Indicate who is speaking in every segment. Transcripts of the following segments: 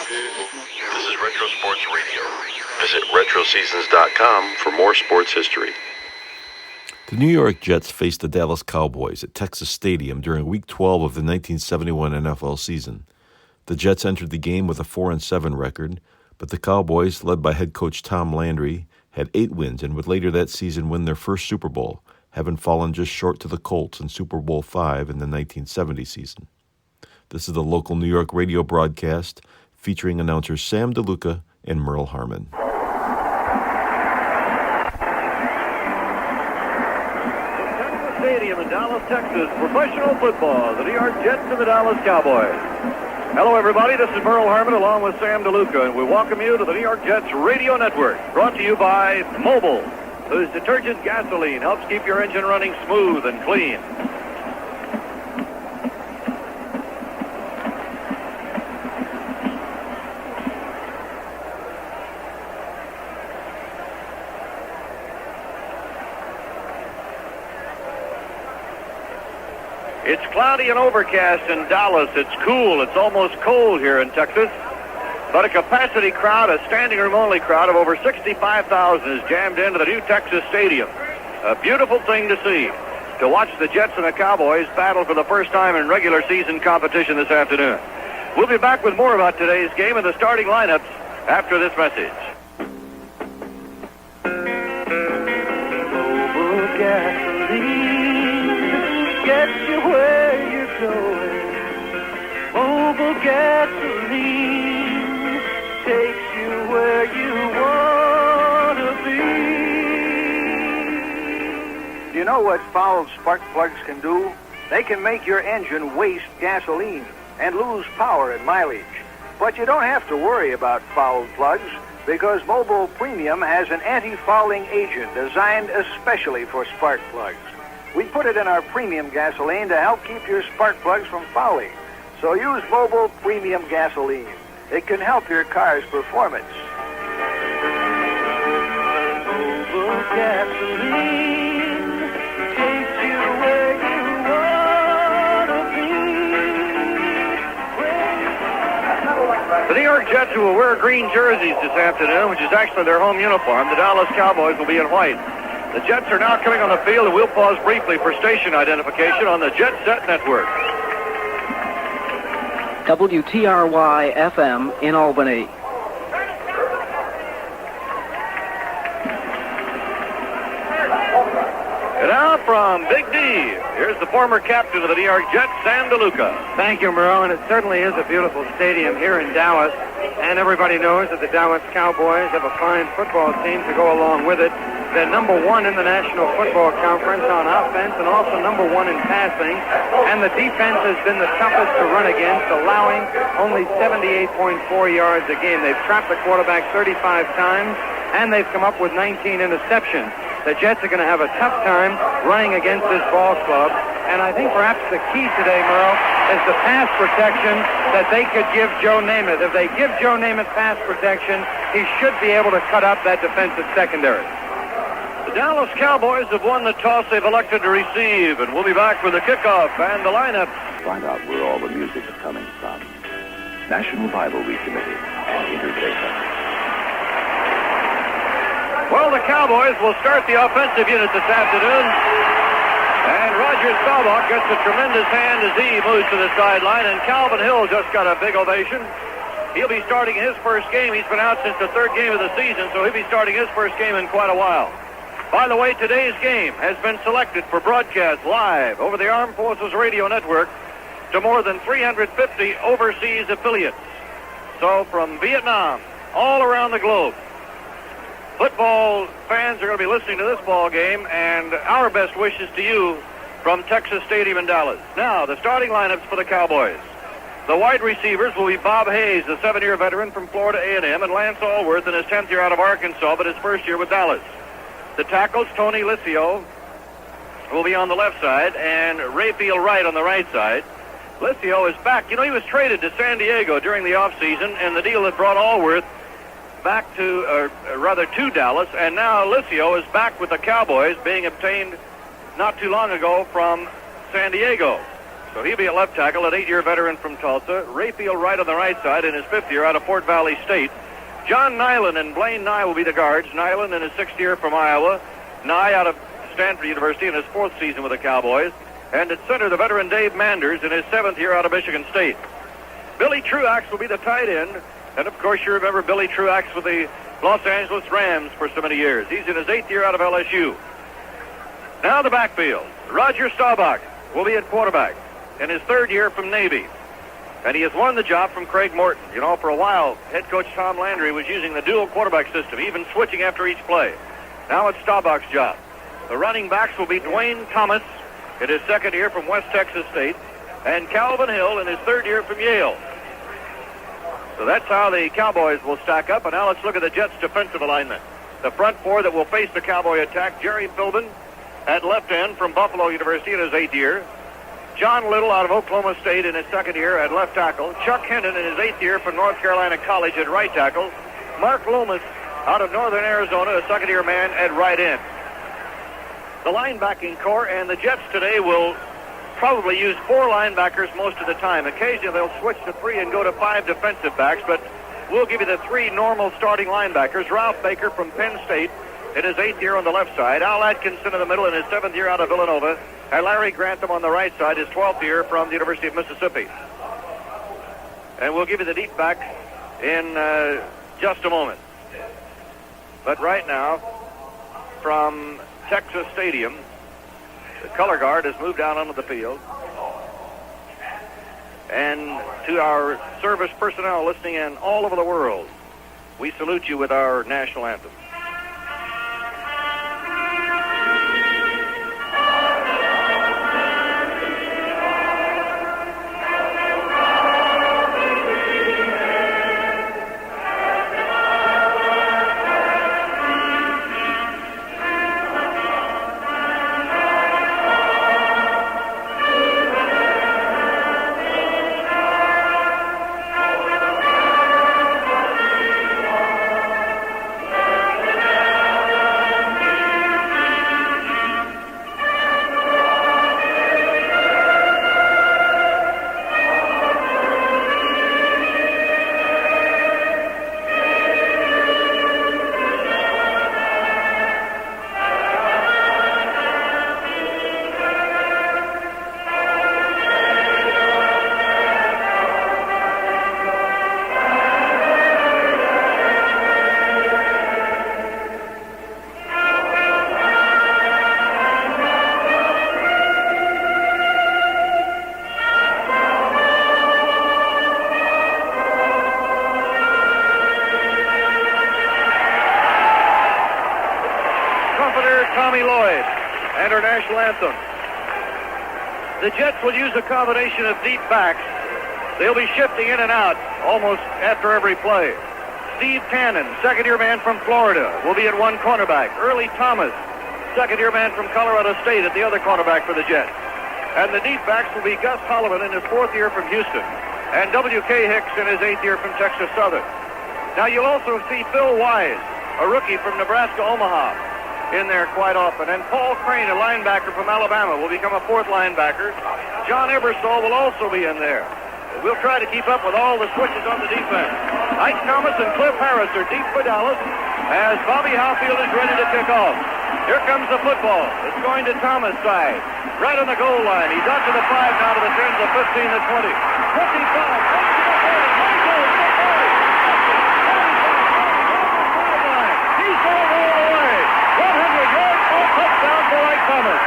Speaker 1: This is Retro Sports Radio. Visit RetroSeasons.com for more sports history.
Speaker 2: The New York Jets faced the Dallas Cowboys at Texas Stadium during Week 12 of the 1971 NFL season. The Jets entered the game with a 4-7 record, but the Cowboys, led by head coach Tom Landry, had 8 wins and would later that season win their first Super Bowl, having fallen just short to the Colts in Super Bowl V in the 1970 season. This is the local New York radio broadcast featuring announcers Sam DeLuca and Merle Harmon.
Speaker 3: Texas Stadium in Dallas, Texas, professional football, the New York Jets and the Dallas Cowboys. Hello, everybody. This is Merle Harmon along with Sam DeLuca, and we welcome you to the New York Jets Radio Network, brought to you by Mobil, whose detergent gasoline helps keep your engine running smooth and clean. It's cloudy and overcast in Dallas. It's cool. It's almost cold here in Texas. But a capacity crowd, a standing room only crowd of over 65,000 is jammed into the new Texas Stadium. A beautiful thing to see, to watch the Jets and the Cowboys battle for the first time in regular season competition this afternoon. We'll be back with more about today's game and the starting lineups after this message. Mobil gasoline gets you where you're going. Mobil gasoline takes you where you want to be.
Speaker 4: Do you know what foul spark plugs can do? They can make your engine waste gasoline and lose power and mileage. But you don't have to worry about foul plugs because Mobil Premium has an anti-fouling agent designed especially for spark plugs. We put it in our premium gasoline to help keep your spark plugs from fouling. So use Mobil Premium gasoline. It can help your car's performance. Mobil gasoline takes you where you want to be.
Speaker 3: The New York Jets, who will wear green jerseys this afternoon, which is actually their home uniform. The Dallas Cowboys will be in white. The Jets are now coming on the field, and we'll pause briefly for station identification on the Jet Set Network.
Speaker 5: WTRY FM in Albany.
Speaker 3: And now from Big D, here's the former captain of the New York Jets, Sam DeLuca.
Speaker 6: Thank you, Merle, and it certainly is a beautiful stadium here in Dallas. And everybody knows that the Dallas Cowboys have a fine football team to go along with it. They're number 1 in the National Football Conference on offense and also number 1 in passing. And the defense has been the toughest to run against, allowing only 78.4 yards a game. They've trapped the quarterback 35 times, and they've come up with 19 interceptions. The Jets are going to have a tough time running against this ball club. And I think perhaps the key today, Merle, is the pass protection that they could give Joe Namath. If they give Joe Namath pass protection, he should be able to cut up that defensive secondary.
Speaker 3: The Dallas Cowboys have won the toss they've elected to receive, and we'll be back with the kickoff and the lineup.
Speaker 7: Find out where all the music is coming from. National Rivalry Committee and Interfaith.
Speaker 3: Well, the Cowboys will start the offensive unit this afternoon. And Roger Staubach gets a tremendous hand as he moves to the sideline. And Calvin Hill just got a big ovation. He'll be starting his first game. He's been out since the third game of the season, so he'll be starting his first game in quite a while. By the way, today's game has been selected for broadcast live over the Armed Forces Radio Network to more than 350 overseas affiliates. So from Vietnam, all around the globe, football fans are going to be listening to this ball game, and our best wishes to you from Texas Stadium in Dallas. Now, the starting lineups for the Cowboys. The wide receivers will be Bob Hayes, the 7-year veteran from Florida A&M, and Lance Allworth in his 10th year out of Arkansas, but his first year with Dallas. The tackles, Tony Licio, will be on the left side, and Rayfield Wright on the right side. Licio is back. You know, he was traded to San Diego during the offseason, and the deal that brought Allworth back to Dallas, and now Licio is back with the Cowboys, being obtained not too long ago from San Diego. So he'll be a left tackle, an 8-year veteran from Tulsa. Rayfield Wright on the right side in his 5th year out of Fort Valley State. John Nyland and Blaine Nye will be the guards. Nyland in his 6th year from Iowa. Nye out of Stanford University in his 4th season with the Cowboys. And at center, the veteran Dave Manders in his 7th year out of Michigan State. Billy Truax will be the tight end. And, of course, you remember Billy Truax with the Los Angeles Rams for so many years. He's in his 8th year out of LSU. Now the backfield. Roger Staubach will be at quarterback in his 3rd year from Navy. And he has won the job from Craig Morton. You know, for a while, head coach Tom Landry was using the dual quarterback system, even switching after each play. Now it's Staubach's job. The running backs will be Dwayne Thomas in his 2nd year from West Texas State, and Calvin Hill in his 3rd year from Yale. So that's how the Cowboys will stack up. And now let's look at the Jets' defensive alignment. The front four that will face the Cowboy attack: Jerry Philbin at left end from Buffalo University in his 8th year. John Little out of Oklahoma State in his 2nd year at left tackle. Chuck Hendon in his 8th year from North Carolina College at right tackle. Mark Loomis out of Northern Arizona, a 2nd-year man at right end. The linebacking core, and the Jets today will probably use 4 linebackers most of the time. Occasionally they'll switch to 3 and go to 5 defensive backs, but we'll give you the 3 normal starting linebackers. Ralph Baker from Penn State in his 8th year on the left side. Al Atkinson in the middle in his 7th year out of Villanova. And Larry Grantham on the right side, his 12th year from the University of Mississippi. And we'll give you the deep back in just a moment. But right now, from Texas Stadium, the color guard has moved out onto the field. And to our service personnel listening in all over the world, we salute you with our national anthem. Anthem. The Jets will use a combination of deep backs. They'll be shifting in and out almost after every play. Steve Cannon, 2nd-year man from Florida, will be at one cornerback. Early Thomas, 2nd-year man from Colorado State, at the other cornerback for the Jets. And the deep backs will be Gus Holloman in his 4th year from Houston, and W.K. Hicks in his 8th year from Texas Southern. Now you'll also see Phil Wise, a rookie from Nebraska Omaha, in there quite often. And Paul Crane, a linebacker from Alabama, will become a 4th linebacker. John Ebersol will also be in there. We'll try to keep up with all the switches on the defense. Ike Thomas and Cliff Harris are deep for Dallas as Bobby Howfield is ready to kick off. Here comes the football. It's going to Thomas' side. Right on the goal line. He's out to the 5 now, to the 10, the 15, the 20. 25. He's going all the way. 100 yards for a touchdown for Ike Thomas.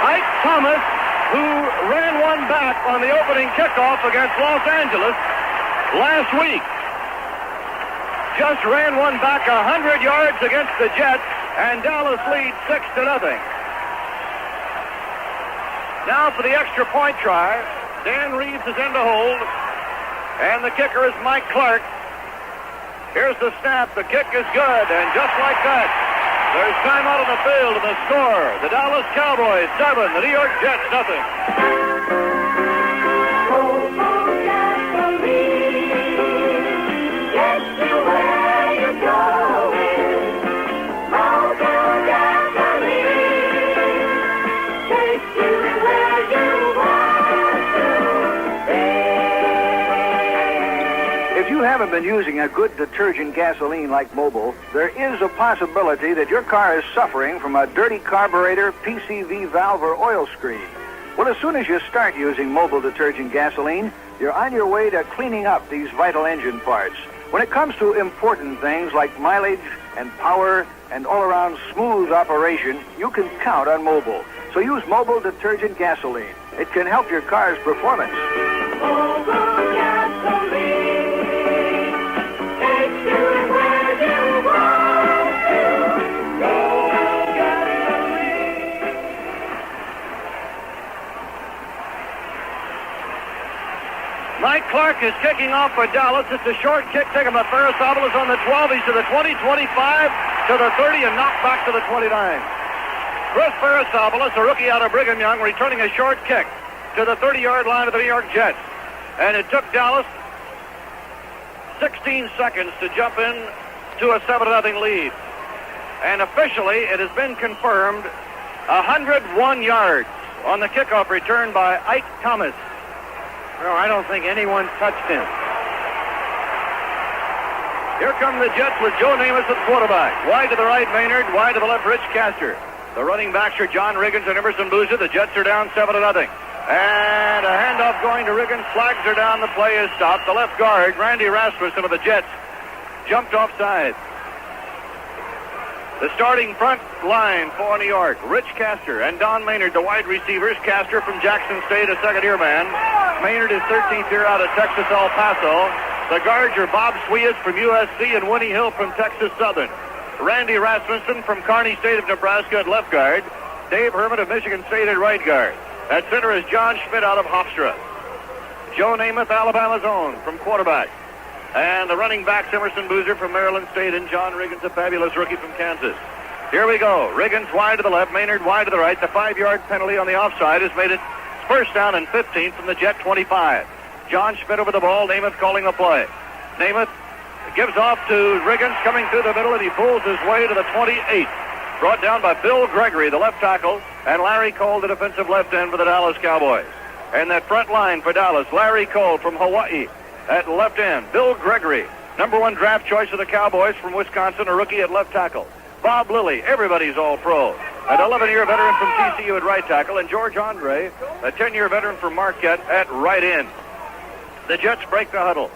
Speaker 3: Ike Thomas, who ran one back on the opening kickoff against Los Angeles last week, just ran one back 100 yards against the Jets, and Dallas leads 6-0. Now for the extra point try. Dan Reeves is in to hold, and the kicker is Mike Clark. Here's the snap. The kick is good, and just like that, there's time out on the field, and the score: the Dallas Cowboys 7, the New York Jets 0.
Speaker 4: haven't been using a good detergent gasoline like Mobil, there is a possibility that your car is suffering from a dirty carburetor, PCV valve, or oil screen. Well, as soon as you start using Mobil detergent gasoline, you're on your way to cleaning up these vital engine parts. When it comes to important things like mileage and power and all-around smooth operation, you can count on Mobil. So use Mobil detergent gasoline. It can help your car's performance.
Speaker 8: Mobil gasoline takes you where you want to go. Gasoline.
Speaker 3: Mike Clark is kicking off for Dallas. It's a short kick. Taken by Ferris-Avalos on the 12. He's to the 20, 25, to the 30, and knocked back to the 29. Chris Ferris-Avalos, a rookie out of Brigham Young, returning a short kick to the 30-yard line of the New York Jets. And it took Dallas 16 seconds to jump in to a 7-0 lead. And officially, it has been confirmed 101 yards on the kickoff return by Ike Thomas.
Speaker 6: No, I don't think anyone touched him.
Speaker 3: Here come the Jets with Joe Namath at quarterback. Wide to the right, Maynard. Wide to the left, Rich Castor. The running backs are John Riggins and Emerson Boozer. The Jets are down 7-0. And a handoff going to Riggins. Flags are down. The play is stopped. The left guard, Randy Rasmussen of the Jets, jumped offside. The starting front line for New York, Rich Castor and Don Maynard, the wide receivers. Castor from Jackson State, a second-year man. Maynard is 13th year out of Texas El Paso. The guards are Bob Sweas from USC and Winnie Hill from Texas Southern. Randy Rasmussen from Kearney State of Nebraska at left guard. Dave Herman of Michigan State at right guard. At center is John Schmidt out of Hofstra. Joe Namath, Alabama's own, from quarterback. And the running backs, Emerson Boozer from Maryland State and John Riggins, a fabulous rookie from Kansas. Here we go. Riggins wide to the left, Maynard wide to the right. The 5-yard penalty on the offside has made it first down and 15 from the Jet 25. John Schmidt over the ball, Namath calling the play. Namath gives off to Riggins coming through the middle, and he pulls his way to the 28. Brought down by Bill Gregory, the left tackle, and Larry Cole, the defensive left end for the Dallas Cowboys. And that front line for Dallas, Larry Cole from Hawaii at left end. Bill Gregory, number 1 draft choice of the Cowboys from Wisconsin, a rookie at left tackle. Bob Lilly, everybody's all-pro, an 11-year veteran from TCU at right tackle, and George Andre, a 10-year veteran from Marquette at right end. The Jets break the huddle.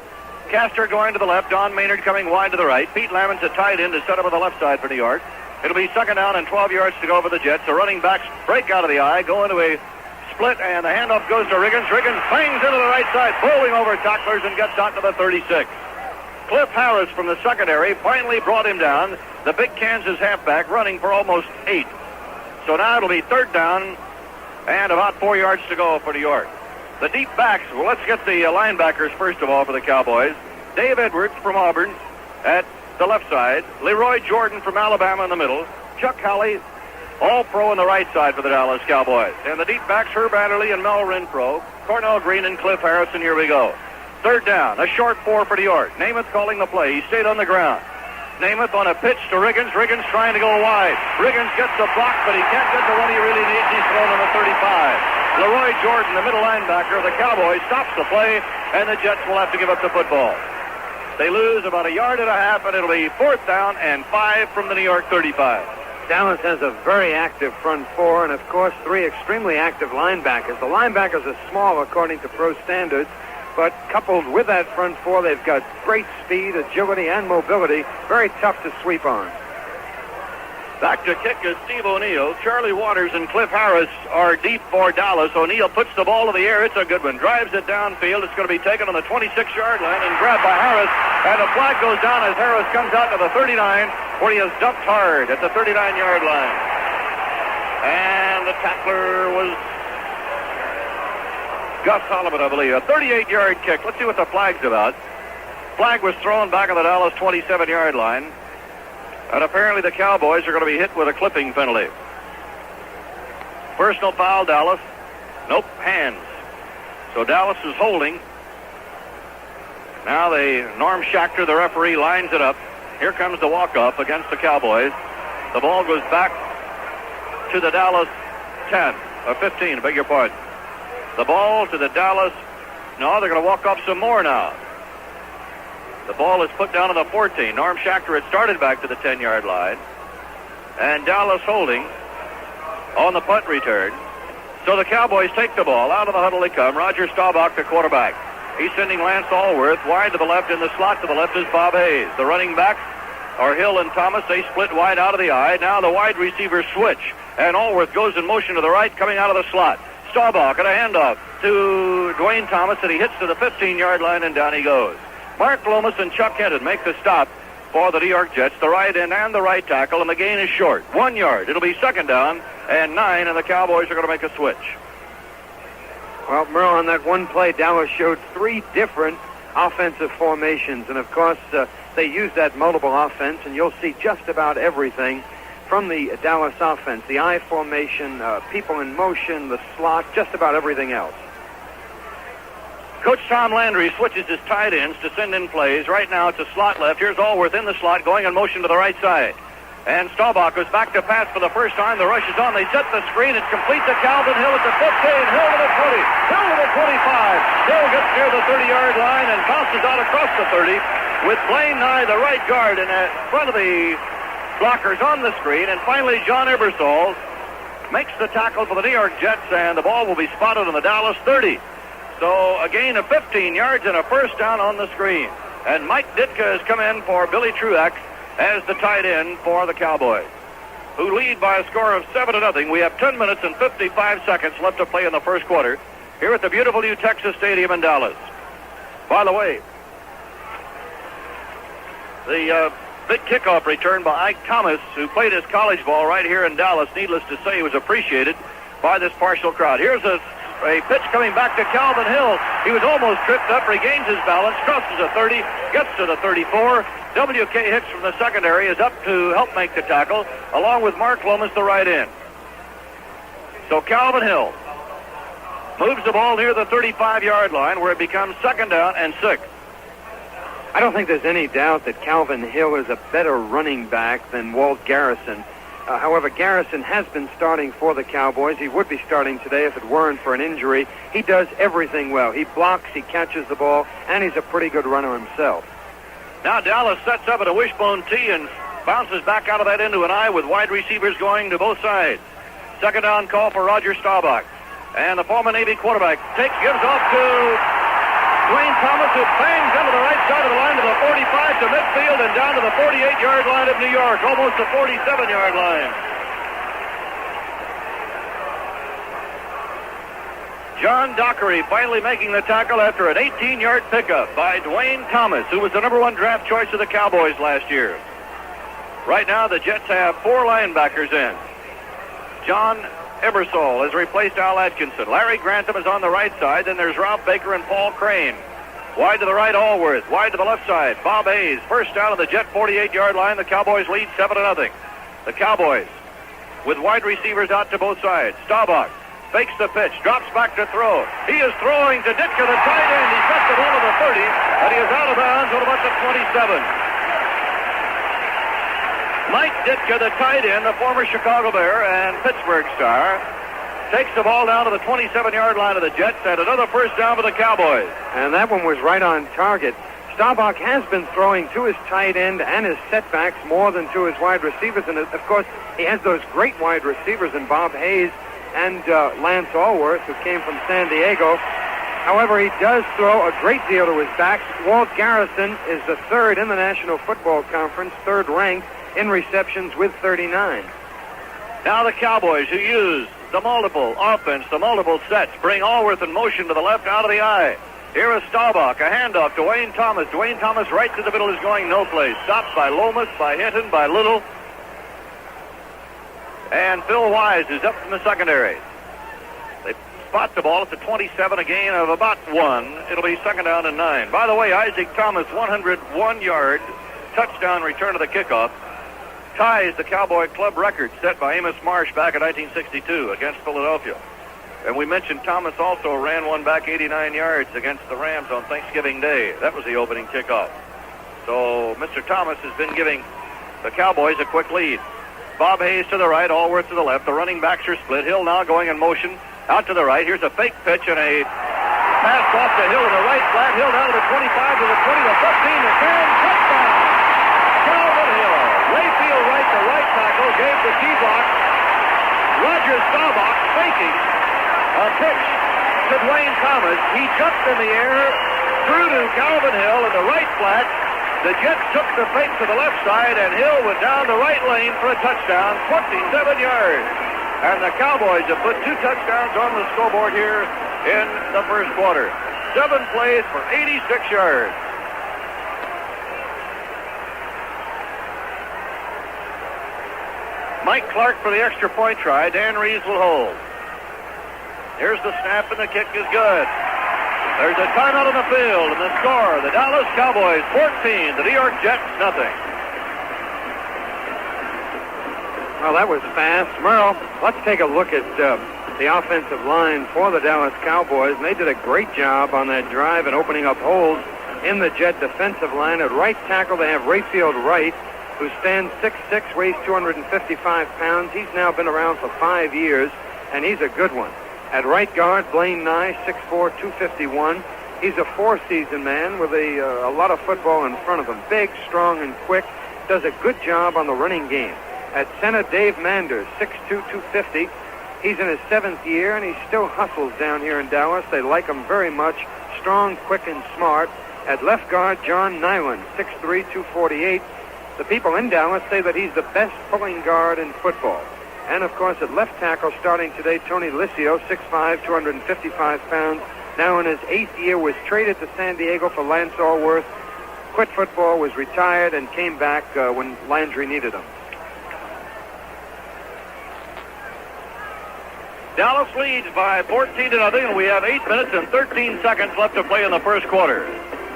Speaker 3: Castor going to the left, Don Maynard coming wide to the right. Pete Lamons a tight end to set up on the left side for New York. It'll be second down and 12 yards to go for the Jets. The running backs break out of the eye, go into a split, and the handoff goes to Riggins. Riggins bangs into the right side, bowling over tacklers and gets out to the 36. Cliff Harris from the secondary finally brought him down. The big Kansas halfback running for almost 8. So now it'll be third down and about 4 yards to go for New York. The deep backs, well, let's get the linebackers first of all for the Cowboys. Dave Edwards from Auburn at the left side. Leroy Jordan from Alabama in the middle. Chuck Howley, all-pro on the right side for the Dallas Cowboys. And the deep backs, Herb Adderley and Mel Renfro, Cornell Green and Cliff Harris, and here we go. Third down, a short 4 for New York. Namath calling the play. He stayed on the ground. Namath on a pitch to Riggins. Riggins trying to go wide. Riggins gets the block, but he can't get the one he really needs. He's thrown on the 35. Leroy Jordan, the middle linebacker of the Cowboys, stops the play, and the Jets will have to give up the football. They lose about 1.5 yards, and it'll be fourth down and 5 from the New York 35.
Speaker 6: Dallas has a very active front 4 and, of course, 3 extremely active linebackers. The linebackers are small according to pro standards, but coupled with that front 4, they've got great speed, agility, and mobility. Very tough to sweep on.
Speaker 3: Back to kick is Steve O'Neill. Charlie Waters and Cliff Harris are deep for Dallas. O'Neill puts the ball to the air. It's a good one. Drives it downfield. It's going to be taken on the 26-yard line and grabbed by Harris. And the flag goes down as Harris comes out to the 39, where he is dumped hard at the 39-yard line. And the tackler was Gus Solomon, I believe. A 38-yard kick. Let's see what the flag's about. Flag was thrown back on the Dallas 27-yard line. And apparently the Cowboys are going to be hit with a clipping penalty. Personal foul, Dallas. Nope, hands. So Dallas is holding. Now Norm Schachter, the referee, lines it up. Here comes the walk-off against the Cowboys. The ball goes back to the Dallas 15, I beg your pardon. The ball to the Dallas. No, they're going to walk off some more now. The ball is put down on the 14. Norm Schachter had started back to the 10-yard line. And Dallas holding on the punt return. So the Cowboys take the ball. Out of the huddle they come. Roger Staubach, the quarterback. He's sending Lance Allworth wide to the left. In the slot to the left is Bob Hayes. The running back are Hill and Thomas. They split wide out of the eye. Now the wide receivers switch. And Allworth goes in motion to the right, coming out of the slot. Staubach at a handoff to Dwayne Thomas, and he hits to the 15-yard line, and down he goes. Mark Lomas and Chuck Henton make the stop for the New York Jets, the right end and the right tackle, and the gain is short. 1 yard. It'll be second down and 9, and the Cowboys are going to make a switch.
Speaker 6: Well, Merle, on that one play, Dallas showed 3 different offensive formations, and of course, they use that multiple offense, and you'll see just about everything from the Dallas offense. The I formation, people in motion, the slot, just about everything else.
Speaker 3: Coach Tom Landry switches his tight ends to send in plays. Right now it's a slot left. Here's Allworth in the slot, going in motion to the right side. And Staubach goes back to pass for the first time. The rush is on. They set the screen. It's complete to Calvin Hill at the 15. Hill to the 20. Hill to the 25. Hill gets near the 30-yard line and bounces out across the 30 with Blaine Nye, the right guard, in front of the blockers on the screen. And finally, John Ebersol makes the tackle for the New York Jets, and the ball will be spotted on the Dallas 30. So a gain of 15 yards and a first down on the screen. And Mike Ditka has come in for Billy Truax as the tight end for the Cowboys, who lead by a score of 7-0. We have 10 minutes and 55 seconds left to play in the first quarter here at the beautiful new Texas Stadium in Dallas. By the way, the big kickoff return by Ike Thomas, who played his college ball right here in Dallas, needless to say, was appreciated by this partial crowd. Here's a pitch coming back to Calvin Hill. He was almost tripped up, regains his balance, crosses the 30, gets to the 34. W.K. Hicks from the secondary is up to help make the tackle, along with Mark Lomas, the right end. So Calvin Hill moves the ball near the 35-yard line, where it becomes second down and 6.
Speaker 6: I don't think there's any doubt that Calvin Hill is a better running back than Walt Garrison. However, Garrison has been starting for the Cowboys. He would be starting today if it weren't for an injury. He does everything well. He blocks, he catches the ball, and he's a pretty good runner himself.
Speaker 3: Now Dallas sets up at a wishbone tee and bounces back out of that into an I with wide receivers going to both sides. Second down call for Roger Staubach. And the former Navy quarterback gives off to Dwayne Thomas, who bangs into the right side of the line to the 45 to midfield and down to the 48-yard line of New York, almost the 47-yard line. John Dockery finally making the tackle after an 18-yard pickup by Dwayne Thomas, who was the number 1 draft choice of the Cowboys last year. Right now, the Jets have 4 linebackers in. John Ebersol has replaced Al Atkinson. Larry Grantham is on the right side. Then there's Ralph Baker and Paul Crane. Wide to the right, Allworth. Wide to the left side, Bob Hayes. First down on the Jet 48-yard line. The Cowboys lead 7-0. The Cowboys with wide receivers out to both sides. Staubach fakes the pitch, drops back to throw. He is throwing to Ditka, the tight end. He's got the ball to the 30, and he is out of bounds at about the 27. Mike Ditka, the tight end, the former Chicago Bear and Pittsburgh star, takes the ball down to the 27-yard line of the Jets, and another first down for the Cowboys.
Speaker 6: And that one was right on target. Staubach has been throwing to his tight end and his setbacks more than to his wide receivers. And, of course, he has those great wide receivers in Bob Hayes and Lance Allworth, who came from San Diego. However, he does throw a great deal to his backs. Walt Garrison is the 3rd in the National Football Conference, 3rd ranked in receptions with 39.
Speaker 3: Now the Cowboys, who use the multiple offense, the multiple sets, bring Allworth in motion to the left out of the eye. Here is Staubach, a handoff to Dwayne Thomas. Dwayne Thomas right to the middle is going no place. Stopped by Lomas, by Hinton, by Little. And Phil Wise is up from the secondary. They spot the ball at the 27, a gain of about 1. It'll be second down and 9. By the way, Isaac Thomas, 101-yard touchdown return of the kickoff, ties the Cowboy club record set by Amos Marsh back in 1962 against Philadelphia. And we mentioned Thomas also ran one back 89 yards against the Rams on Thanksgiving Day. That was the opening kickoff. So Mr. Thomas has been giving the Cowboys a quick lead. Bob Hayes to the right, Allworth to the left. The running backs are split. Hill now going in motion out to the right. Here's a fake pitch and a Passed off to Hill in the right flat. Hill down to the 25, to the 20, the 15, the 10. Touchdown! Calvin Hill. Rayfield right, the right tackle, gave the D-block. Roger Staubach faking a pitch to Dwayne Thomas. He jumped in the air, threw to Calvin Hill in the right flat. The Jets took the fake to the left side, and Hill went down the right lane for a touchdown, 27 yards. And the Cowboys have put 2 touchdowns on the scoreboard here in the first quarter. 7 plays for 86 yards. Mike Clark for the extra point try. Dan Reeves will hold. Here's the snap, and the kick is good. There's a timeout on the field, and the score, the Dallas Cowboys 14, the New York Jets nothing.
Speaker 6: Well, that was fast. Merle, let's take a look at the offensive line for the Dallas Cowboys. And they did a great job on that drive and opening up holes in the Jet defensive line. At right tackle, they have Rayfield Wright, who stands 6'6", weighs 255 pounds. He's now been around for 5 years, and he's a good one. At right guard, Blaine Nye, 6'4", 251. He's a 4-season man with a lot of football in front of him. Big, strong, and quick. Does a good job on the running game. At center, Dave Manders, 6'2", 250. He's in his 7th year, and he still hustles down here in Dallas. They like him very much. Strong, quick, and smart. At left guard, John Nyland, 6'3", 248. The people in Dallas say that he's the best pulling guard in football. And, of course, at left tackle, starting today, Tony Liscio, 6'5", 255 pounds. Now in his 8th year, was traded to San Diego for Lance Allworth. Quit football, was retired, and came back when Landry needed him.
Speaker 3: Dallas leads by 14-0, and we have 8 minutes and 13 seconds left to play in the first quarter.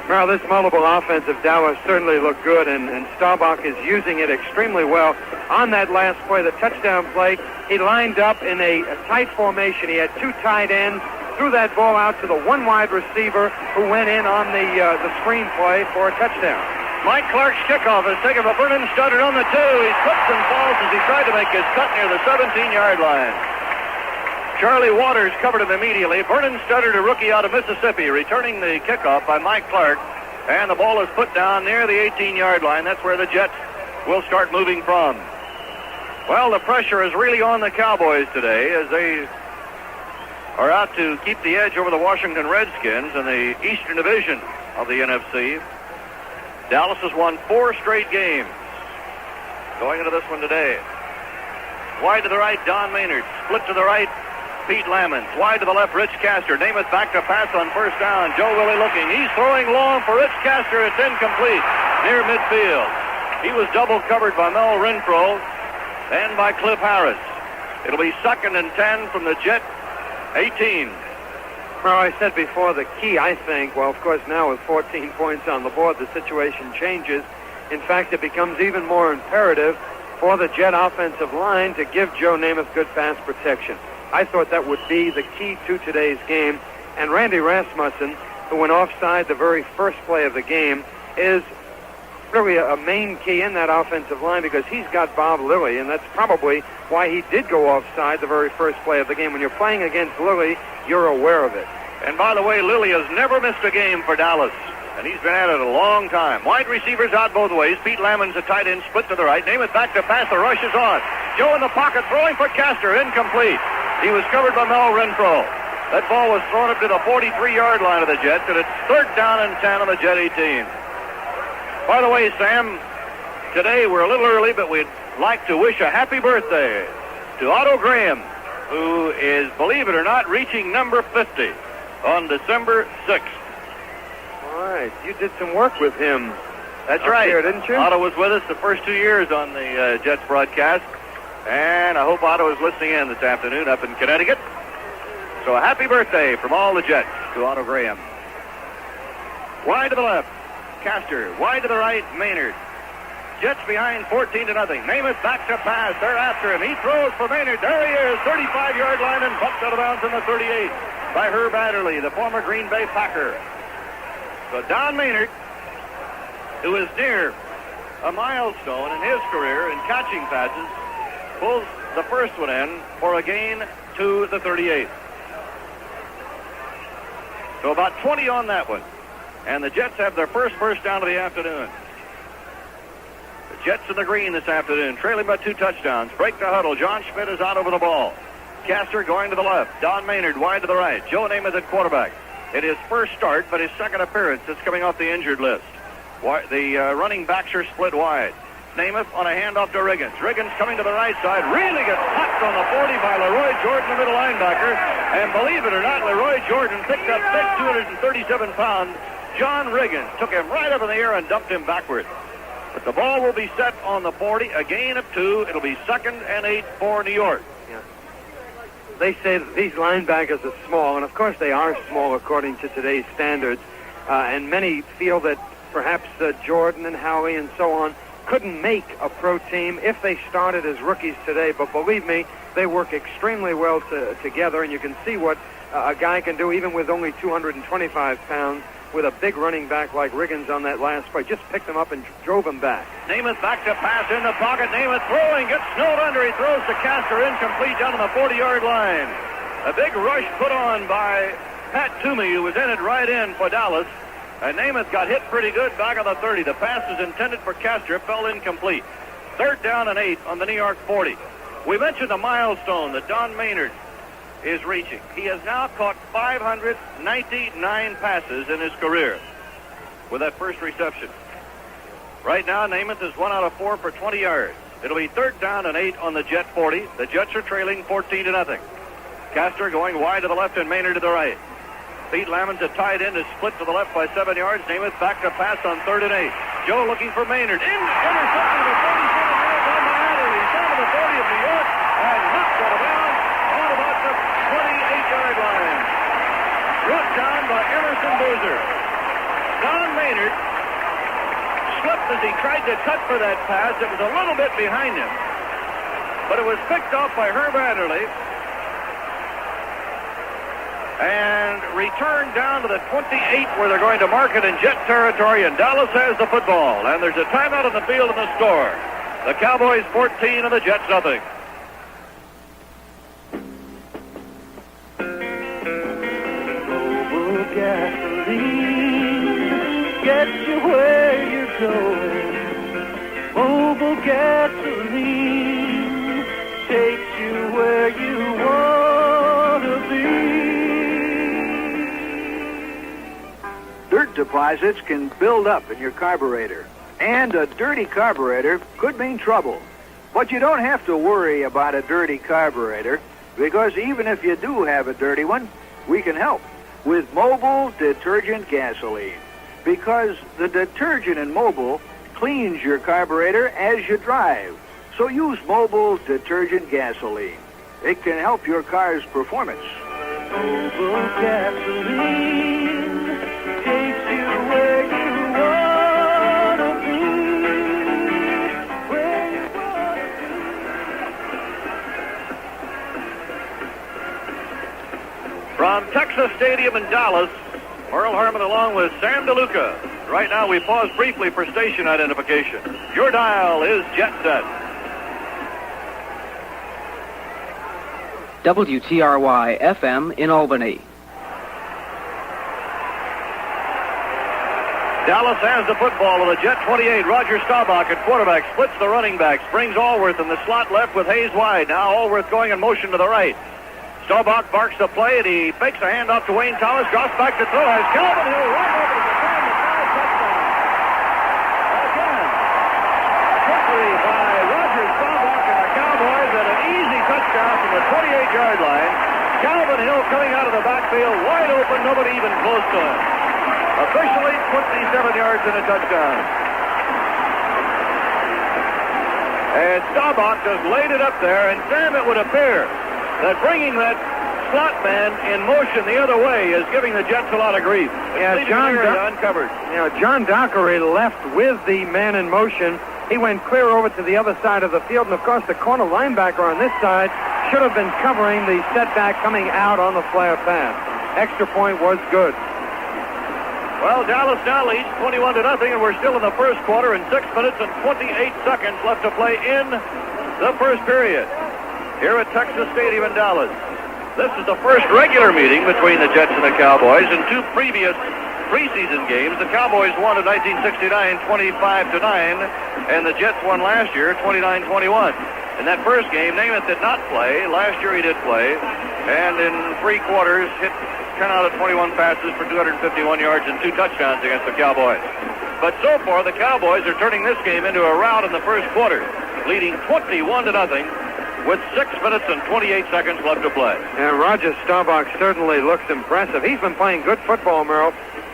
Speaker 6: Well, this multiple offense of Dallas certainly looked good, and Staubach is using it extremely well. On that last play, the touchdown play, he lined up in a tight formation. He had 2 tight ends, threw that ball out to the 1 wide receiver who went in on the screen play for a touchdown.
Speaker 3: Mike Clark's kickoff is taken by Vernon Studdard on the 2. He slips and falls as he tried to make his cut near the 17-yard line. Charlie Waters covered him immediately. Vernon Studdard, a rookie out of Mississippi, returning the kickoff by Mike Clark. And the ball is put down near the 18-yard line. That's where the Jets will start moving from. Well, the pressure is really on the Cowboys today as they are out to keep the edge over the Washington Redskins in the Eastern Division of the NFC. Dallas has won 4 straight games going into this one today. Wide to the right, Don Maynard. Split to the right, Pete Lamons. Wide to the left, Rich Castor. Namath back to pass on first down. Joe Willie looking. He's throwing long for Rich Castor. It's incomplete near midfield. He was double covered by Mel Renfro and by Cliff Harris. It'll be 2nd and 10 from the Jet 18.
Speaker 6: Well, I said before, the key, I think, well, of course, now with 14 points on the board, the situation changes. In fact, it becomes even more imperative for the Jet offensive line to give Joe Namath good pass protection. I thought that would be the key to today's game. And Randy Rasmussen, who went offside the very first play of the game, is really a main key in that offensive line because he's got Bob Lilly, and that's probably why he did go offside the very first play of the game. When you're playing against Lilly, you're aware of it.
Speaker 3: And by the way, Lilly has never missed a game for Dallas, and he's been at it a long time. Wide receivers out both ways. Pete Lamons, a tight end, split to the right. Namath back to pass. The rush is on. Joe in the pocket, throwing for Castor. Incomplete. He was covered by Mel Renfro. That ball was thrown up to the 43-yard line of the Jets, and it's 3rd down and 10 on the Jet 18. By the way, Sam, today we're a little early, but we'd like to wish a happy birthday to Otto Graham, who is, believe it or not, reaching number 50 on December 6th.
Speaker 6: All right. You did some work with him.
Speaker 3: That's right.
Speaker 6: Here, didn't you?
Speaker 3: Otto was with us the first 2 years on the Jets broadcast, and I hope Otto is listening in this afternoon up in Connecticut. So a happy birthday from all the Jets to Otto Graham. Wide to the left, Castor. Wide to the right, Maynard. Jets behind 14-0. Namath back to pass. They're after him. He throws for Maynard. There he is, 35-yard line, and bumped out of bounds in the 38 by Herb Adderley, the former Green Bay Packer. So Don Maynard, who is near a milestone in his career in catching passes, pulls the first one in for a gain to the 38. So about 20 on that one. And the Jets have their first down of the afternoon. The Jets in the green this afternoon, trailing by 2 touchdowns. Break the huddle. John Schmidt is out over the ball. Castor going to the left. Don Maynard wide to the right. Joe Namath at quarterback. It is first start, but his second appearance is coming off the injured list. The running backs are split wide. Namath on a handoff to Riggins. Riggins coming to the right side. Really gets tucked on the 40 by Leroy Jordan, the middle linebacker. And believe it or not, Leroy Jordan picked up big 237-pound John Riggins. Took him right up in the air and dumped him backward. But the ball will be set on the 40. A gain of 2. It'll be 2nd and 8 for New York.
Speaker 6: Yeah. They say that these linebackers are small, and of course they are small according to today's standards. And many feel that perhaps Jordan and Howie and so on couldn't make a pro team if they started as rookies today. But believe me, they work extremely well together, and you can see what a guy can do even with only 225 pounds. With a big running back like Riggins on that last play, just picked him up and drove him back.
Speaker 3: Namath back to pass in the pocket. Namath throwing, gets snowed under. He throws to Castor, incomplete down on the 40-yard line. A big rush put on by Pat Toomey, who was in it right in for Dallas. And Namath got hit pretty good back on the 30. The pass was intended for Castor, fell incomplete. 3rd down and 8 on the New York 40. We mentioned a milestone that Don Maynard is reaching. He has now caught 599 passes in his career with that first reception. Right now, Namath is 1 out of 4 for 20 yards. It'll be 3rd down and 8 on the Jet 40. The Jets are trailing 14-0. Castor going wide to the left and Maynard to the right. Pete Lammons, a tight end, is split to the left by 7 yards. Namath back to pass on 3rd and 8. Joe looking for Maynard. Intercepted at 47 yards on the alley. He's down to the 40 of New York and knocked out of bounds on about the 28-yard line. Brought down by Emerson Boozer. Don Maynard slipped as he tried to cut for that pass. It was a little bit behind him, but it was picked off by Herb Adderley and returned down to the 28 where they're going to mark it in Jet territory, and Dallas has the football, and there's a timeout on the field in the score. The Cowboys 14 and the Jets nothing.
Speaker 8: Mobile gasoline gets you where you're going. Mobile gasoline takes you where you want to be.
Speaker 4: Dirt deposits can build up in your carburetor, and a dirty carburetor could mean trouble. But you don't have to worry about a dirty carburetor, because even if you do have a dirty one, we can help with Mobile Detergent Gasoline. Because the detergent in Mobile cleans your carburetor as you drive. So use Mobile Detergent Gasoline. It can help your car's performance.
Speaker 8: Mobile gasoline takes you where you want to be. Where you want to be.
Speaker 3: From Texas Stadium in Dallas, Merle Harmon along with Sam DeLuca. Right now we pause briefly for station identification. Your dial is Jet Set.
Speaker 5: WTRY FM in Albany.
Speaker 3: Dallas has the football with a Jet 28. Roger Staubach at quarterback splits the running backs, brings Allworth in the slot left with Hayes wide. Now Allworth going in motion to the right. Staubach barks the play, and he fakes a handoff to Wayne Thomas, drops back to throw, has Calvin Hill right over to the time, touchdown. Again, victory by Roger Staubach and the Cowboys, and an easy touchdown from the 28-yard line. Calvin Hill coming out of the backfield, wide open, nobody even close to him. Officially 27 yards and a touchdown. And Staubach just laid it up there, and Sam, it would appear that bringing that slot man in motion the other way is giving the Jets a lot of grief.
Speaker 6: Yeah,
Speaker 3: uncovered.
Speaker 6: John Dockery left with the man in motion. He went clear over to the other side of the field, and of course the corner linebacker on this side should have been covering the setback coming out on the flare pass. Extra point was good.
Speaker 3: Well, Dallas now leads 21-0, and we're still in the first quarter, and 6 minutes and 28 seconds left to play in the first period here at Texas Stadium in Dallas. This is the first regular meeting between the Jets and the Cowboys. In two previous preseason games, the Cowboys won in 1969 25-9, and the Jets won last year 29-21. In that first game, Namath did not play. Last year he did play, and in three quarters hit 10 out of 21 passes for 251 yards and 2 touchdowns against the Cowboys. But so far, the Cowboys are turning this game into a rout in the first quarter, leading 21-0 with 6 minutes and 28 seconds left to play.
Speaker 6: And Roger Staubach certainly looks impressive. He's been playing good football, Merle.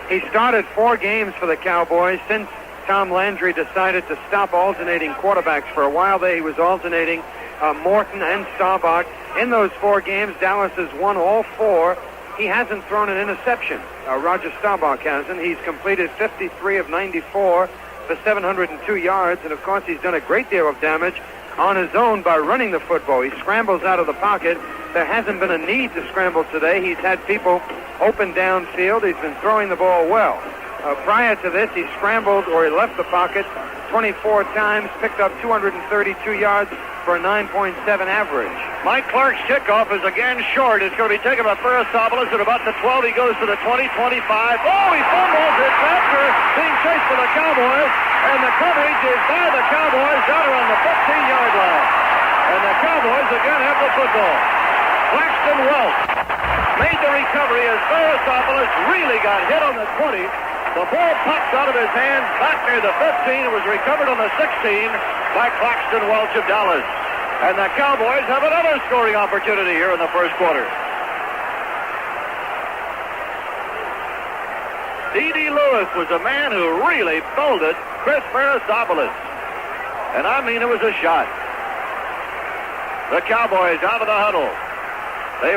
Speaker 6: He started 4 games for the Cowboys since Tom Landry decided to stop alternating quarterbacks. For a while there, he was alternating Morton and Staubach. In those 4 games, Dallas has won all 4. He hasn't thrown an interception. Roger Staubach hasn't. He's completed 53 of 94 for 702 yards, and of course he's done a great deal of damage on his own by running the football. He scrambles out of the pocket. There hasn't been a need to scramble today. He's had people open downfield. He's been throwing the ball well. Prior to this, he scrambled or he left the pocket 24 times, picked up 232 yards for a 9.7 average.
Speaker 3: Mike Clark's kickoff is again short. It's going to be taken by Philosophies at about the 12. He goes to the 20, 25. Oh, he fumbles. It's after being chased by the Cowboys, and the coverage is by the Cowboys down around the 15-yard line. And the Cowboys again have the football. Claxton Welch made the recovery as Philosophies really got hit on the 20. The ball popped out of his hands back near the 15. It was recovered on the 16 by Claxton Welch of Dallas. And the Cowboys have another scoring opportunity here in the first quarter. D.D. Lewis was a man who really folded Chris Philosophies. And I mean, it was a shot. The Cowboys out of the huddle. They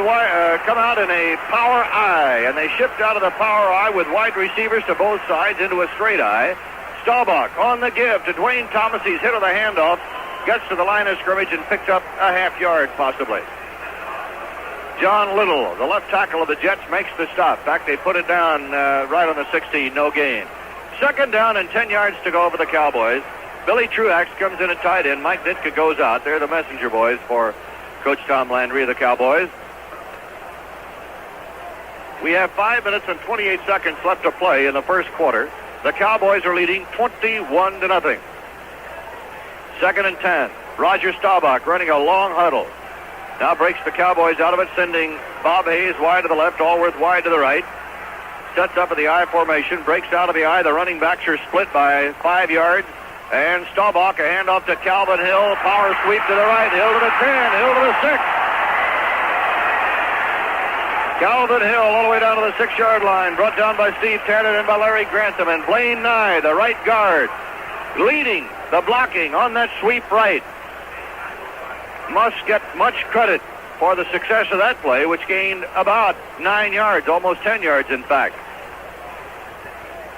Speaker 3: come out in a power I, and they shift out of the power I with wide receivers to both sides into a straight I. Staubach on the give to Dwayne Thomas. He's hit on the handoff, gets to the line of scrimmage and picks up a half yard possibly. John Little, the left tackle of the Jets, makes the stop. In fact, they put it down right on the 16, no gain. Second down and 10 yards to go for the Cowboys. Billy Truax comes in at tight end. Mike Ditka goes out. They're the messenger boys for Coach Tom Landry of the Cowboys. We have 5 minutes and 28 seconds left to play in the first quarter. The Cowboys are leading 21-0. Second and 10. Roger Staubach running a long huddle. Now breaks the Cowboys out of it, sending Bob Hayes wide to the left, Allworth wide to the right. Sets up in the I formation, breaks out of the I. The running backs are split by 5 yards. And Staubach, a handoff to Calvin Hill. Power sweep to the right. Hill to the 10. Hill to the 6. Calvin Hill all the way down to the 6-yard line, brought down by Steve Tannen and by Larry Grantham. And Blaine Nye, the right guard, leading the blocking on that sweep right. Must get much credit for the success of that play, which gained about 9 yards, almost 10 yards, in fact.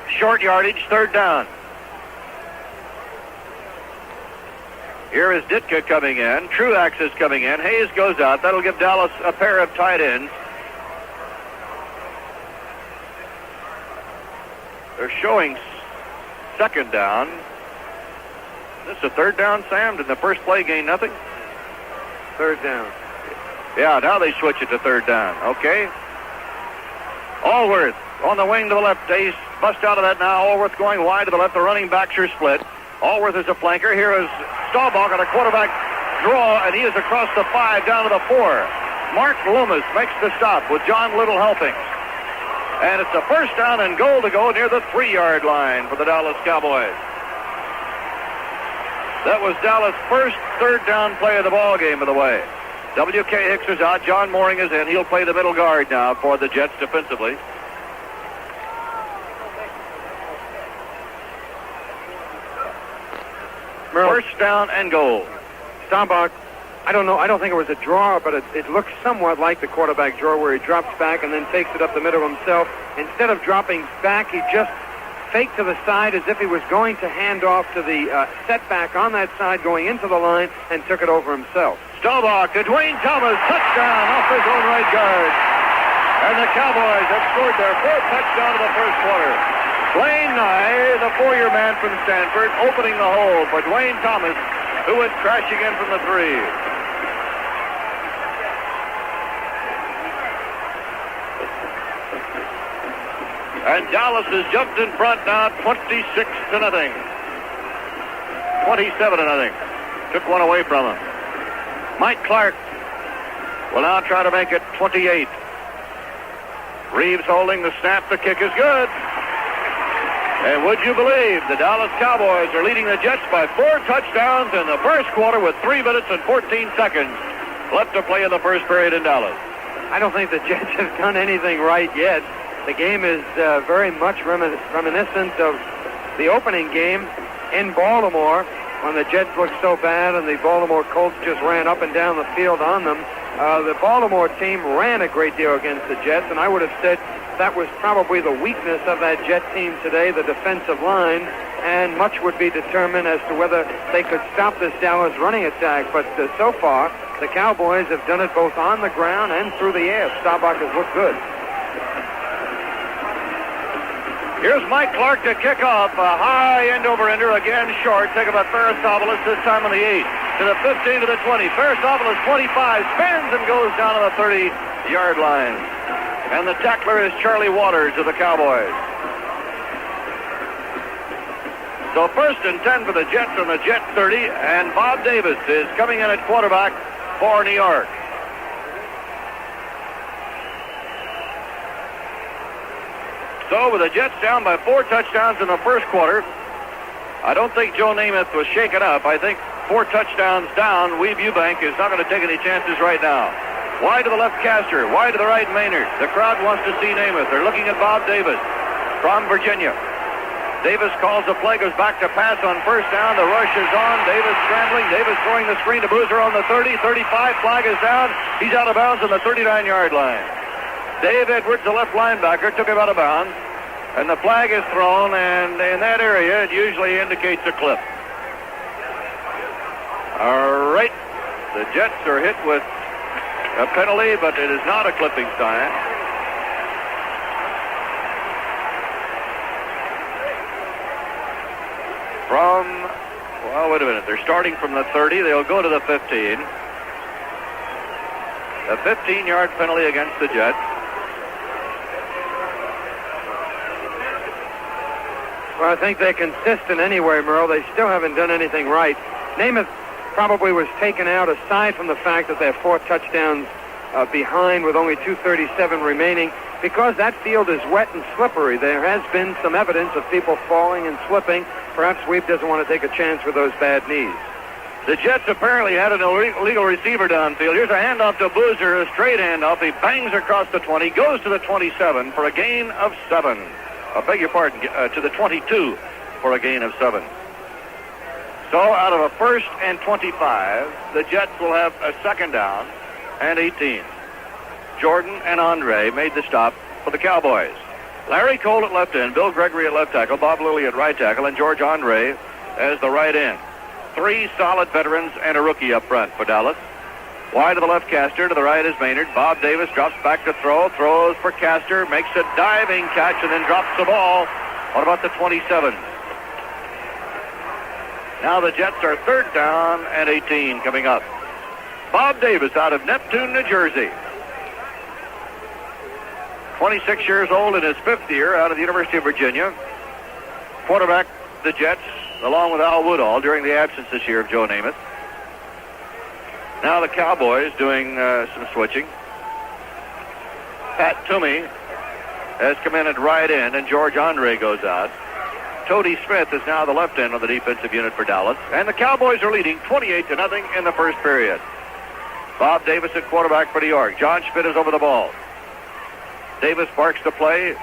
Speaker 3: Short yardage, third down. Here is Ditka coming in. Truax is coming in. Hayes goes out. That'll give Dallas a pair of tight ends. They're showing second down. This is a third down, Sam. Did the first play gain nothing?
Speaker 6: Third down.
Speaker 3: Yeah, now they switch it to third down. Okay. Allworth on the wing to the left. They bust out of that now. Allworth going wide to the left. The running backs are split. Allworth is a flanker. Here is Staubach on a quarterback draw, and he is across the 5 down to the 4. Mark Loomis makes the stop with John Little helping. And it's a first down and goal to go near the 3-yard line for the Dallas Cowboys. That was Dallas' first third down play of the ball game, by the way. W.K. Hicks is out. John Mooring is in. He'll play the middle guard now for the Jets defensively. First down and goal.
Speaker 6: Staubach, I don't know. I don't think it was a draw, but it looks somewhat like the quarterback draw where he drops back and then takes it up the middle himself. Instead of dropping back, he just faked to the side as if he was going to hand off to the setback on that side going into the line and took it over himself.
Speaker 3: Staubach to Dwayne Thomas, touchdown off his own right guard. And the Cowboys have scored their 4th touchdown of the first quarter. Blaine Nye, the 4-year man from Stanford, opening the hole for Dwayne Thomas, who went crashing in from the 3. And Dallas has jumped in front now, 26-0. 27-0. Took one away from him. Mike Clark will now try to make it 28. Reeves holding the snap. The kick is good. And would you believe the Dallas Cowboys are leading the Jets by 4 touchdowns in the first quarter with 3 minutes and 14 seconds left to play in the first period in Dallas.
Speaker 6: I don't think the Jets have done anything right yet. The game is very much reminiscent of the opening game in Baltimore when the Jets looked so bad and the Baltimore Colts just ran up and down the field on them. The Baltimore team ran a great deal against the Jets, and I would have said that was probably the weakness of that Jet team today, the defensive line, and much would be determined as to whether they could stop this Dallas running attack. But so far, the Cowboys have done it both on the ground and through the air. Staubach has looked good.
Speaker 3: Here's Mike Clark to kick off. A high end-over-ender, again short. Taken by Ferris-Ovalis, this time on the 8. To the 15, to the 20. Ferris-Ovalis, 25, spins and goes down to the 30-yard line. And the tackler is Charlie Waters of the Cowboys. So 1st and 10 for the Jets on the Jet 30, and Bob Davis is coming in at quarterback for New York. So with the Jets down by 4 touchdowns in the first quarter, I don't think Joe Namath was shaken up. I think 4 touchdowns down, Weeb Eubank is not going to take any chances right now. Wide to the left Castor, wide to the right Maynard. The crowd wants to see Namath. They're looking at Bob Davis from Virginia. Davis calls the play, goes back to pass on first down. The rush is on. Davis scrambling. Davis throwing the screen to Boozer on the 30, 35. Flag is down. He's out of bounds on the 39-yard line. Dave Edwards, the left linebacker, took him out of bounds. And the flag is thrown, and in that area, it usually indicates a clip. All right. The Jets are hit with a penalty, but it is not a clipping sign. Wait a minute. They're starting from the 30. They'll go to the 15. A 15-yard penalty against the Jets.
Speaker 6: Well, I think they're consistent anyway, Merle. They still haven't done anything right. Namath probably was taken out aside from the fact that they're 4 touchdowns behind with only 2:37 remaining. Because that field is wet and slippery, there has been some evidence of people falling and slipping. Perhaps Weeb doesn't want to take a chance with those bad knees.
Speaker 3: The Jets apparently had an illegal receiver downfield. Here's a handoff to Boozer, a straight handoff. He bangs across the 20, goes to the 27 for a gain of 7. I beg your pardon, to the 22 for a gain of 7. So out of a 1st and 25, the Jets will have a 2nd down and 18. Jordan and Andre made the stop for the Cowboys. Larry Cole at left end, Bill Gregory at left tackle, Bob Lilly at right tackle, and George Andre as the right end. 3 solid veterans and a rookie up front for Dallas. Wide to the left, Castor. To the right is Maynard. Bob Davis drops back to throw. Throws for Castor. Makes a diving catch and then drops the ball. What about the 27? Now the Jets are 3rd down and 18 coming up. Bob Davis out of Neptune, New Jersey. 26 years old in his 5th year out of the University of Virginia. Quarterback the Jets along with Al Woodall during the absence this year of Joe Namath. Now the Cowboys doing some switching. Pat Toomey has come in at right end, and George Andre goes out. Tody Smith is now the left end of the defensive unit for Dallas. And the Cowboys are leading 28-0 in the first period. Bob Davis at quarterback for New York. John Schmidt is over the ball. Davis barks the play.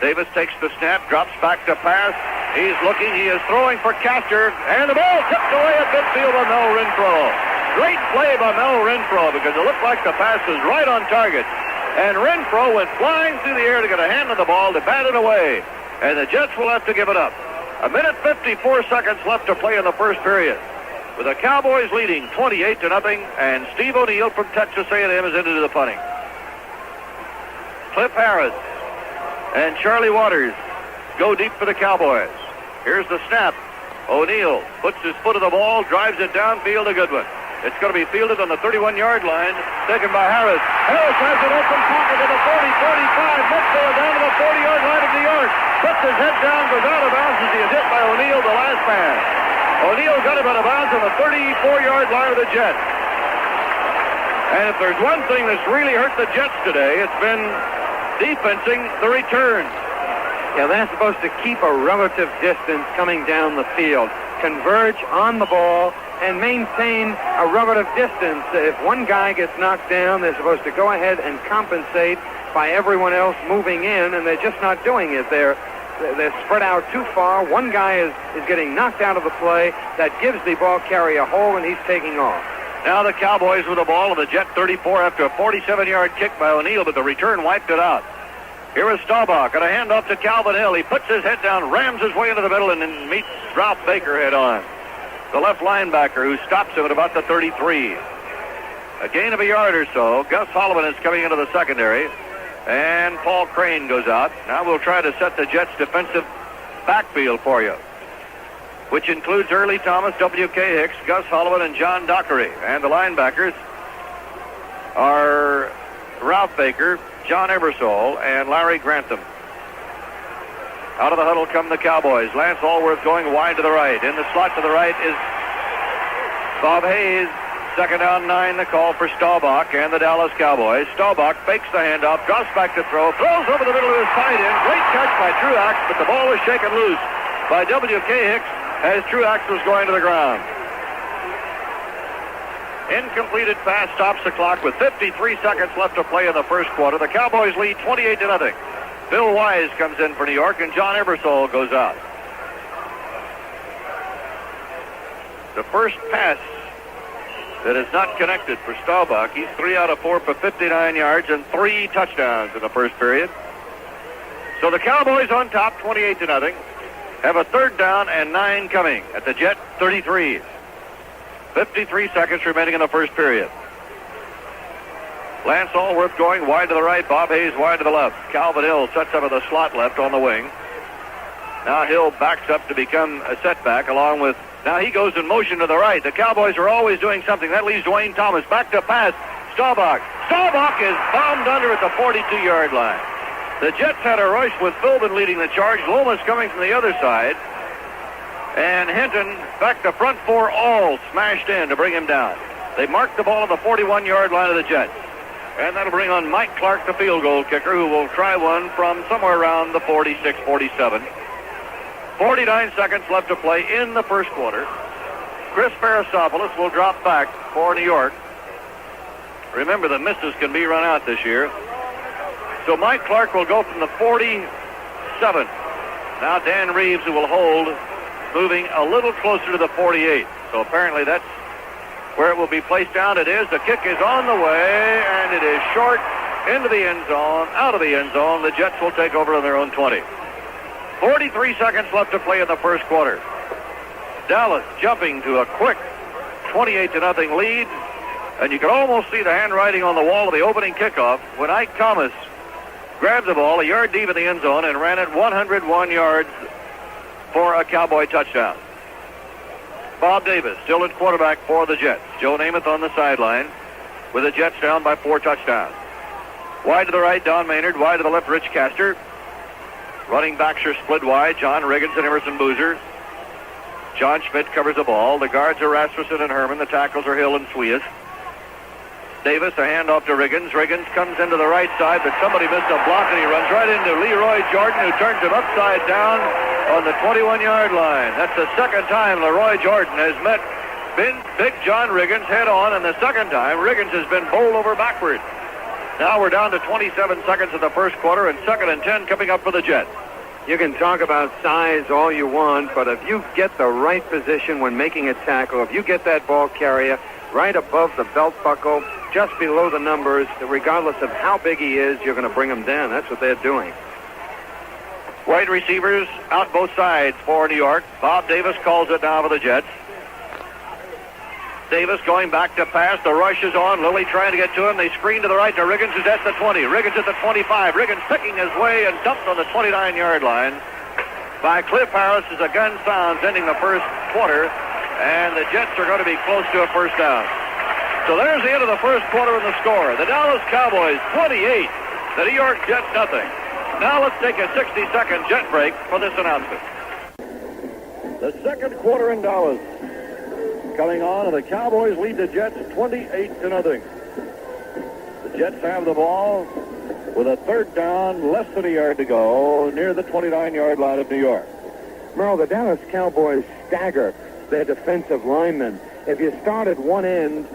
Speaker 3: Davis takes the snap, drops back to pass. He's looking, he is throwing for Castor, and the ball tipped away at midfield by Mel Renfro. Great play by Mel Renfro because it looked like the pass was right on target. And Renfro went flying through the air to get a hand on the ball to bat it away. And the Jets will have to give it up. 1:54 left to play in the first period. With the Cowboys leading 28-0, and Steve O'Neill from Texas A&M is into the punting. Cliff Harris and Charlie Waters go deep for the Cowboys. Here's the snap. O'Neill puts his foot on the ball, drives it downfield, a good one. It's going to be fielded on the 31-yard line, taken by Harris. Harris has an open pocket to the 40, 45, midfield down to the 40-yard line of New York. Puts his head down, goes out of bounds as he is hit by O'Neal, the last man. O'Neal got him out of bounds on the 34-yard line of the Jets. And if there's one thing that's really hurt the Jets today, it's been defensing the return.
Speaker 6: Yeah, they're supposed to keep a relative distance coming down the field, converge on the ball, and maintain a relative distance. If one guy gets knocked down, they're supposed to go ahead and compensate by everyone else moving in, and they're just not doing it. They're spread out too far. One guy is getting knocked out of the play. That gives the ball carrier a hole, and he's taking off.
Speaker 3: Now the Cowboys with the ball on the Jet 34 after a 47-yard kick by O'Neal, but the return wiped it out. Here is Staubach, and a handoff to Calvin Hill. He puts his head down, rams his way into the middle, and then meets Ralph Baker head on. The left linebacker who stops him at about the 33. A gain of a yard or so. Gus Holloman is coming into the secondary, and Paul Crane goes out. Now we'll try to set the Jets' defensive backfield for you, which includes Early Thomas, W.K. Hicks, Gus Holloman, and John Dockery. And the linebackers are Ralph Baker, John Ebersole, and Larry Grantham. Out of the huddle come the Cowboys. Lance Allworth going wide to the right. In the slot to the right is Bob Hayes. Second down 9, the call for Staubach and the Dallas Cowboys. Staubach fakes the handoff, drops back to throw, throws over the middle of his tight end. Great catch by Truax, but the ball is shaken loose by W.K. Hicks as Truax was going to the ground. Incompleted pass stops the clock with 53 seconds left to play in the first quarter. The Cowboys lead 28-0. Bill Wise comes in for New York, and John Ebersole goes out. The first pass that is not connected for Staubach. He's 3 out of 4 for 59 yards and 3 touchdowns in the first period. So the Cowboys on top, 28-0. Have a third down and 9 coming at the Jet 33. 53 seconds remaining in the first period. Lance Allworth going wide to the right. Bob Hayes wide to the left. Calvin Hill sets up in the slot left on the wing. Now Hill backs up to become a setback along with... Now he goes in motion to the right. The Cowboys are always doing something. That leaves Dwayne Thomas back to pass. Staubach. Staubach is bombed under at the 42-yard line. The Jets had a rush with Philbin leading the charge. Lomas coming from the other side. And Hinton, back the front four, all smashed in to bring him down. They marked the ball on the 41-yard line of the Jets. And that'll bring on Mike Clark, the field goal kicker, who will try one from somewhere around the 46, 47. 49 seconds left to play in the first quarter. Chris Parasopoulos will drop back for New York. Remember, the misses can be run out this year. So Mike Clark will go from the 47. Now Dan Reeves, who will hold, moving a little closer to the 48. So apparently that's where it will be placed down. It is. The kick is on the way, and it is short into the end zone, out of the end zone. The Jets will take over on their own 20. 43 seconds left to play in the first quarter. Dallas jumping to a quick 28-0 lead, and you can almost see the handwriting on the wall of the opening kickoff when Ike Thomas grabbed the ball a yard deep in the end zone and ran it 101 yards for a Cowboy touchdown. Bob Davis still at quarterback for the Jets. Joe Namath on the sideline with the Jets down by 4 touchdowns. Wide to the right, Don Maynard. Wide to the left, Rich Castor. Running backs are split wide, John Riggins and Emerson Boozer. John Schmidt covers the ball. The guards are Rasmussen and Herman. The tackles are Hill and Sweas. Davis, a handoff to Riggins. Riggins comes into the right side, but somebody missed a block, and he runs right into Leroy Jordan, who turns him upside down on the 21-yard line. That's the second time Leroy Jordan has met Big John Riggins head on, and the second time Riggins has been bowled over backward. Now we're down to 27 seconds of the first quarter, and 2nd and 10 coming up for the Jets.
Speaker 6: You can talk about size all you want, but if you get the right position when making a tackle, if you get that ball carrier right above the belt buckle, just below the numbers, regardless of how big he is, you're going to bring him down. That's what they're doing.
Speaker 3: Wide receivers out both sides for New York. Bob Davis calls it now for the Jets. Davis going back to pass. The rush is on. Lilly trying to get to him. They screen to the right to Riggins, who's at the 20. Riggins at the 25. Riggins picking his way and dumped on the 29-yard line by Cliff Harris as a gun sounds, ending the first quarter and the Jets are going to be close to a first down. So there's the end of the first quarter and the score. The Dallas Cowboys 28, the New York Jets nothing. Now let's take a 60-second jet break for this announcement. The second quarter in Dallas coming on, and the Cowboys lead the Jets 28-0. The Jets have the ball with a third down, less than a yard to go, near the 29-yard line of New York.
Speaker 6: Merle, the Dallas Cowboys stagger their defensive linemen. If you start at one end,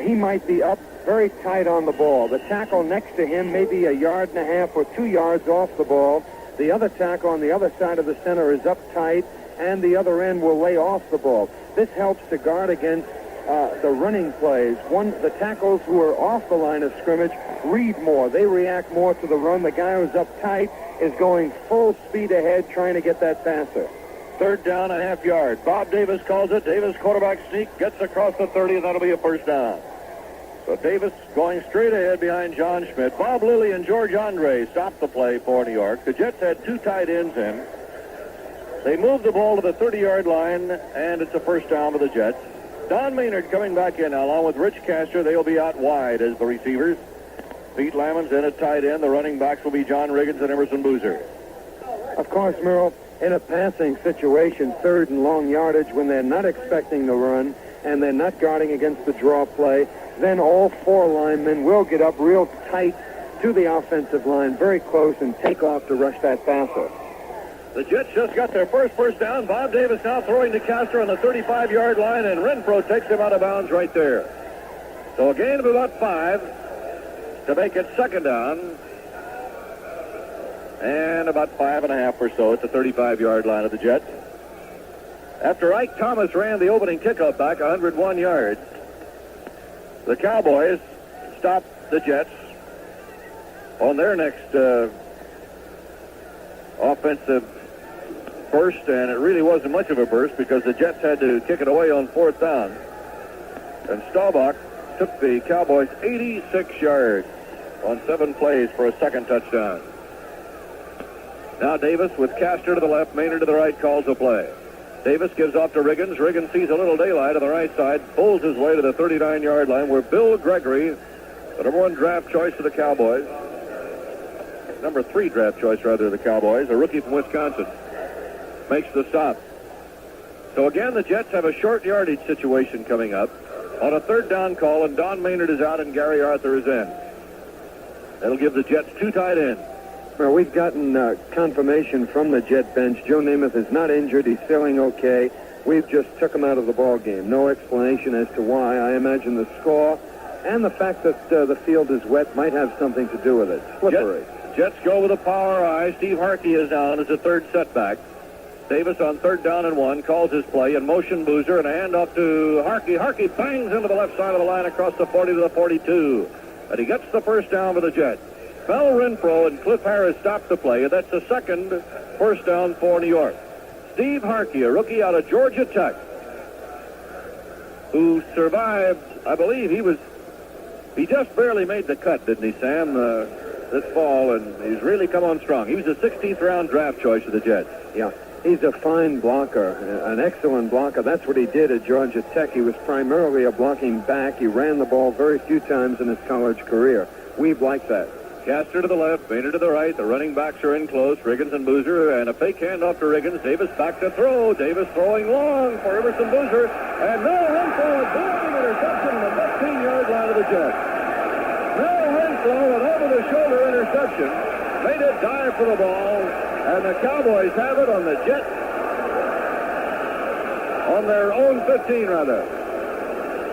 Speaker 6: he might be up very tight on the ball. The tackle next to him may be a yard and a half or 2 yards off the ball. The other tackle on the other side of the center is up tight, and the other end will lay off the ball. This helps to guard against the running plays. The tackles who are off the line of scrimmage read more. They react more to the run. The guy who's up tight is going full speed ahead trying to get that passer.
Speaker 3: Third down, a half yard. Bob Davis calls it. Davis quarterback sneak, gets across the 30, and that'll be a first down. So Davis going straight ahead behind John Schmidt. Bob Lilly and George Andre stopped the play for New York. The Jets had two tight ends in. They moved the ball to the 30-yard line, and it's a first down for the Jets. Don Maynard coming back in now, along with Rich Castor. They'll be out wide as the receivers. Pete Lammons in at tight end. The running backs will be John Riggins and Emerson Boozer.
Speaker 6: Of course, Merle, in a passing situation, third and long yardage, when they're not expecting the run and they're not guarding against the draw play, then all four linemen will get up real tight to the offensive line, very close, and take off to rush that passer.
Speaker 3: The Jets just got their first down. Bob Davis now throwing to Castor on the 35-yard line, and Renfro takes him out of bounds right there. So a gain of about 5 to make it second down, and about 5.5 or so at the 35-yard line of the Jets. After Ike Thomas ran the opening kickoff back 101 yards, the Cowboys stopped the Jets on their next offensive burst, and it really wasn't much of a burst because the Jets had to kick it away on fourth down. And Staubach took the Cowboys 86 yards on 7 plays for a second touchdown. Now Davis with Castor to the left, Maynard to the right, calls the play. Davis gives off to Riggins. Riggins sees a little daylight on the right side, pulls his way to the 39-yard line where Bill Gregory, the number 1 draft choice of the Cowboys, number 3 draft choice rather of the Cowboys, a rookie from Wisconsin, makes the stop. So again, the Jets have a short yardage situation coming up on a third down call, and Don Maynard is out and Gary Arthur is in. That'll give the Jets 2 tight ends.
Speaker 6: Well, we've gotten confirmation from the Jet bench. Joe Namath is not injured. He's feeling okay. We've just took him out of the ball game. No explanation as to why. I imagine the score and the fact that the field is wet might have something to do with it. Slippery.
Speaker 3: Jets go with a power eye. Steve Harkey is down as a third setback. Davis on third down and 1 calls his play and motion Boozer and a handoff to Harkey. Harkey bangs into the left side of the line across the 40 to the 42. And he gets the first down for the Jets. Mel Renfro and Cliff Harris stopped the play, and that's the second first down for New York. Steve Harkey, a rookie out of Georgia Tech, who survived, I believe he just barely made the cut, didn't he, Sam, this fall, and he's really come on strong. He was a 16th round draft choice of the Jets.
Speaker 6: Yeah, he's a fine blocker, an excellent blocker. That's what he did at Georgia Tech. He was primarily a blocking back. He ran the ball very few times in his college career. We've liked that.
Speaker 3: Castor to the left, Maynard to the right. The running backs are in close. Riggins and Boozer, and a fake handoff to Riggins. Davis back to throw. Davis throwing long for Emerson Boozer. And Mel Renfro, a big interception on the 15-yard line of the Jets. Mel Renfro, an over-the-shoulder interception, made it dive for the ball, and the Cowboys have it on the Jets, on their own 15, rather.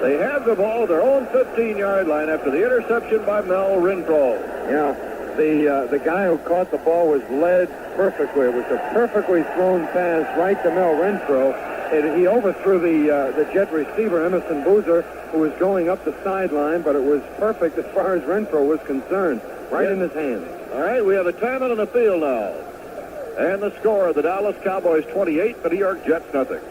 Speaker 3: They have the ball, their own 15-yard line after the interception by Mel Renfro.
Speaker 6: Yeah, the guy who caught the ball was led perfectly. It was a perfectly thrown pass right to Mel Renfro. He overthrew the Jet receiver, Emerson Boozer, who was going up the sideline, but it was perfect as far as Renfro was concerned, right in his hands.
Speaker 3: All right, we have a timeout on the field now. And the score, the Dallas Cowboys 28, the New York Jets nothing.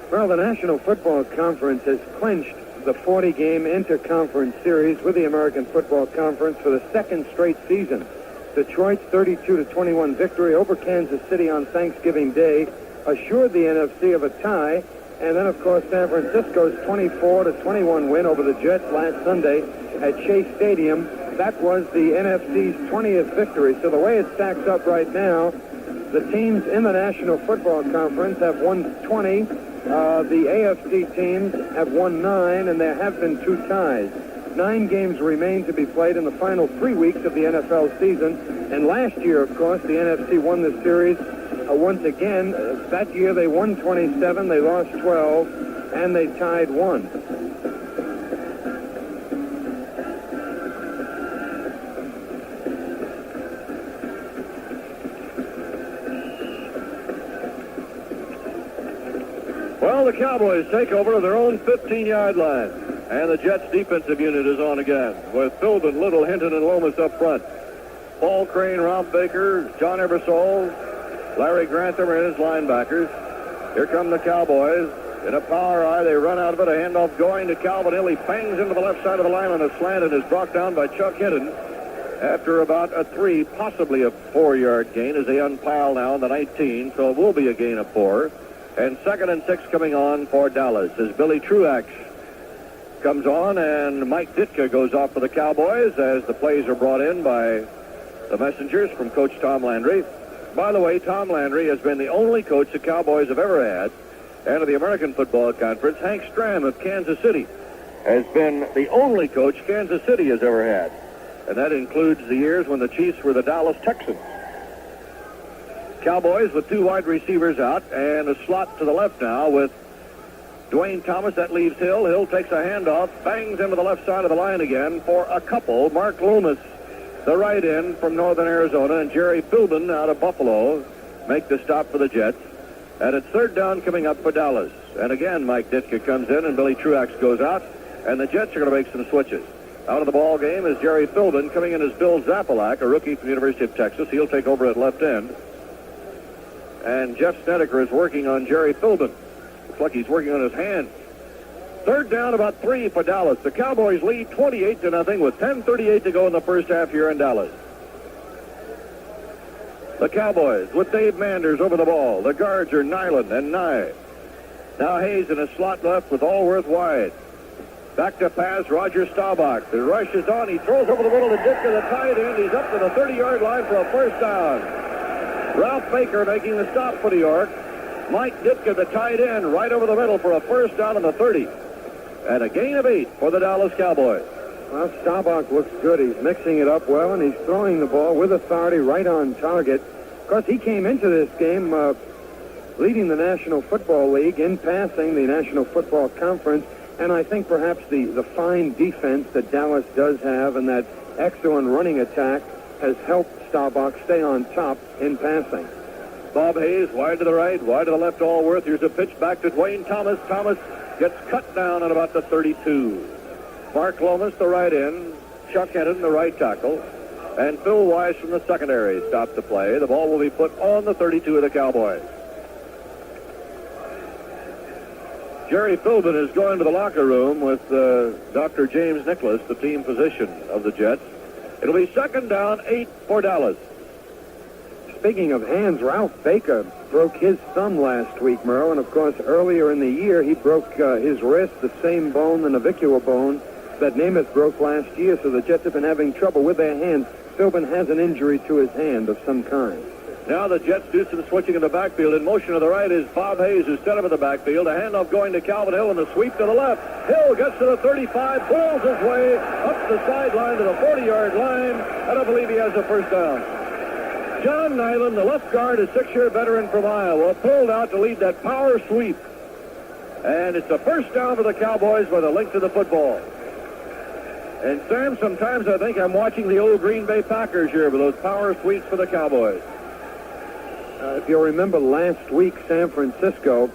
Speaker 6: Well, the National Football Conference has clinched the 40-game interconference series with the American Football Conference for the second straight season. Detroit's 32-21 victory over Kansas City on Thanksgiving Day assured the NFC of a tie. And then, of course, San Francisco's 24-21 win over the Jets last Sunday at Shea Stadium. That was the NFC's 20th victory. So the way it stacks up right now, the teams in the National Football Conference have won 20. The AFC teams have won 9, and there have been 2 ties. 9 games remain to be played in the final 3 weeks of the NFL season. And last year, of course, the NFC won this series once again. That year they won 27, they lost 12, and they tied 1.
Speaker 3: Well, the Cowboys take over their own 15-yard line. And the Jets' defensive unit is on again, with Philbin, Little, Hinton, and Lomas up front. Paul Crane, Ralph Baker, John Ebersol, Larry Grantham are his linebackers. Here come the Cowboys. In a power eye, they run out of it. A handoff going to Calvin Hill. He bangs into the left side of the line on a slant and is brought down by Chuck Hinton after about a 3, possibly a 4-yard gain as they unpile now on the 19. So it will be a gain of 4. And 2nd and 6 coming on for Dallas as Billy Truax comes on, and Mike Ditka goes off for the Cowboys as the plays are brought in by the messengers from Coach Tom Landry. By the way, Tom Landry has been the only coach the Cowboys have ever had. And of the American Football Conference, Hank Stram of Kansas City has been the only coach Kansas City has ever had. And that includes the years when the Chiefs were the Dallas Texans. Cowboys with 2 wide receivers out and a slot to the left now with Dwayne Thomas. That leaves Hill. Hill takes a handoff, bangs into the left side of the line again for a couple. Mark Loomis, the right end from Northern Arizona, and Jerry Philbin out of Buffalo make the stop for the Jets. And it's 3rd down coming up for Dallas. And again, Mike Ditka comes in and Billy Truax goes out, and the Jets are going to make some switches. Out of the ball game is Jerry Philbin. Coming in is Bill Zapalak, a rookie from the University of Texas. He'll take over at left end. And Jeff Snedeker is working on Jerry Philbin. Looks like he's working on his hand. 3rd down, about 3 for Dallas. The Cowboys lead 28-0 with 10:38 to go in the first half here in Dallas. The Cowboys with Dave Manders over the ball. The guards are Nyland and Nye. Now Hayes in a slot left with Allworth wide. Back to pass, Roger Staubach. The rush is on. He throws over the middle to Ditka, the tight end. He's up to the 30-yard line for a 1st down. Ralph Baker making the stop for New York. Mike Ditka, the tight end, right over the middle for a 1st down on the 30. And a gain of 8 for the Dallas Cowboys.
Speaker 6: Well, Staubach looks good. He's mixing it up well, and he's throwing the ball with authority right on target. Of course, he came into this game leading the National Football League in passing, the National Football Conference, and I think perhaps the fine defense that Dallas does have and that excellent running attack has helped Staubach stay on top in passing.
Speaker 3: Bob Hayes, wide to the right, wide to the left, Allworth. Here's a pitch back to Dwayne Thomas. Thomas gets cut down at about the 32. Mark Lomas, the right end. Chuck Henton, the right tackle. And Phil Weiss from the secondary stopped the play. The ball will be put on the 32 of the Cowboys. Jerry Philbin is going to the locker room with Dr. James Nicholas, the team physician of the Jets. It'll be 2nd down, 8 for Dallas.
Speaker 6: Speaking of hands, Ralph Baker broke his thumb last week, Merle, and of course earlier in the year he broke his wrist, the same bone, the navicular bone that Namath broke last year, so the Jets have been having trouble with their hands. Philbin has an injury to his hand of some kind.
Speaker 3: Now the Jets do some switching in the backfield. In motion to the right is Bob Hayes, who's set up in the backfield. A handoff going to Calvin Hill and a sweep to the left. Hill gets to the 35, pulls his way up the sideline to the 40-yard line, and I believe he has a 1st down. John Nyland, the left guard, a 6-year veteran from Iowa, pulled out to lead that power sweep. And it's a 1st down for the Cowboys with a link to the football. And Sam, sometimes I think I'm watching the old Green Bay Packers here with those power sweeps for the Cowboys.
Speaker 6: If you'll remember last week, San Francisco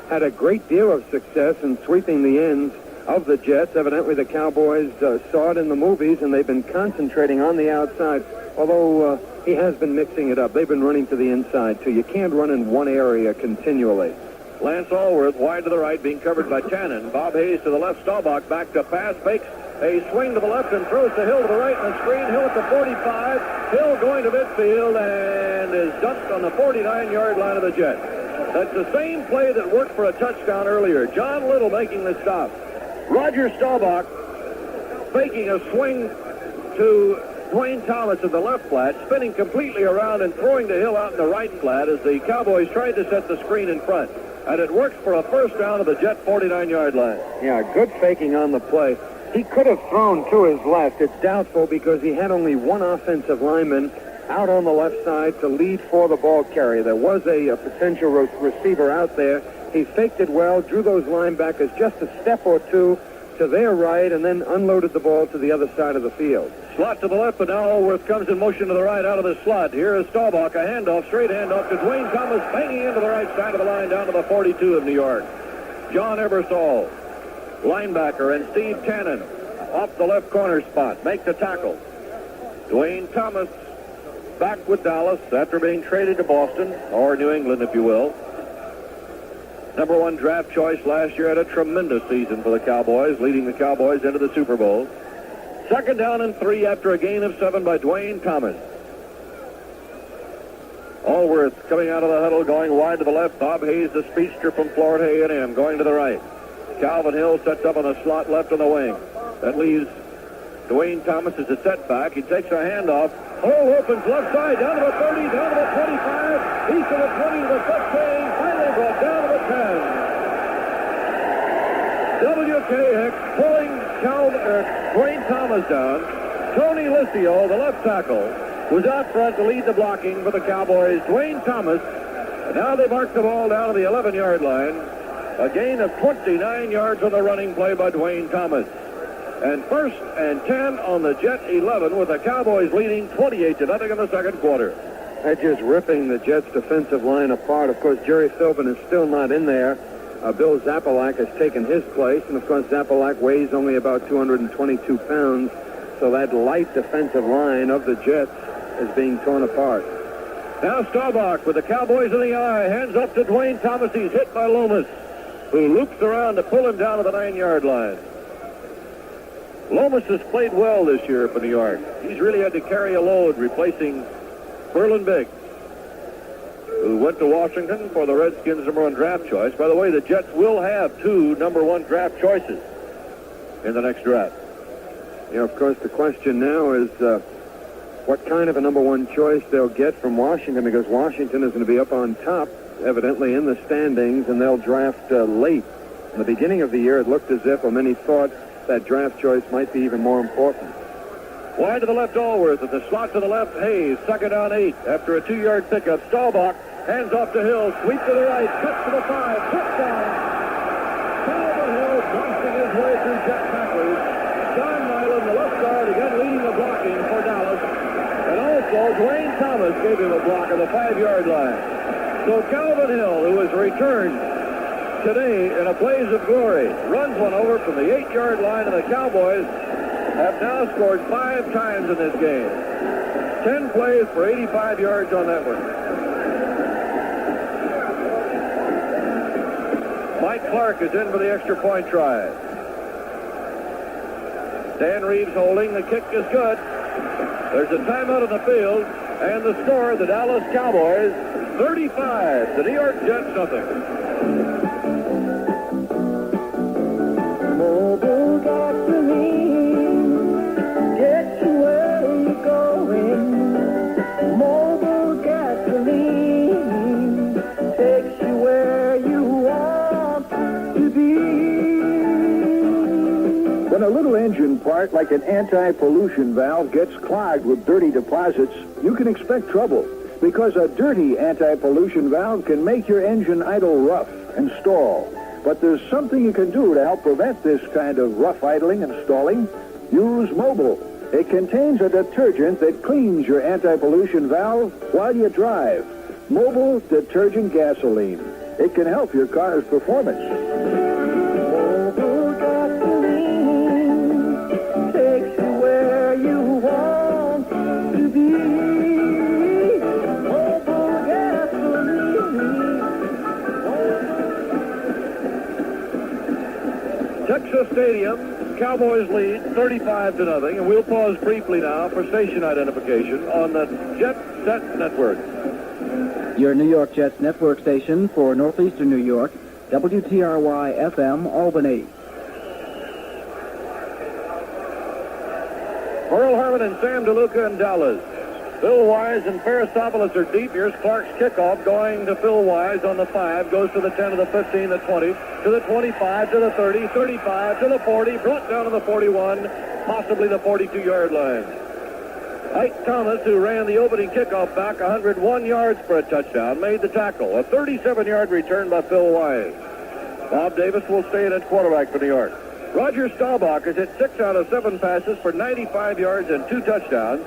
Speaker 6: had a great deal of success in sweeping the ends of the Jets. Evidently, the Cowboys saw it in the movies, and they've been concentrating on the outside, although he has been mixing it up. They've been running to the inside, too. You can't run in one area continually.
Speaker 3: Lance Allworth wide to the right, being covered by Tannen. Bob Hayes to the left. Staubach back to pass, fakes, A swing to the left and throws to Hill to the right and the screen. Hill at the 45. Hill going to midfield and is dumped on the 49-yard line of the Jets. That's the same play that worked for a touchdown earlier. John Little making the stop. Roger Staubach faking a swing to Dwayne Thomas in the left flat, spinning completely around and throwing to Hill out in the right flat as the Cowboys tried to set the screen in front. And it works for a first down of the Jet 49-yard line.
Speaker 6: Yeah, good faking on the play. He could have thrown to his left. It's doubtful because he had only one offensive lineman out on the left side to lead for the ball carrier. There was a potential receiver out there. He faked it well, drew those linebackers just a step or two to their right, and then unloaded the ball to the other side of the field.
Speaker 3: Slot to the left, but now Allworth comes in motion to the right out of the slot. Here is Staubach, a handoff, straight handoff to Dwayne Thomas, banging into the right side of the line down to the 42 of New York. John Ebersol, linebacker, and Steve Tannen off the left corner spot make the tackle. Dwayne Thomas back with Dallas after being traded to Boston, or New England, if you will. Number 1 draft choice last year, had a tremendous season for the Cowboys, leading the Cowboys into the Super Bowl. Second down and 3 after a gain of 7 by Dwayne Thomas. Allworth coming out of the huddle, going wide to the left. Bob Hayes, the speedster from Florida A&M, going to the right. Calvin Hill sets up on the slot left on the wing. That leaves Dwayne Thomas as a setback. He takes a handoff. Hole opens left side, down to the 30, down to the 25, east of the 20 to the 15, finally brought down to the 10. W.K. Hicks pulling Dwayne Thomas down. Tony Liscio, the left tackle, was out front to lead the blocking for the Cowboys. Dwayne Thomas, and now they mark the ball down to the 11-yard line. A gain of 29 yards on the running play by Dwayne Thomas. And first and 10 on the Jet 11 with the Cowboys leading 28-0 in the second quarter.
Speaker 6: They're just ripping the Jets' defensive line apart. Of course, Jerry Philbin is still not in there. Bill Zapalak has taken his place, and of course Zapalak weighs only about 222 pounds, so that light defensive line of the Jets is being torn apart.
Speaker 3: Now Staubach with the Cowboys in the eye, hands up to Dwayne Thomas. He's hit by Lomas, who loops around to pull him down to the 9-yard line. Lomas has played well this year for New York. He's really had to carry a load, replacing Berlin Biggs, who went to Washington for the Redskins' number 1 draft choice. By the way, the Jets will have 2 number 1 draft choices in the next draft.
Speaker 6: Yeah, of course, the question now is what kind of a number 1 choice they'll get from Washington, because Washington is going to be up on top, evidently, in the standings, and they'll draft late. In the beginning of the year, it looked as if, or many thought, that draft choice might be even more important.
Speaker 3: Wide to the left, Allworth. At the slot to the left, Hayes. Second down 8 after a 2-yard pickup. Staubach hands off to Hill. Sweep to the right. Cuts to the 5. Touchdown. Calvin Hill bouncing his way through Jet tacklers. John Nyland, the left guard, again leading the blocking for Dallas. And also, Dwayne Thomas gave him a block on the 5-yard line. So Calvin Hill, who has returned today in a blaze of glory, runs one over from the 8-yard line, and the Cowboys have now scored 5 times in this game. 10 plays for 85 yards on that one. Mike Clark is in for the extra point try. Dan Reeves holding. The kick is good. There's a timeout on the field, and the score, the Dallas Cowboys 35, the New York Jets nothing.
Speaker 8: Mobile gasoline gets you where you're going. Mobile gasoline takes you where you want to be.
Speaker 9: When a little engine part like an anti-pollution valve gets clogged with dirty deposits, you can expect trouble, because a dirty anti-pollution valve can make your engine idle rough and stall. But there's something you can do to help prevent this kind of rough idling and stalling. Use Mobile. It contains a detergent that cleans your anti-pollution valve while you drive. Mobile Detergent Gasoline. It can help your car's performance.
Speaker 8: Mobile gasoline takes you where you want to be. Mobile gasoline.
Speaker 3: Texas Stadium, Cowboys lead 35-0, and we'll pause briefly now for station identification on the Jet Set Network.
Speaker 5: Your New York Jets network station for Northeastern New York, WTRY FM, Albany.
Speaker 3: Merle Harmon and Sam DeLuca in Dallas. Phil Wise and Ferrisopoulos are deep. Here's Clark's kickoff going to Phil Wise on the 5. Goes to the 10, to the 15, the 20, to the 25, to the 30, 35, to the 40. Brought down to the 41, possibly the 42-yard line. Ike Thomas, who ran the opening kickoff back 101 yards for a touchdown, made the tackle. A 37-yard return by Phil Wise. Bob Davis will stay in at quarterback for New York. Roger Staubach has hit 6 out of 7 passes for 95 yards and 2 touchdowns.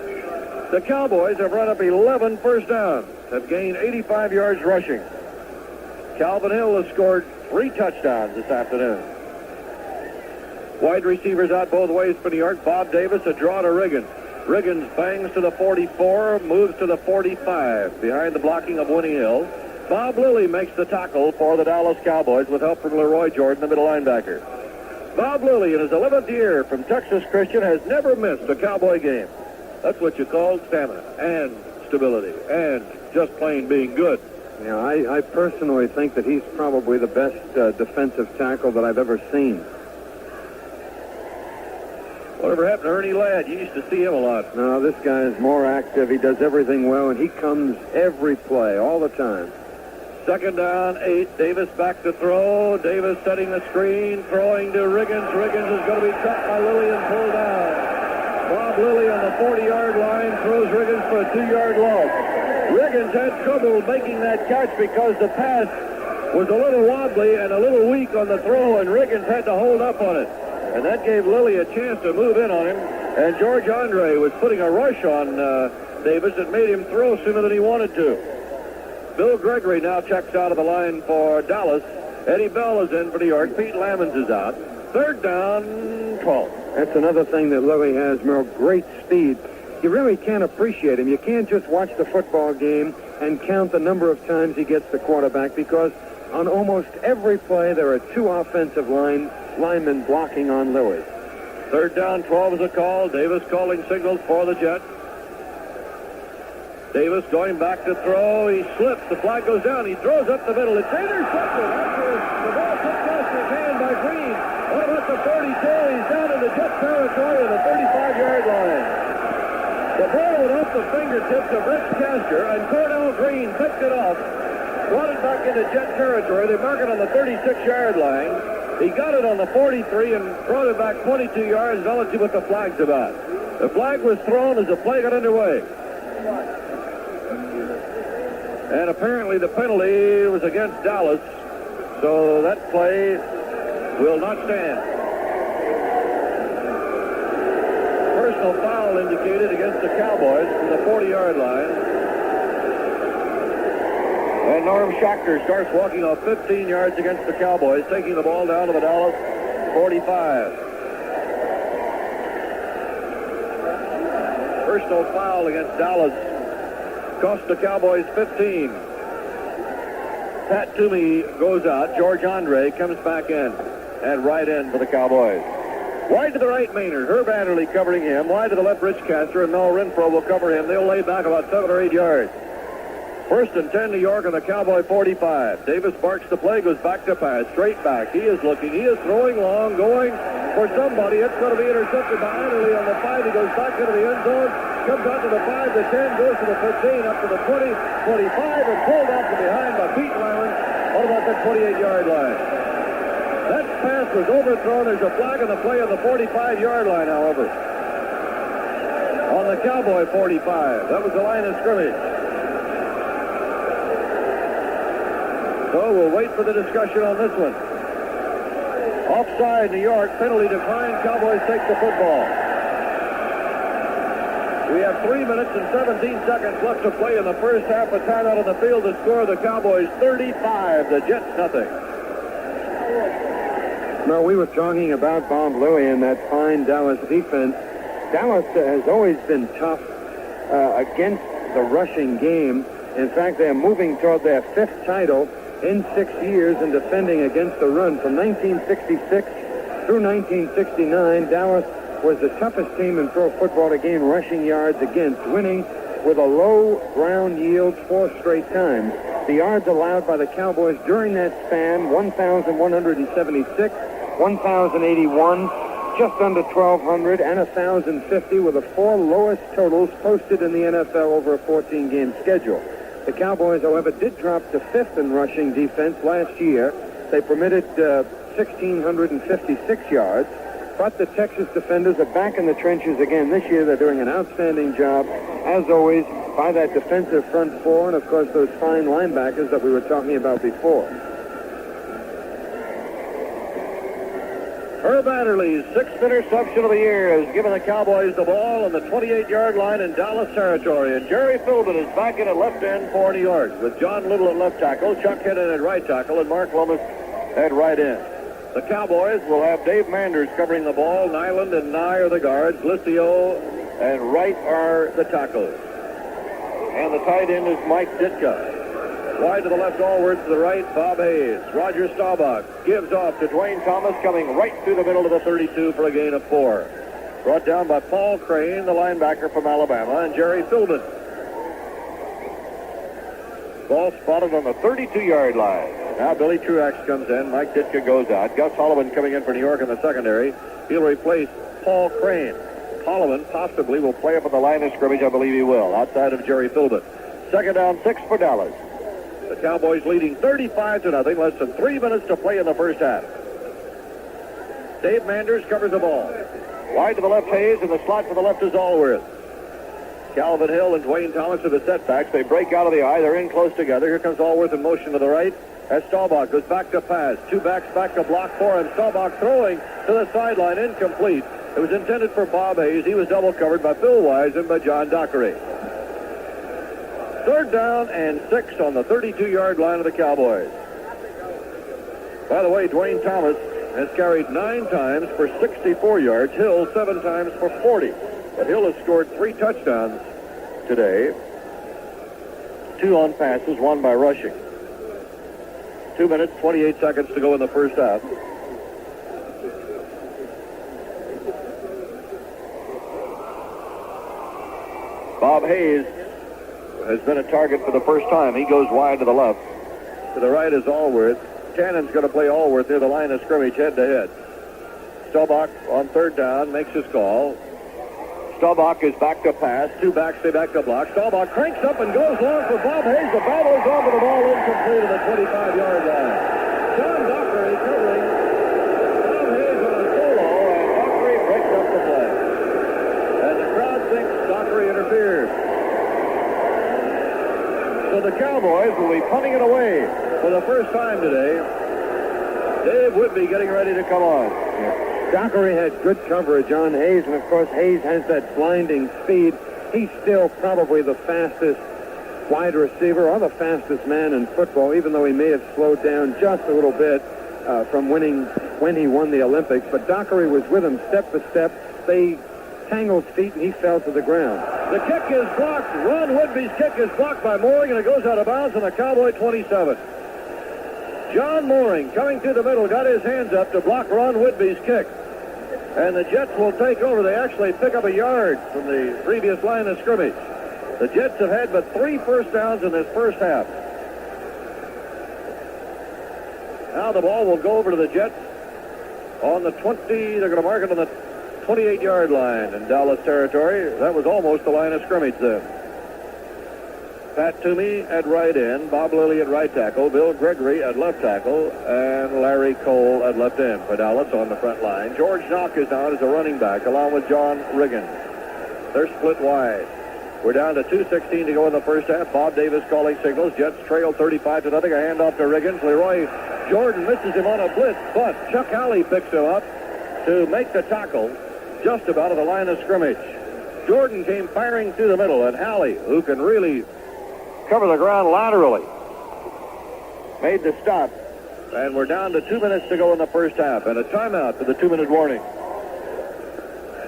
Speaker 3: The Cowboys have run up 11 first downs, have gained 85 yards rushing. Calvin Hill has scored 3 touchdowns this afternoon. Wide receivers out both ways for New York. Bob Davis, a draw to Riggins. Riggins bangs to the 44, moves to the 45, behind the blocking of Winnie Hill. Bob Lilly makes the tackle for the Dallas Cowboys with help from Leroy Jordan, the middle linebacker. Bob Lilly, in his 11th year from Texas Christian, has never missed a Cowboy game. That's what you call stamina and stability and just plain being good.
Speaker 6: Yeah, I personally think that he's probably the best defensive tackle that I've ever seen.
Speaker 3: Whatever happened to Ernie Ladd? You used to see him a lot.
Speaker 6: No, this guy is more active. He does everything well, and he comes every play, all the time.
Speaker 3: 2nd down, 8. Davis back to throw. Davis setting the screen, throwing to Riggins. Riggins is going to be cut by Lilly and pulled down. Bob Lilly on the 40-yard line throws Riggins for a 2-yard loss. Riggins had trouble making that catch because the pass was a little wobbly and a little weak on the throw, and Riggins had to hold up on it. And that gave Lilly a chance to move in on him, and George Andre was putting a rush on Davis that made him throw sooner than he wanted to. Bill Gregory now checks out of the line for Dallas. Eddie Bell is in for New York. Pete Lamons is out. 3rd down, 12.
Speaker 6: That's another thing that Lilly has, Merle. Great speed. You really can't appreciate him. You can't just watch the football game and count the number of times he gets the quarterback, because on almost every play there are 2 offensive linemen blocking on Lilly.
Speaker 3: 3rd down, 12 is a call. Davis calling signals for the Jets. Davis going back to throw. He slips. The flag goes down. He throws up the middle. It's intercepted after the ball took off his hand by Green. What about the 42? He's down in the Jet territory at the 35-yard line. The ball went off the fingertips of Rich Castor, and Cordell Green picked it off, brought it back into Jet territory. They mark it on the 36-yard line. He got it on the 43 and brought it back 22 yards. Now let's see what the flag's about. The flag was thrown as the play got underway. And apparently the penalty was against Dallas, so that play will not stand. Personal foul indicated against the Cowboys from the 40-yard line. And Norm Schachter starts walking off 15 yards against the Cowboys, taking the ball down to the Dallas 45. Personal foul against Dallas cost the Cowboys 15. Pat Toomey goes out. George Andre comes back in at right end for the Cowboys. Wide to the right, Maynard. Herb Adderley covering him. Wide to the left, Rich Castor, and Mel Renfro will cover him. They'll lay back about 7 or 8 yards. 1st and 10, New York on the Cowboy 45. Davis barks the play, goes back to pass, straight back. He is looking. He is throwing long, going for somebody. It's going to be intercepted by Adderley on the 5. He goes back into the end zone, comes out to the 5, the 10, goes to the 15, up to the 20, 25, and pulled out from behind by Pete Lamons. What about that 28-yard line? That pass was overthrown. There's a flag on the play on the 45-yard line, however. On the Cowboy 45. That was the line of scrimmage. So we'll wait for the discussion on this one. Offside, New York. Penalty declined. Cowboys take the football. We have 3 minutes and 17 seconds left to play in the first half. A timeout on the field to score the Cowboys 35. The Jets nothing.
Speaker 6: No, we were talking about Bob Lilly and that fine Dallas defense. Dallas has always been tough against the rushing game. In fact, they're moving toward their 5th title in 6 years in defending against the run. From 1966 Through 1969, Dallas was the toughest team in pro football to gain rushing yards against, winning with a low ground yield 4 straight times. The yards allowed by the Cowboys during that span, 1,176, 1,081, just under 1,200, and 1,050 were the 4 lowest totals posted in the NFL over a 14-game schedule. The Cowboys, however, did drop to 5th in rushing defense last year. They permitted 1,656 yards. But the Texas defenders are back in the trenches again this year. They're doing an outstanding job, as always, by that defensive front 4 and, of course, those fine linebackers that we were talking about before.
Speaker 3: Herb Adderley's 6th interception of the year has given the Cowboys the ball on the 28-yard line in Dallas territory. And Jerry Philbin is back in at left end for New York with John Little at left tackle, Chuck Hennon at right tackle, and Mark Lomas at right end. The Cowboys will have Dave Manders covering the ball. Nyland and Nye are the guards. Licio and Wright are the tackles. And the tight end is Mike Ditka. Wide to the left, Allworth to the right, Bob Hayes. Roger Staubach gives off to Dwayne Thomas, coming right through the middle of the 32 for a gain of 4. Brought down by Paul Crane, the linebacker from Alabama, and Jerry Philbin. Ball spotted on the 32-yard line. Now Billy Truax comes in. Mike Ditka goes out. Gus Sullivan coming in for New York in the secondary. He'll replace Paul Crane. Sullivan possibly will play up at the line of scrimmage. I believe he will, outside of Jerry Philbin. 2nd down, 6 for Dallas. The Cowboys leading 35-0. Less than 3 minutes to play in the first half. Dave Manders covers the ball. Wide to the left, Hayes, and the slot to the left is Allworth. Calvin Hill and Dwayne Thomas are the setbacks. They break out of the eye. They're in close together. Here comes Allworth in motion to the right. As Staubach goes back to pass. 2 backs back to block for him. Staubach throwing to the sideline, incomplete. It was intended for Bob Hayes. He was double covered by Bill Wise and by John Dockery. 3rd down and 6 on the 32-yard line of the Cowboys. By the way, Dwayne Thomas has carried 9 times for 64 yards. Hill 7 times for 40. But Hill has scored 3 touchdowns today. 2 on passes, 1 by rushing. 2 minutes, 28 seconds to go in the first half. Bob Hayes has been a target for the first time. He goes wide to the left. To the right is Allworth. Cannon's going to play Allworth near the line of scrimmage, head to head. Staubach on 3rd down makes his call. Staubach is back to pass. 2 backs, they back to block. Staubach cranks up and goes long for Bob Hayes. The battle's on, but the ball incomplete at the 25-yard line. John Dockery covering Bob Hayes on a solo, and Dockery breaks up the play. And the crowd thinks Dockery interfered. So the Cowboys will be punting it away for the first time today. Dave Whitby getting ready to come on.
Speaker 6: Dockery had good coverage on Hayes, and of course Hayes has that blinding speed. He's still probably the fastest wide receiver or the fastest man in football, even though he may have slowed down just a little bit from winning when he won the Olympics. But Dockery was with him step by step. They tangled feet, and he fell to the ground.
Speaker 3: The kick is blocked. Ron Whitby's kick is blocked by Mooring, and it goes out of bounds on the Cowboy 27. John Mooring coming through the middle got his hands up to block Ron Whitby's kick. And the Jets will take over. They actually pick up a yard from the previous line of scrimmage. The Jets have had but 3 first downs in this first half. Now the ball will go over to the Jets on the 20. They're going to mark it on the 28-yard line in Dallas territory. That was almost the line of scrimmage then. Pat Toomey at right end, Bob Lilly at right tackle, Bill Gregory at left tackle, and Larry Cole at left end for Dallas on the front line. George Knock is out as a running back, along with John Riggin. They're split wide. We're down to 2:16 to go in the first half. Bob Davis calling signals. Jets trail 35-0. A handoff to Riggins. Leroy Jordan misses him on a blitz, but Chuck Halley picks him up to make the tackle just about at the line of scrimmage. Jordan came firing through the middle, and Halley, who can really cover the ground laterally, made the stop, and we're down to 2 minutes to go in the first half, and a timeout for the 2-minute warning.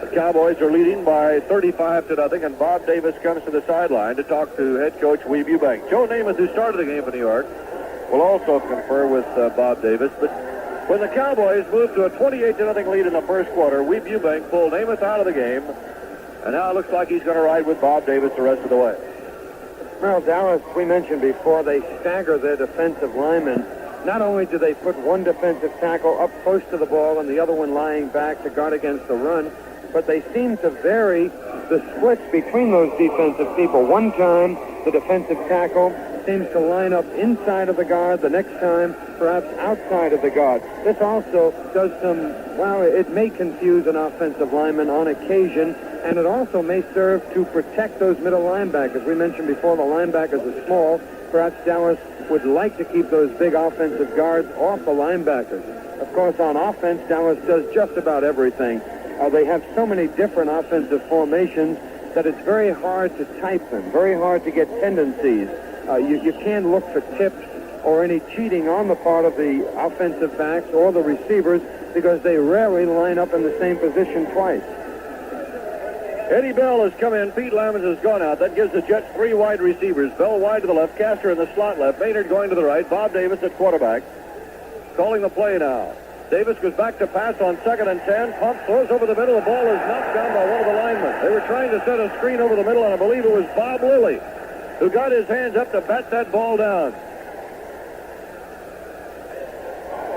Speaker 3: The Cowboys are leading by 35-0, and Bob Davis comes to the sideline to talk to head coach Weeb Eubank. Joe Namath, who started the game for New York, will also confer with Bob Davis, but When the Cowboys moved to a 28-0 lead in the first quarter, Weeb Eubank pulled Namath out of the game, and now it looks like he's going to ride with Bob Davis the rest of the way.
Speaker 6: Well, Dallas, we mentioned before, they stagger their defensive linemen. Not only do they put one defensive tackle up close to the ball and the other one lying back to guard against the run, but they seem to vary the splits between those defensive people. One time, the defensive tackle seems to line up inside of the guard. The next time, perhaps outside of the guard. This also does it may confuse an offensive lineman on occasion, and it also may serve to protect those middle linebackers. We mentioned before the linebackers are small. Perhaps Dallas would like to keep those big offensive guards off the linebackers. Of course, on offense, Dallas does just about everything. They have so many different offensive formations that it's very hard to type them, very hard to get tendencies. You can't look for tips or any cheating on the part of the offensive backs or the receivers because they rarely line up in the same position twice.
Speaker 3: Eddie Bell has come in. Pete Lamons has gone out. That gives the Jets 3 wide receivers. Bell wide to the left, Castor in the slot left, Maynard going to the right, Bob Davis at quarterback. Calling the play now. Davis goes back to pass on 2nd and 10. Pump throws over the middle. The ball is knocked down by one of the linemen. They were trying to set a screen over the middle, and I believe it was Bob Lilly who got his hands up to bat that ball down.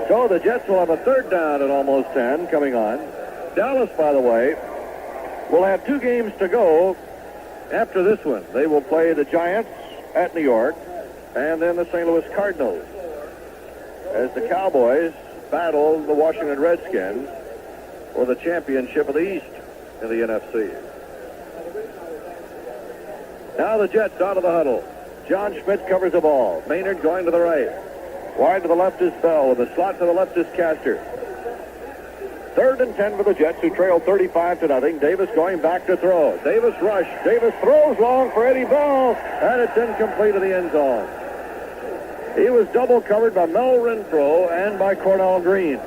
Speaker 3: So the Jets will have a 3rd down at almost 10 coming on. Dallas, by the way, will have 2 games to go after this one. They will play the Giants at New York and then the St. Louis Cardinals as the Cowboys battle the Washington Redskins for the championship of the East in the NFC. Now the Jets out of the huddle. John Schmidt covers the ball. Maynard going to the right. Wide to the left is Bell. In the slot to the left is Castor. 3rd and 10 for the Jets, who trailed 35-0. Davis going back to throw. Davis rush. Davis throws long for Eddie Bell, and it's incomplete to the end zone. He was double covered by Mel Renfro and by Cornell Green.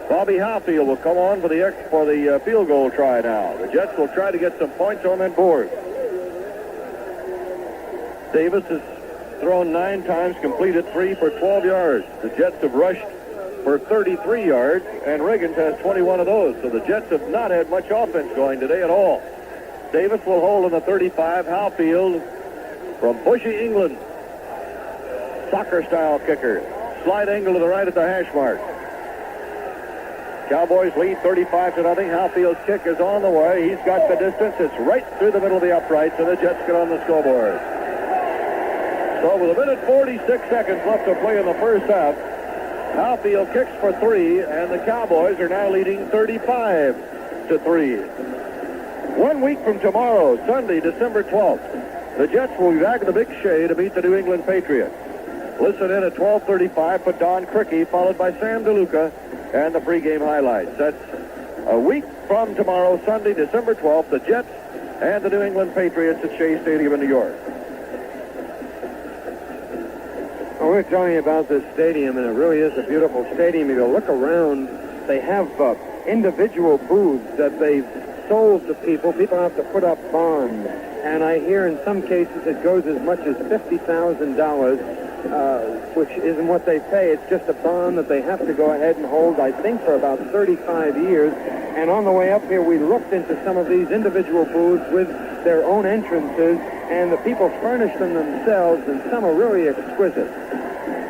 Speaker 3: Bobby Howfield will come on for the field goal try now. The Jets will try to get some points on that board. Davis has thrown 9 times, completed 3 for 12 yards. The Jets have rushed for 33 yards, and Riggins has 21 of those. So the Jets have not had much offense going today at all. Davis will hold in the 35. Howfield from Bushy, England. Soccer-style kicker. Slide angle to the right at the hash mark. Cowboys lead 35-0. Howfield's kick is on the way. He's got the distance. It's right through the middle of the uprights, and the Jets get on the scoreboard. So with 1:46 left to play in the first half, Howfield kicks for 3, and the Cowboys are now leading 35-3. 1 week from tomorrow, Sunday, December 12th, the Jets will be back at the Big Shea to meet the New England Patriots. Listen in at 12:35 for Don Crickey, followed by Sam DeLuca and the pregame highlights. That's a week from tomorrow, Sunday, December 12th, the Jets and the New England Patriots at Shea Stadium in New York.
Speaker 6: Well, we're talking about this stadium, and it really is a beautiful stadium. If you look around, they have individual booths that they've sold to people. People have to put up bonds, and I hear in some cases it goes as much as $50,000, which isn't what they pay. It's just a bond that they have to go ahead and hold, I think, for about 35 years. And on the way up here, we looked into some of these individual booths with their own entrances, and the people furnish them themselves, and some are really exquisite.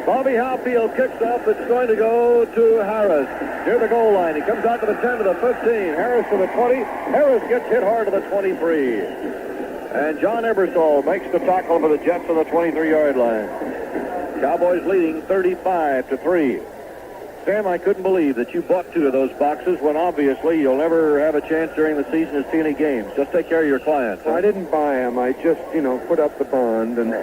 Speaker 3: Bobby Howfield kicks off. It's going to go to Harris near the goal line. He comes out to the 10 to the 15. Harris to the 20. Harris gets hit hard to the 23. And John Ebersol makes the tackle for the Jets on the 23-yard line. Cowboys leading 35-3. Sam, I couldn't believe that you bought 2 of those boxes when obviously you'll never have a chance during the season to see any games. Just take care of your clients.
Speaker 6: Well, I didn't buy them. I just, put up the bond, and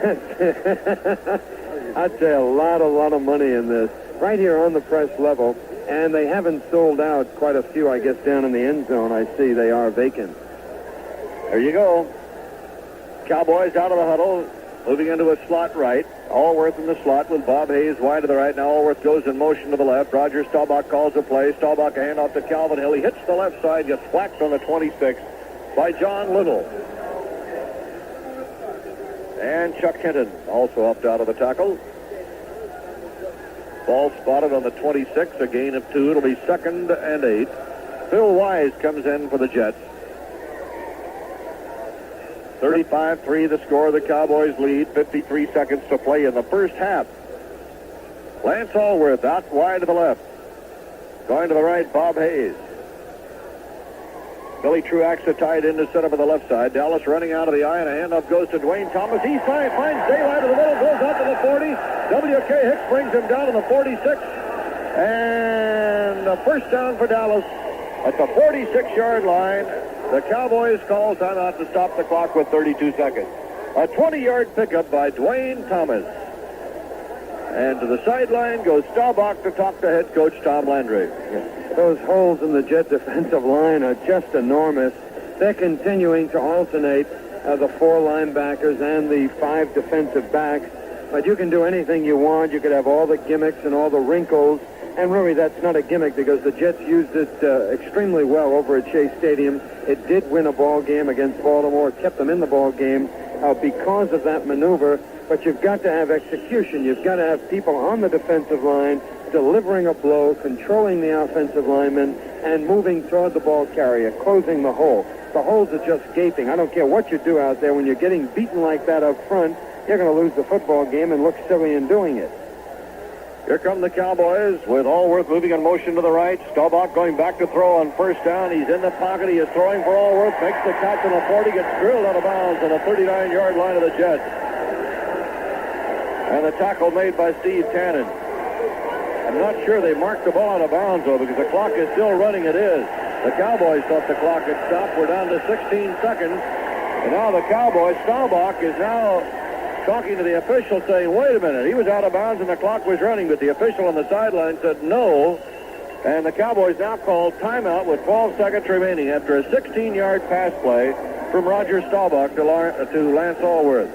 Speaker 6: I'd say a lot of money in this. Right here on the press level, and they haven't sold out quite a few, I guess, down in the end zone. I see they are vacant.
Speaker 3: There you go. Cowboys out of the huddle, moving into a slot right. Allworth in the slot with Bob Hayes wide to the right. Now Allworth goes in motion to the left. Roger Staubach calls a play. Staubach a handoff to Calvin Hill. He hits the left side, gets whacked on the 26 by John Little. And Chuck Hinton also upped out of the tackle. Ball spotted on the 26, a gain of 2. It'll be 2nd and 8. Phil Wise comes in for the Jets. 35-3 the score. The Cowboys lead. 53 seconds to play in the first half. Lance Allworth out wide to the left. Going to the right, Bob Hayes. Billy Truax, a tight end, to set up on the left side. Dallas running out of the eye, and a handoff goes to Dwayne Thomas. He finds daylight in the middle, goes out to the 40. W.K. Hicks brings him down to the 46. And a first down for Dallas at the 46-yard line. The Cowboys call timeout to stop the clock with 32 seconds. A 20-yard pickup by Dwayne Thomas. And to the sideline goes Staubach to talk to head coach Tom Landry.
Speaker 6: Those holes in the Jet defensive line are just enormous. They're continuing to alternate the 4 linebackers and the 5 defensive backs. But you can do anything you want. You could have all the gimmicks and all the wrinkles. And really, that's not a gimmick because the Jets used it extremely well over at Shea Stadium. It did win a ball game against Baltimore. It kept them in the ball game because of that maneuver. But you've got to have execution. You've got to have people on the defensive line delivering a blow, controlling the offensive lineman, and moving toward the ball carrier, closing the hole. The holes are just gaping. I don't care what you do out there. When you're getting beaten like that up front, you're going to lose the football game and look silly in doing it.
Speaker 3: Here come the Cowboys with Allworth moving in motion to the right. Staubach going back to throw on first down. He's in the pocket. He is throwing for Allworth. Makes the catch on the 40. Gets drilled out of bounds on the 39-yard line of the Jets. And the tackle made by Steve Tannen. I'm not sure they marked the ball out of bounds, though, because the clock is still running. It is. The Cowboys thought the clock had stopped. We're down to 16 seconds. And now the Cowboys, Staubach is now talking to the official saying, wait a minute, he was out of bounds and the clock was running, but the official on the sideline said no. And the Cowboys now call timeout with 12 seconds remaining after a 16-yard pass play from Roger Staubach to Lance Allworth.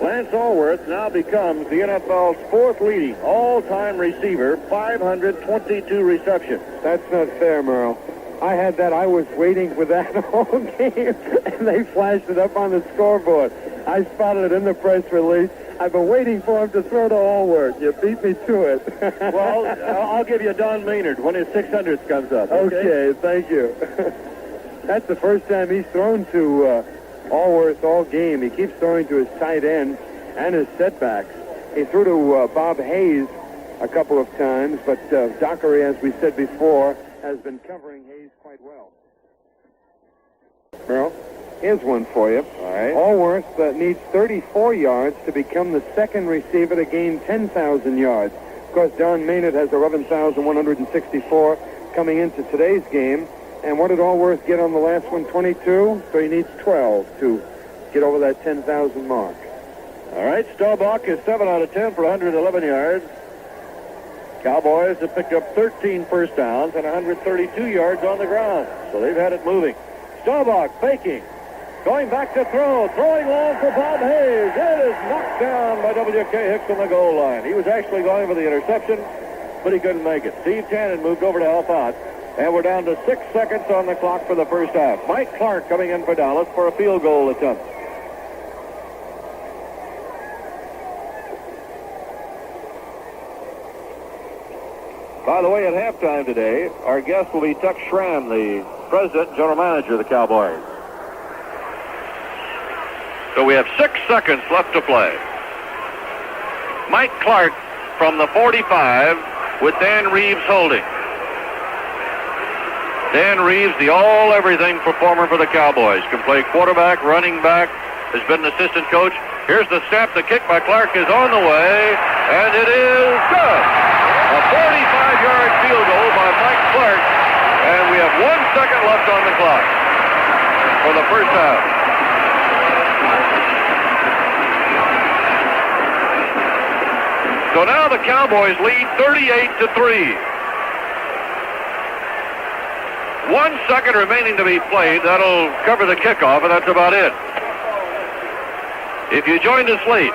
Speaker 3: Lance Allworth now becomes the NFL's 4th leading all-time receiver, 522 receptions.
Speaker 6: That's not fair, Merle. I had that. I was waiting for that all game, and they flashed it up on the scoreboard. I spotted it in the press release. I've been waiting for him to throw to Allworth. You beat me to it.
Speaker 3: Well, I'll give you Don Maynard when his 600th comes up.
Speaker 6: Okay, thank you. That's the first time he's thrown to Allworth all game. He keeps throwing to his tight end and his setbacks. He threw to Bob Hayes a couple of times, but Dockery, as we said before, has been covering Hayes quite well. Earl, here's one for you.
Speaker 3: All right.
Speaker 6: Allworth needs 34 yards to become the 2nd receiver to gain 10,000 yards. Of course, Don Maynard has 11,164 coming into today's game. And what did Allworth get on the last one? 22? So he needs 12 to get over that 10,000 mark.
Speaker 3: All right, Staubach is 7 out of 10 for 111 yards. Cowboys have picked up 13 first downs and 132 yards on the ground. So they've had it moving. Staubach faking. Going back to throw. Throwing long for Bob Hayes. It is knocked down by W.K. Hicks on the goal line. He was actually going for the interception, but he couldn't make it. Steve Tannen moved over to help out. And we're down to 6 seconds on the clock for the first half. Mike Clark coming in for Dallas for a field goal attempt. By the way, at halftime today, our guest will be Tuck Schramm, the president and general manager of the Cowboys. So we have 6 seconds left to play. Mike Clark from the 45 with Dan Reeves holding. Dan Reeves, the all-everything performer for the Cowboys, can play quarterback, running back, has been an assistant coach. Here's the snap. The kick by Clark is on the way, and it is good. A 45-yard field goal by Mike Clark, and we have 1 second left on the clock for the first half. So now the Cowboys lead 38-3. 1 second remaining to be played. That'll cover the kickoff, and that's about it. If you joined us late,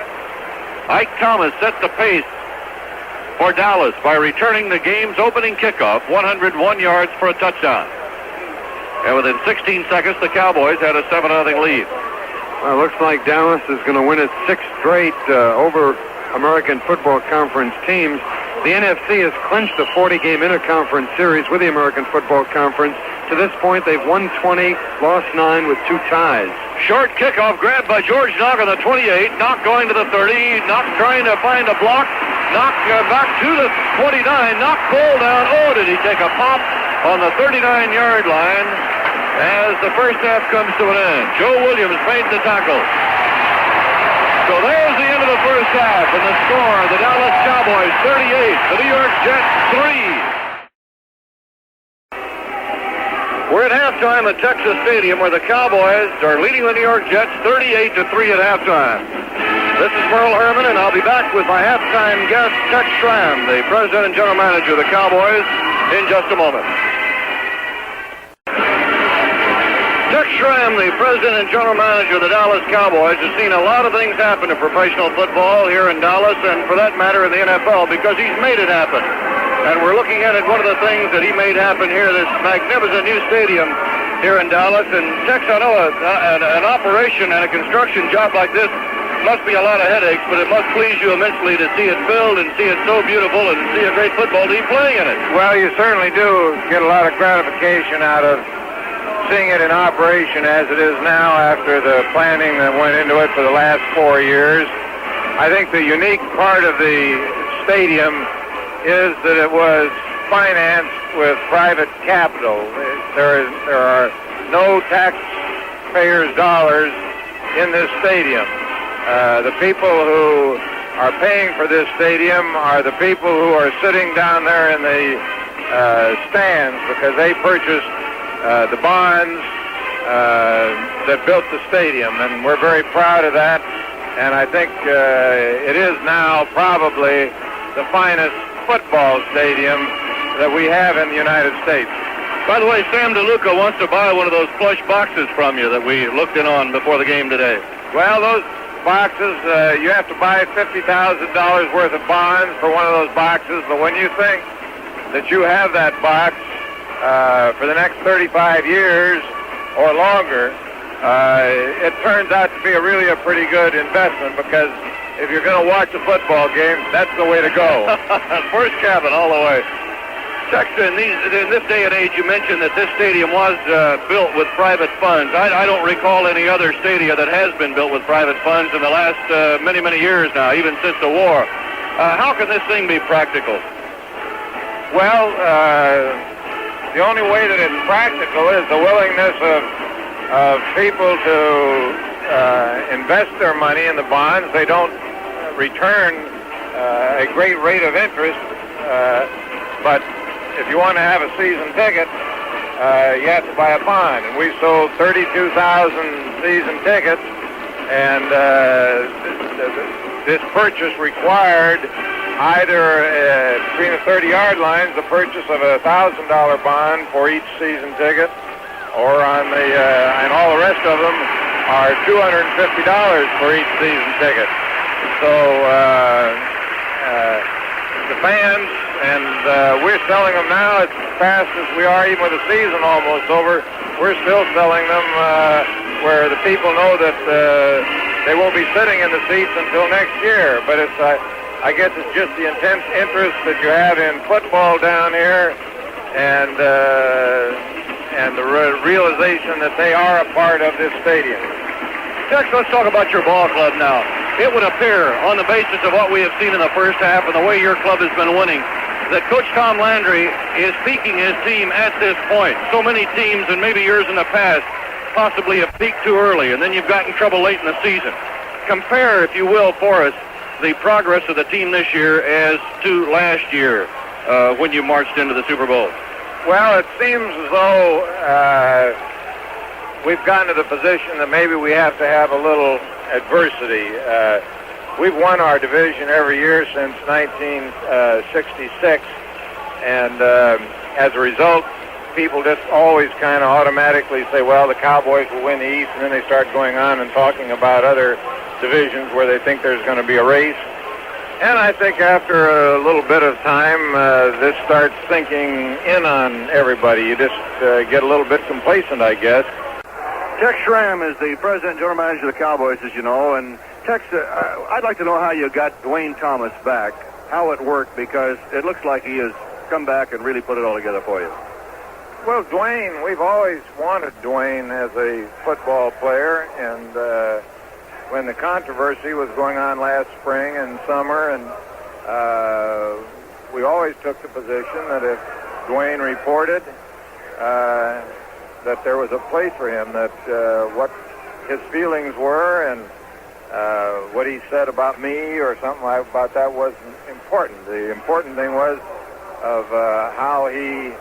Speaker 3: Ike Thomas set the pace for Dallas by returning the game's opening kickoff, 101 yards for a touchdown. And within 16 seconds, the Cowboys had a 7-0 lead.
Speaker 6: Well, it looks like Dallas is going to win its 6th straight over American Football Conference teams. The NFC has clinched the 40-game interconference series with the American Football Conference. To this point, they've won 20, lost 9 with 2 ties.
Speaker 3: Short kickoff grabbed by George Knock on the 28. Knock going to the 30. Knock trying to find a block. Knock back to the 29. Knock pulled down. Oh, did he take a pop on the 39-yard line as the first half comes to an end. Joe Williams made the tackle. So there's the end of the first half, and the score, the Dallas Cowboys 38, the New York Jets 3. We're at halftime at Texas Stadium, where the Cowboys are leading the New York Jets 38-3 at halftime. This is Merle Herman, and I'll be back with my halftime guest, Tex Schramm, the president and general manager of the Cowboys, in just a moment. Tex Schramm, the president and general manager of the Dallas Cowboys, has seen a lot of things happen in professional football here in Dallas, and for that matter in the NFL, because he's made it happen. And we're looking at one of the things that he made happen here, this magnificent new stadium here in Dallas. And Tex, I know an operation and a construction job like this must be a lot of headaches, but it must please you immensely to see it filled and see it so beautiful and see a great football team playing in it.
Speaker 10: Well, you certainly do get a lot of gratification out of seeing it in operation as it is now after the planning that went into it for the last 4 years. I think the unique part of the stadium is that it was financed with private capital. There are no taxpayers' dollars in this stadium. The people who are paying for this stadium are the people who are sitting down there in the stands because they purchased the bonds that built the stadium, and we're very proud of that. And I think it is now probably the finest football stadium that we have in the United States.
Speaker 3: By the way, Sam DeLuca wants to buy one of those plush boxes from you that we looked in on before the game today.
Speaker 10: Well, those boxes, you have to buy $50,000 worth of bonds for one of those boxes, but when you think that you have that box for the next 35 years or longer, it turns out to be really a pretty good investment, because if you're going to watch a football game, that's the way to go.
Speaker 3: First cabin all the way. Tex, in this day and age, you mentioned that this stadium was built with private funds. I don't recall any other stadia that has been built with private funds in the last many, many years now, even since the war. How can this thing be practical?
Speaker 10: Well, the only way that it's practical is the willingness of people to invest their money in the bonds. They don't return a great rate of interest, but if you want to have a season ticket, you have to buy a bond. And we sold 32,000 season tickets, and this purchase required either between the 30-yard lines the purchase of a $1,000 bond for each season ticket, or on the and all the rest of them are $250 for each season ticket. So the fans, and we're selling them now as fast as we are, even with the season almost over. We're still selling them where the people know that they won't be sitting in the seats until next year. But it's I guess it's just the intense interest that you have in football down here, and the realization that they are a part of this stadium.
Speaker 3: Tex, let's talk about your ball club now. It would appear, on the basis of what we have seen in the first half and the way your club has been winning, that Coach Tom Landry is peaking his team at this point. So many teams, and maybe years in the past, possibly have peaked too early, and then you've gotten trouble late in the season. Compare, if you will, for us, the progress of the team this year as to last year when you marched into the Super Bowl.
Speaker 10: Well, it seems as though we've gotten to the position that maybe we have to have a little adversity. We've won our division every year since 1966, and as a result, people just always kind of automatically say, well, the Cowboys will win the East, and then they start going on and talking about other divisions where they think there's going to be a race. And I think after a little bit of time, this starts sinking in on everybody. You just get a little bit complacent, I guess.
Speaker 3: Tex Schramm is the president and general manager of the Cowboys, as you know, and Tex, I'd like to know how you got Dwayne Thomas back, how it worked, because it looks like he has come back and really put it all together for you.
Speaker 10: Well, Dwayne, we've always wanted Dwayne as a football player, and when the controversy was going on last spring and summer, and we always took the position that if Dwayne reported that there was a place for him, that what his feelings were and what he said about me or something like about that wasn't important. The important thing was of how he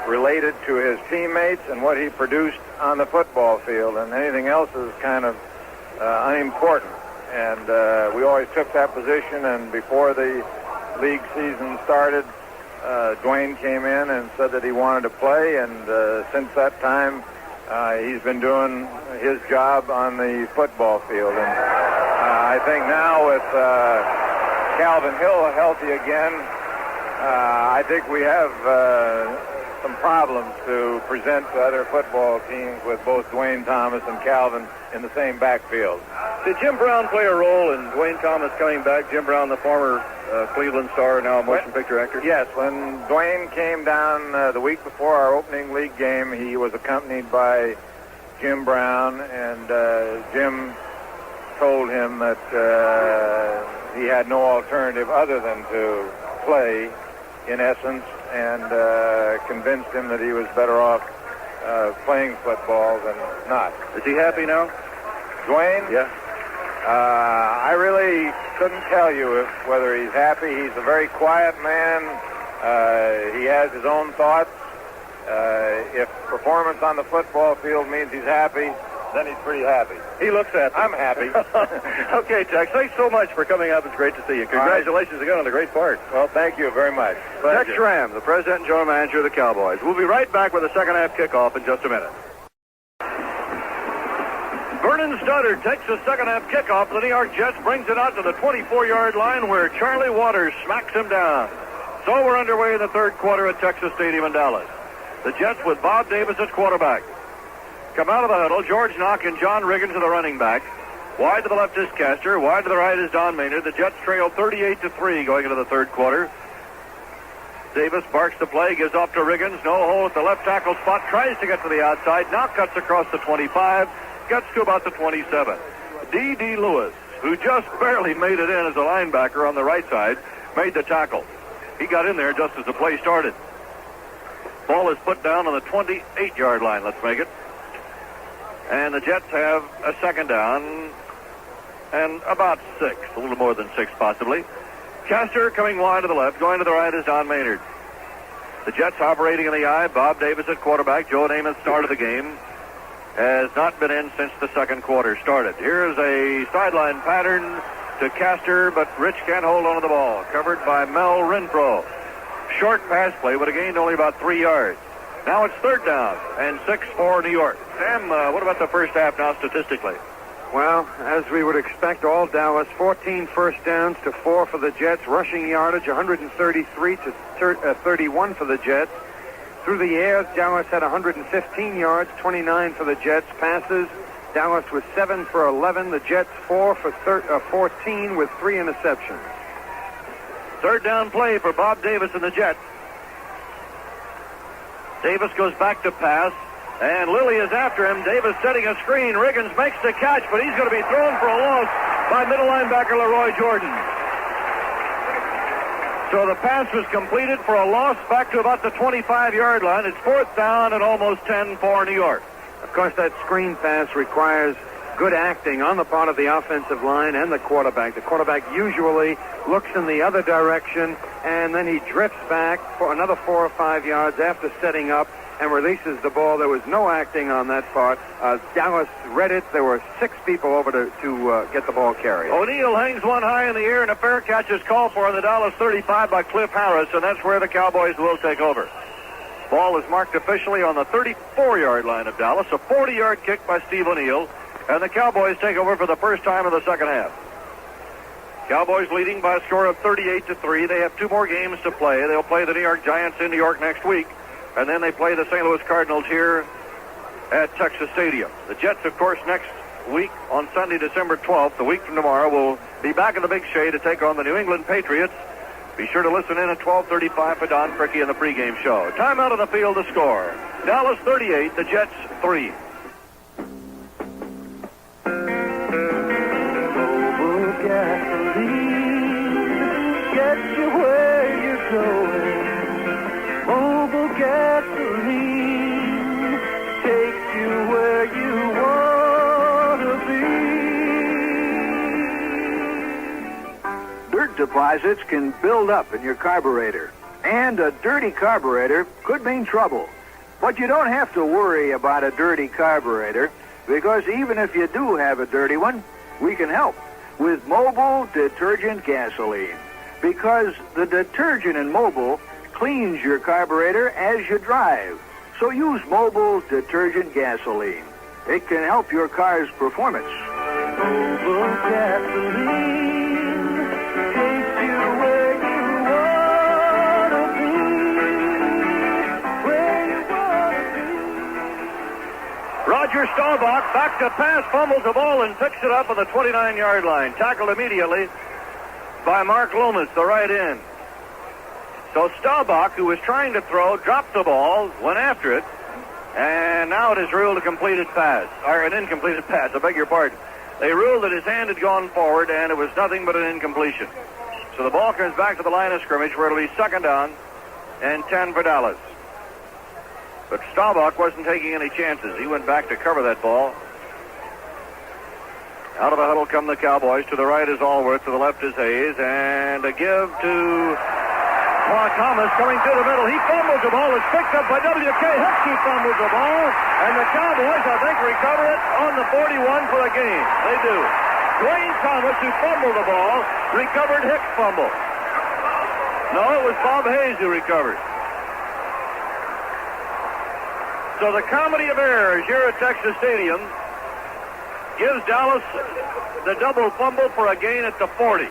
Speaker 10: related to his teammates and what he produced on the football field, and anything else is kind of unimportant. And we always took that position, and before the league season started, Dwayne came in and said that he wanted to play, and since that time he's been doing his job on the football field. And I think now with Calvin Hill healthy again, I think we have some problems to present to other football teams with both Dwayne Thomas and Calvin in the same backfield.
Speaker 3: Did Jim Brown play a role in Dwayne Thomas coming back? Jim Brown, the former Cleveland star, now a motion picture actor?
Speaker 10: Yes, when Dwayne came down the week before our opening league game, he was accompanied by Jim Brown, and Jim told him that he had no alternative other than to play, in essence, and convinced him that he was better off playing football than not.
Speaker 3: Is he happy now?
Speaker 10: Dwayne?
Speaker 3: Yeah.
Speaker 10: I really couldn't tell you whether he's happy. He's a very quiet man. He has his own thoughts. If performance on the football field means he's happy, then he's pretty happy.
Speaker 3: He looks happy.
Speaker 10: I'm happy.
Speaker 3: Okay, Tex, thanks so much for coming up. It's great to see you. Congratulations again on a great part.
Speaker 10: Well, thank you very much.
Speaker 3: Tex Schramm, the president and general manager of the Cowboys. We'll be right back with the second half kickoff in just a minute. Vernon Studdard takes the second half kickoff. The New York Jets brings it out to the 24-yard line where Charlie Waters smacks him down. So we're underway in the third quarter at Texas Stadium in Dallas. The Jets with Bob Davis as quarterback. Come out of the huddle. George Knock and John Riggins are the running back. Wide to the left is Castor. Wide to the right is Don Maynard. The Jets trail 38-3 going into the third quarter. Davis barks the play, gives off to Riggins. No hole at the left tackle spot. Tries to get to the outside. Knock cuts across the 25. Gets to about the 27. D.D. Lewis, who just barely made it in as a linebacker on the right side, made the tackle. He got in there just as the play started. Ball is put down on the 28-yard line. Let's make it. And the Jets have a second down and about 6, a little more than 6 possibly. Castor coming wide to the left, going to the right is Don Maynard. The Jets operating in the eye. Bob Davis at quarterback. Joe Namath started the game. Has not been in since the second quarter started. Here's a sideline pattern to Castor, but Rich can't hold on to the ball. Covered by Mel Renfro. Short pass play, but it gained only about 3 yards. Now it's third down and 6 for New York. Sam, what about the first half now statistically?
Speaker 6: Well, as we would expect, all Dallas, 14 first downs to 4 for the Jets. Rushing yardage, 133 to 31 for the Jets. Through the air, Dallas had 115 yards, 29 for the Jets. Passes, Dallas was 7 for 11. The Jets 4 for 14 with 3 interceptions.
Speaker 3: Third down play for Bob Davis and the Jets. Davis goes back to pass, and Lilly is after him. Davis setting a screen. Riggins makes the catch, but he's going to be thrown for a loss by middle linebacker Leroy Jordan. So the pass was completed for a loss back to about the 25-yard line. It's fourth down and almost 10 for New York.
Speaker 6: Of course, that screen pass requires good acting on the part of the offensive line and the quarterback. The quarterback usually looks in the other direction, and then he drifts back for another 4 or 5 yards after setting up and releases the ball. There was no acting on that part. Dallas read it. There were 6 people over to get the ball carried.
Speaker 3: O'Neal hangs one high in the air, and a fair catch is called for on the Dallas 35 by Cliff Harris, and that's where the Cowboys will take over. Ball is marked officially on the 34-yard line of Dallas. A 40-yard kick by Steve O'Neal, and the Cowboys take over for the first time in the second half. Cowboys leading by a score of 38-3. They have 2 more games to play. They'll play the New York Giants in New York next week, and then they play the St. Louis Cardinals here at Texas Stadium. The Jets, of course, next week on Sunday, December 12th, a week from tomorrow, we'll be back in the Big Shade to take on the New England Patriots. Be sure to listen in at 12:35 for Don Fricky and the pregame show. Time out on the field to score. Dallas 38, the Jets 3.
Speaker 8: Mobile gasoline gets you where you're going. Mobile gasoline takes you where you want to be.
Speaker 4: Dirt deposits can build up in your carburetor, and a dirty carburetor could mean trouble. But you don't have to worry about a dirty carburetor, because even if you do have a dirty one, we can help with Mobile Detergent Gasoline. Because the detergent in Mobile cleans your carburetor as you drive. So use Mobile Detergent Gasoline. It can help your car's performance.
Speaker 8: Mobile gasoline takes you where you want to be. Where you want to be.
Speaker 3: Roger Staubach back to pass, fumbles the ball and picks it up on the 29-yard line. Tackled immediately by Mark Loomis, the right end. So Staubach, who was trying to throw, dropped the ball, went after it, and now it is ruled a completed pass, or an incompleted pass, I beg your pardon. They ruled that his hand had gone forward, and it was nothing but an incompletion. So the ball comes back to the line of scrimmage, where it'll be second down and 10 for Dallas. But Staubach wasn't taking any chances. He went back to cover that ball. Out of the huddle come the Cowboys. To the right is Allworth, to the left is Hayes, and a give to Thomas coming through the middle. He fumbles the ball. It's picked up by W.K. Hicks. He fumbles the ball, and the Cowboys, I think, recover it on the 41 for the game. They do. Dwayne Thomas, who fumbled the ball, recovered Hicks' fumble. No, it was Bob Hayes who recovered. So the comedy of errors here at Texas Stadium gives Dallas the double fumble for a gain at the 40.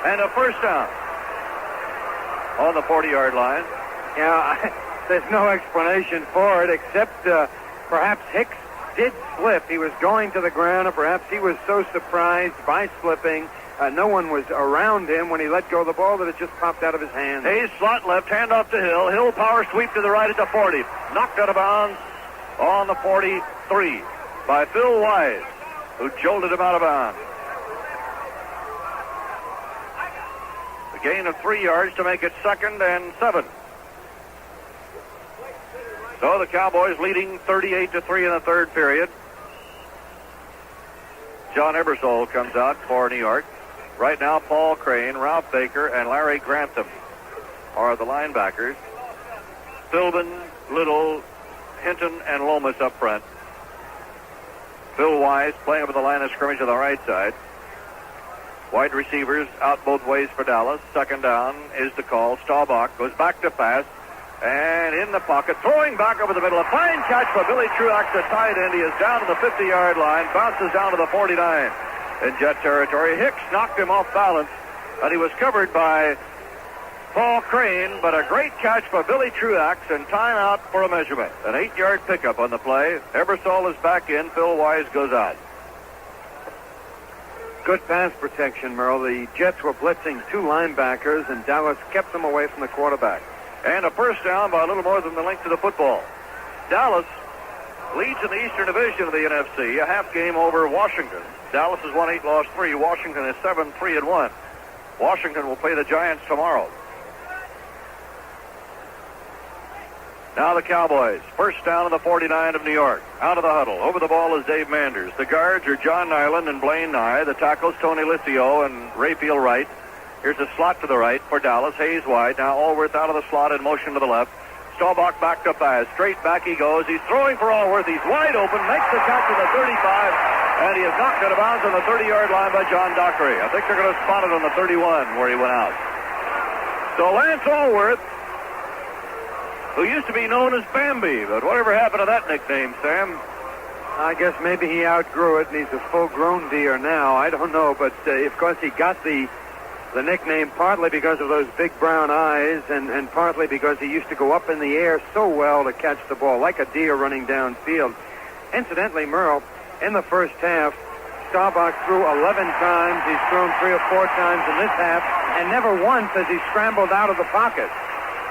Speaker 3: And a first down on the 40-yard line.
Speaker 6: Yeah, there's no explanation for it except perhaps Hicks did slip. He was going to the ground, or perhaps he was so surprised by slipping. No one was around him when he let go of the ball that it just popped out of his hand.
Speaker 3: Hayes slot left, hand off to Hill. Hill power sweep to the right at the 40. Knocked out of bounds on the 43 by Phil Wise, who jolted him out of bounds. A gain of 3 yards to make it 2nd and 7. So the Cowboys leading 38-3 in the third period. John Ebersol comes out for New York. Right now, Paul Crane, Ralph Baker, and Larry Grantham are the linebackers. Philbin, Little, Hinton, and Lomas up front. Phil Wise playing over the line of scrimmage on the right side. Wide receivers out both ways for Dallas. Second down is the call. Staubach goes back to pass. And in the pocket, throwing back over the middle. A fine catch by Billy Truax, the tight end. He is down to the 50-yard line. Bounces down to the 49 in Jet territory. Hicks knocked him off balance, and he was covered by Paul Crane, but a great catch by Billy Truax, and timeout for a measurement. An 8-yard pickup on the play. Ebersol is back in. Phil Wise goes out.
Speaker 6: Good pass protection, Merle. The Jets were blitzing 2 linebackers, and Dallas kept them away from the quarterback.
Speaker 3: And a first down by a little more than the length of the football. Dallas leads in the Eastern Division of the NFC, a half game over Washington. Dallas has won 8, lost 3. Washington is 7-3-1. Washington will play the Giants tomorrow. Now the Cowboys. First down on the 49 of New York. Out of the huddle. Over the ball is Dave Manders. The guards are John Nyland and Blaine Nye. The tackles, Tony Licio and Rayfield Wright. Here's a slot to the right for Dallas. Hayes wide. Now Allworth out of the slot in motion to the left. Staubach back to pass. Straight back he goes. He's throwing for Allworth. He's wide open. Makes the catch at the 35. And he is knocked out of bounds on the 30-yard line by John Dockery. I think they're going to spot it on the 31 where he went out. So Lance Allworth, who used to be known as Bambi, but whatever happened to that nickname, Sam?
Speaker 6: I guess maybe he outgrew it and he's a full-grown deer now. I don't know, but of course he got the nickname partly because of those big brown eyes and partly because he used to go up in the air so well to catch the ball, like a deer running downfield. Incidentally, Merle, in the first half, Staubach threw 11 times. He's thrown 3 or 4 times in this half, and never once has he scrambled out of the pocket.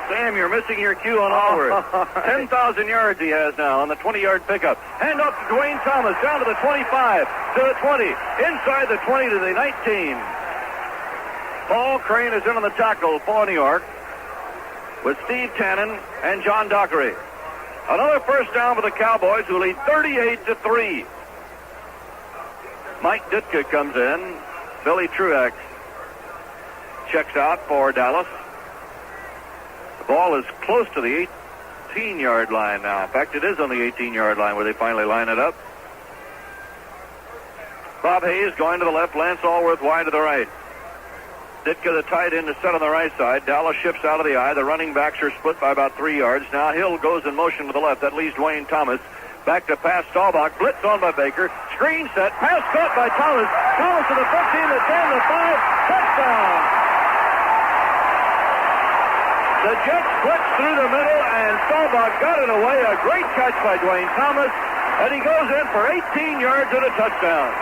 Speaker 3: Sam, you're missing your cue on Allworth. 10,000 yards he has now on the 20-yard pickup. Hand off to Dwayne Thomas, down to the 25, to the 20, inside the 20 to the 19. Paul Crane is in on the tackle for New York with Steve Tannen and John Dockery. Another first down for the Cowboys, who lead 38-3. Mike Ditka comes in. Billy Truex checks out for Dallas. The ball is close to the 18-yard line now. In fact, it is on the 18-yard line where they finally line it up. Bob Hayes going to the left. Lance Allworth wide to the right. Ditka, the tight end, is set on the right side. Dallas shifts out of the eye. The running backs are split by about 3 yards. Now Hill goes in motion to the left. That leaves Dwayne Thomas. Back to pass Staubach. Blitz on by Baker. Screen set. Pass caught by Thomas. Thomas to the 15, the 10, the 5. Touchdown. The Jets blitz through the middle, and Staubach got it away. A great catch by Dwayne Thomas. And he goes in for 18 yards and a touchdown.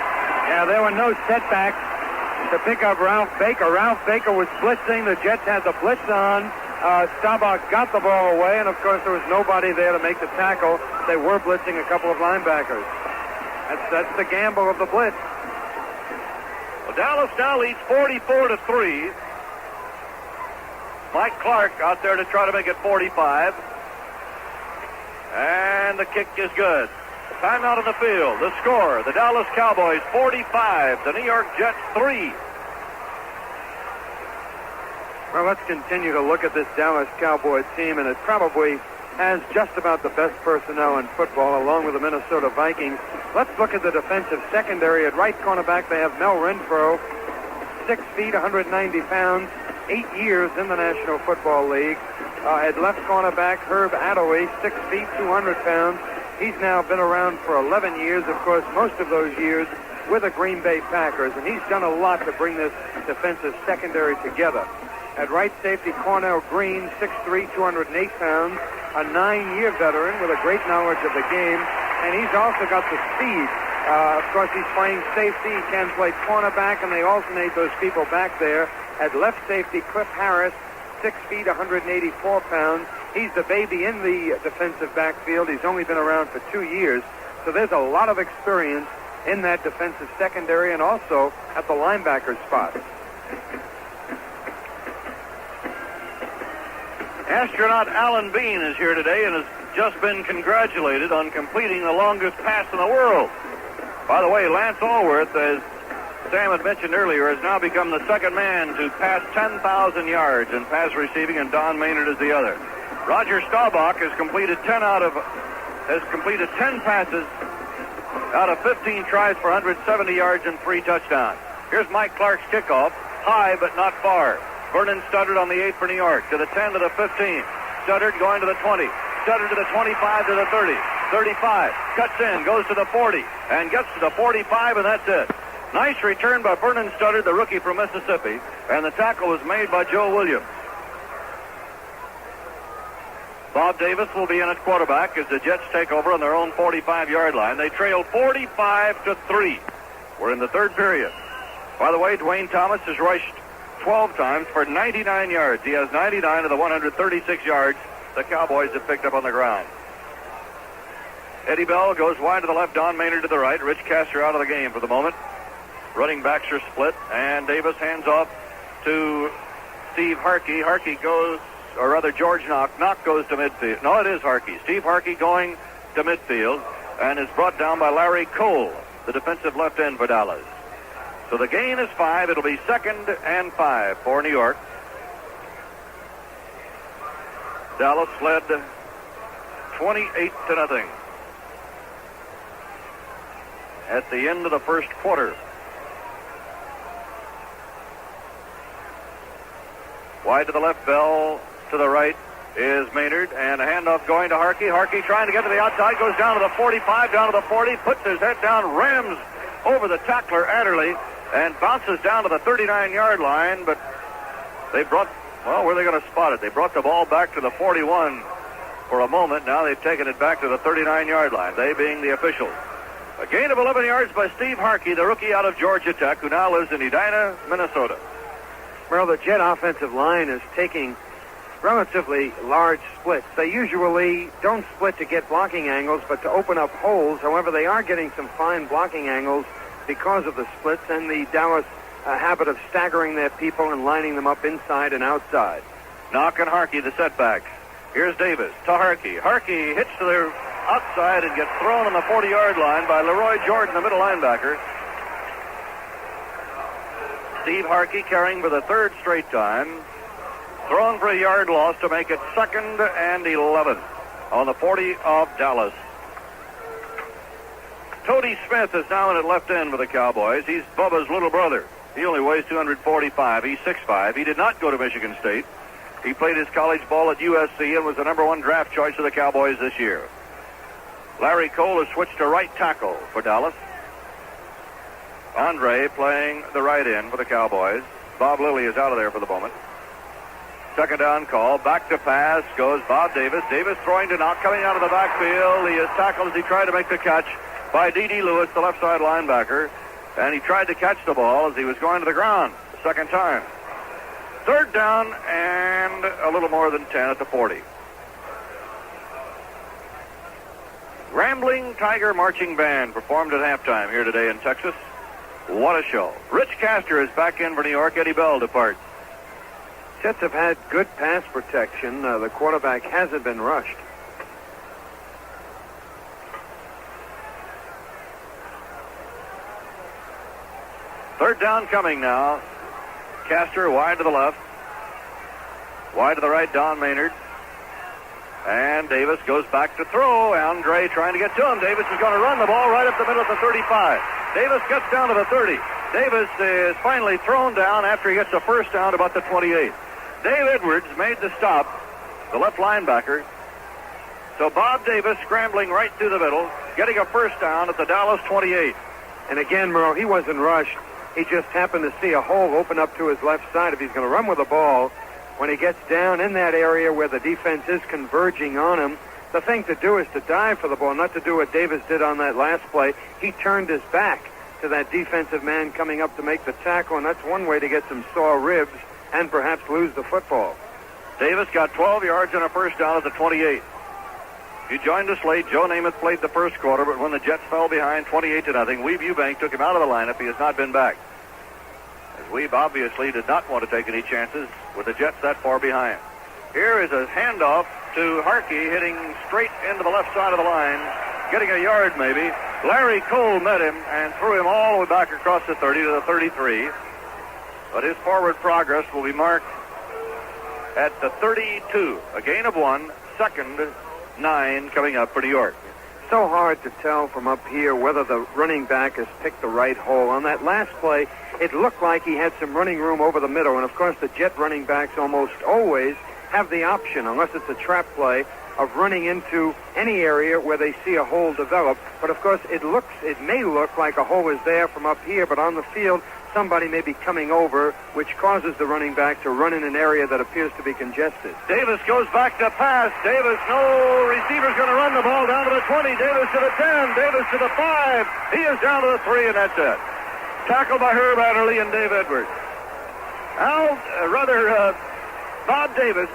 Speaker 6: Yeah, there were no setbacks to pick up Ralph Baker. Ralph Baker was blitzing. The Jets had the blitz on. Staubach got the ball away, and of course there was nobody there to make the tackle. They were blitzing a couple of linebackers. That's the gamble of the blitz.
Speaker 3: Well, Dallas now leads 44-3. Mike Clark out there to try to make it 45. And the kick is good. Timeout on the field. The score, the Dallas Cowboys 45, the New York Jets 3.
Speaker 6: Well, let's continue to look at this Dallas Cowboys team, and it probably has just about the best personnel in football, along with the Minnesota Vikings. Let's look at the defensive secondary. At right cornerback, they have Mel Renfro, 6 feet, 190 pounds, 8 years in the National Football League. At left cornerback, Herb Attaway, 6 feet, 200 pounds. He's now been around for 11 years, of course, most of those years with the Green Bay Packers, and he's done a lot to bring this defensive secondary together. At right safety, Cornell Green, 6'3", 208 pounds, a 9-year veteran with a great knowledge of the game, and he's also got the speed. Of course, he's playing safety. He can play cornerback, and they alternate those people back there. At left safety, Cliff Harris, 6 feet, 184 pounds. He's the baby in the defensive backfield. He's only been around for 2 years, so there's a lot of experience in that defensive secondary and also at the linebacker spot.
Speaker 3: Astronaut Alan Bean is here today and has just been congratulated on completing the longest pass in the world. By the way, Lance Allworth, as Sam had mentioned earlier, has now become the second man to pass 10,000 yards in pass receiving, and Don Maynard is the other. Roger Staubach has completed 10 passes out of 15 tries for 170 yards and 3 touchdowns. Here's Mike Clark's kickoff, high but not far. Vernon Studdard on the 8 for New York, to the 10 to the 15. Studdard going to the 20. Studdard to the 25 to the 30. 35, cuts in, goes to the 40, and gets to the 45, and that's it. Nice return by Vernon Studdard, the rookie from Mississippi, and the tackle was made by Joe Williams. Bob Davis will be in at quarterback as the Jets take over on their own 45-yard line. They trail 45-3. We're in the third period. By the way, Dwayne Thomas has rushed 12 times for 99 yards. He has 99 of the 136 yards the Cowboys have picked up on the ground. Eddie Bell goes wide to the left, Don Maynard to the right. Rich Castor out of the game for the moment. Running backs are split, and Davis hands off to Steve Harkey. Harkey goes, or rather George Knock. Knock goes to midfield. No, it is Harkey. Steve Harkey going to midfield and is brought down by Larry Cole, the defensive left end for Dallas. So the gain is 5. It'll be 2nd and 5 for New York. Dallas led 28-0 at the end of the first quarter. Wide to the left, Bell to the right is Maynard, and a handoff going to Harkey. Harkey trying to get to the outside, goes down to the 45, down to the 40, puts his head down, rams over the tackler Adderley, and bounces down to the 39-yard line, but they brought, well, where are they going to spot it? They brought the ball back to the 41. For a moment now, they've taken it back to the 39-yard line, they being the officials. A gain of 11 yards by Steve Harkey, the rookie out of Georgia Tech, who now lives in Edina, Minnesota.
Speaker 6: Well, the Jet offensive line is taking relatively large splits. They usually don't split to get blocking angles, but to open up holes. However, they are getting some fine blocking angles because of the splits and the Dallas habit of staggering their people and lining them up inside and outside.
Speaker 3: Knock and Harkey, the setbacks. Here's Davis to Harkey. Harkey hits to the outside and gets thrown on the 40-yard line by Leroy Jordan, the middle linebacker. Steve Harkey carrying for the third straight time. Thrown for a yard loss to make it 2nd and 11 on the 40 of Dallas. Tody Smith is now in at left end for the Cowboys. He's Bubba's little brother. He only weighs 245. He's 6'5". He did not go to Michigan State. He played his college ball at USC and was the number 1 draft choice of the Cowboys this year. Larry Cole has switched to right tackle for Dallas. Andre playing the right end for the Cowboys. Bob Lilly is out of there for the moment. Second down call. Back to pass goes Bob Davis. Davis throwing to Knock, coming out of the backfield. He is tackled as he tried to make the catch by D.D. Lewis, the left side linebacker. And he tried to catch the ball as he was going to the ground the second time. Third down and a little more than 10 at the 40. Rambling Tiger Marching Band performed at halftime here today in Texas. What a show. Rich Castor is back in for New York. Eddie Bell departs.
Speaker 6: Jets have had good pass protection. The quarterback hasn't been rushed.
Speaker 3: Third down coming now. Castor wide to the left. Wide to the right, Don Maynard. And Davis goes back to throw. Andre trying to get to him. Davis is going to run the ball right up the middle of the 35. Davis gets down to the 30. Davis is finally thrown down after he gets a first down about the 28. Dave Edwards made the stop, the left linebacker. So Bob Davis scrambling right through the middle, getting a first down at the Dallas 28.
Speaker 6: And again, Merle, he wasn't rushed. He just happened to see a hole open up to his left side. If he's going to run with the ball, when he gets down in that area where the defense is converging on him, the thing to do is to dive for the ball, not to do what Davis did on that last play. He turned his back to that defensive man coming up to make the tackle, and that's one way to get some sore ribs and perhaps lose the football.
Speaker 3: Davis got 12 yards and a first down at the 28. You joined us late. Joe Namath played the first quarter, but when the Jets fell behind 28-0, Weeb Eubank took him out of the lineup. He has not been back, as Weeb obviously did not want to take any chances with the Jets that far behind. Here is a handoff to Harkey, hitting straight into the left side of the line, getting a yard maybe. Larry Cole met him and threw him all the way back across the 30 to the 33. But his forward progress will be marked at the 32. A gain of 1, 2nd, 9 coming up for New York.
Speaker 6: So hard to tell from up here whether the running back has picked the right hole. On that last play, it looked like he had some running room over the middle. And, of course, the Jet running backs almost always have the option, unless it's a trap play, of running into any area where they see a hole develop. But, of course, it may look like a hole is there from up here, but on the field, somebody may be coming over, which causes the running back to run in an area that appears to be congested.
Speaker 3: Davis goes back to pass. Davis, no receiver's going to run the ball down to the 20. Davis to the 10. Davis to the 5. He is down to the 3, and that's it. Tackled by Herb Adderley and Dave Edwards. Bob Davis,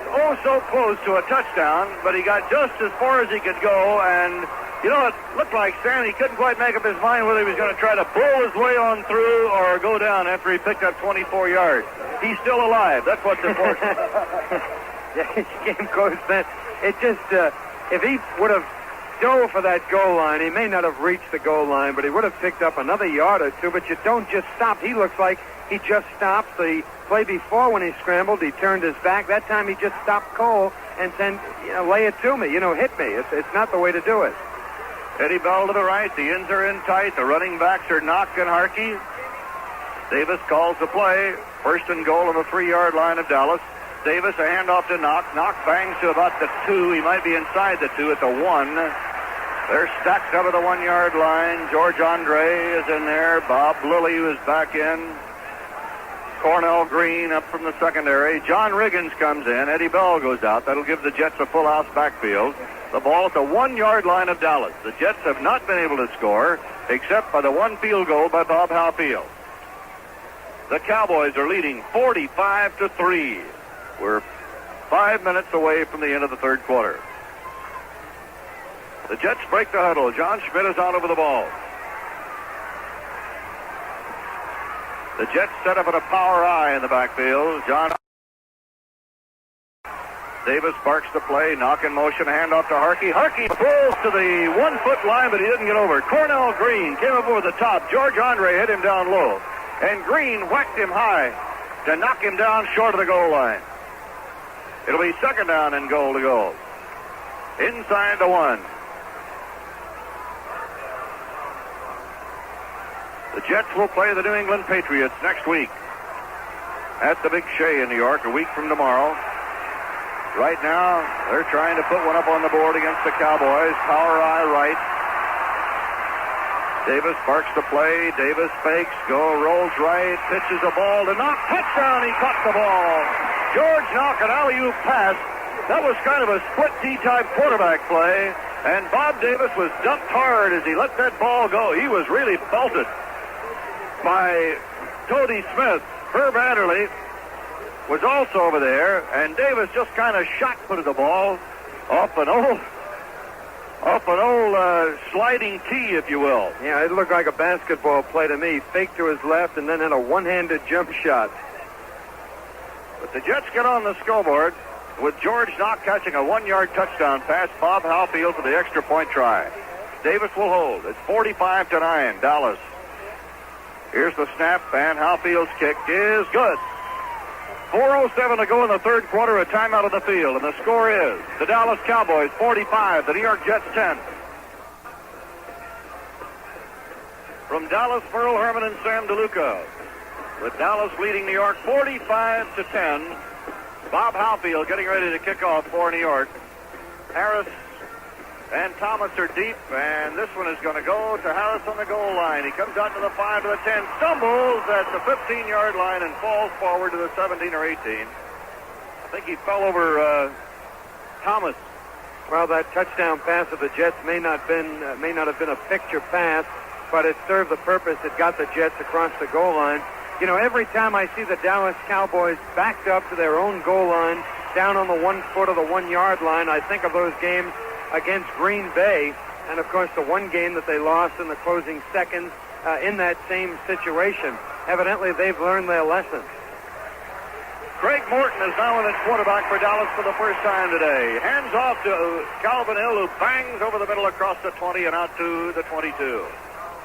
Speaker 3: so close to a touchdown, but he got just as far as he could go, and it looked like Stan, he couldn't quite make up his mind whether he was going to try to blow his way on through or go down after he picked up 24 yards. He's still alive. That's what's important.
Speaker 6: Yeah, his game goes that. It just, if he would have dove for that goal line, he may not have reached the goal line, but he would have picked up another yard or two, but you don't just stop. He looks like he just stopped. The play before when he scrambled, he turned his back. That time he just stopped Cole and said, lay it to me, hit me. It's not the way to do it.
Speaker 3: Eddie Bell to the right. The ends are in tight. The running backs are Knock and Harkey. Davis calls the play. First and goal on the 3-yard line of Dallas. Davis, a handoff to Knock. Knock bangs to about the 2. He might be inside the 2 at the 1. They're stacked up at the 1-yard line. George Andre is in there. Bob Lilly was back in. Cornell Green up from the secondary. John Riggins comes in. Eddie Bell goes out. That'll give the Jets a full house backfield. The ball at the 1-yard line of Dallas. The Jets have not been able to score except by the one field goal by Bob Halfield. The Cowboys are leading 45-3. We're 5 minutes away from the end of the third quarter. The Jets break the huddle. John Schmidt is out over the ball. The Jets set up at a power I in the backfield. Davis barks the play, knock in motion, handoff to Harkey. Harkey pulls to the 1-foot line, but he didn't get over. Cornell Green came up over the top. George Andre hit him down low, and Green whacked him high to knock him down short of the goal line. It'll be second down and goal to go. Inside the 1. The Jets will play the New England Patriots next week at the Big Shea in New York, a week from tomorrow. Right now, they're trying to put one up on the board against the Cowboys. Power I right. Davis barks the play. Davis fakes, rolls right, pitches a ball to Knock. Touchdown, he caught the ball. George Knock, an alley-oop pass. That was kind of a split D-type quarterback play. And Bob Davis was dumped hard as he let that ball go. He was really belted by Toady Smith. Herb Adderley was also over there, and Davis just kind of shot-putted the ball off an old sliding tee, if you will.
Speaker 6: Yeah, it looked like a basketball play to me. Faked to his left and then had a one-handed jump shot.
Speaker 3: But the Jets get on the scoreboard with George Knock catching a 1-yard touchdown pass. Bob Halfield for the extra point try. Davis will hold. It's 45-9, Dallas. Here's the snap, and Halfield's kick is good. 4:07 to go in the third quarter, a timeout on the field, and the score is the Dallas Cowboys 45, the New York Jets 10. From Dallas, Merle Herman and Sam DeLuca, with Dallas leading New York 45-10. Bob Halfield getting ready to kick off for New York. Harris and Thomas are deep, and this one is going to go to Harris on the goal line. He comes out to the 5 to the 10, stumbles at the 15-yard line and falls forward to the 17 or 18. I think he fell over Thomas.
Speaker 6: Well, that touchdown pass of the Jets may not have been a picture pass, but it served the purpose. It got the Jets across the goal line. You know, every time I see the Dallas Cowboys backed up to their own goal line, down on the 1 foot of the 1-yard line, I think of those games against Green Bay, and of course the one game that they lost in the closing seconds in that same situation. Evidently they've learned their lesson.
Speaker 3: Craig Morton is now in at quarterback for Dallas for the first time today. Hands off to Calvin Hill, who bangs over the middle across the 20 and out to the 22.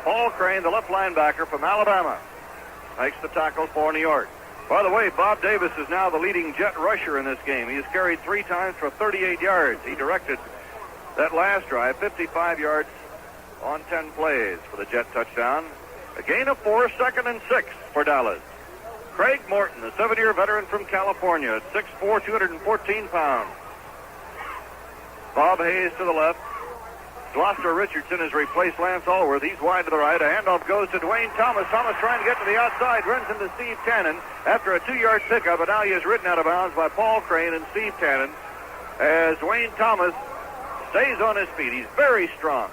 Speaker 3: Paul Crane, the left linebacker from Alabama, makes the tackle for New York. By the way, Bob Davis is now the leading Jet rusher in this game. He has carried 3 times for 38 yards. He directed that last drive, 55 yards on 10 plays for the Jet touchdown. A gain of 4, 2nd and 6 for Dallas. Craig Morton, the 7-year veteran from California, at 6'4", 214 pounds. Bob Hayes to the left. Gloucester Richardson has replaced Lance Allworth. He's wide to the right. A handoff goes to Dwayne Thomas. Thomas trying to get to the outside. Runs into Steve Tannen after a 2-yard pickup, but now he is ridden out of bounds by Paul Crane and Steve Tannen as Dwayne Thomas stays on his feet. He's very strong.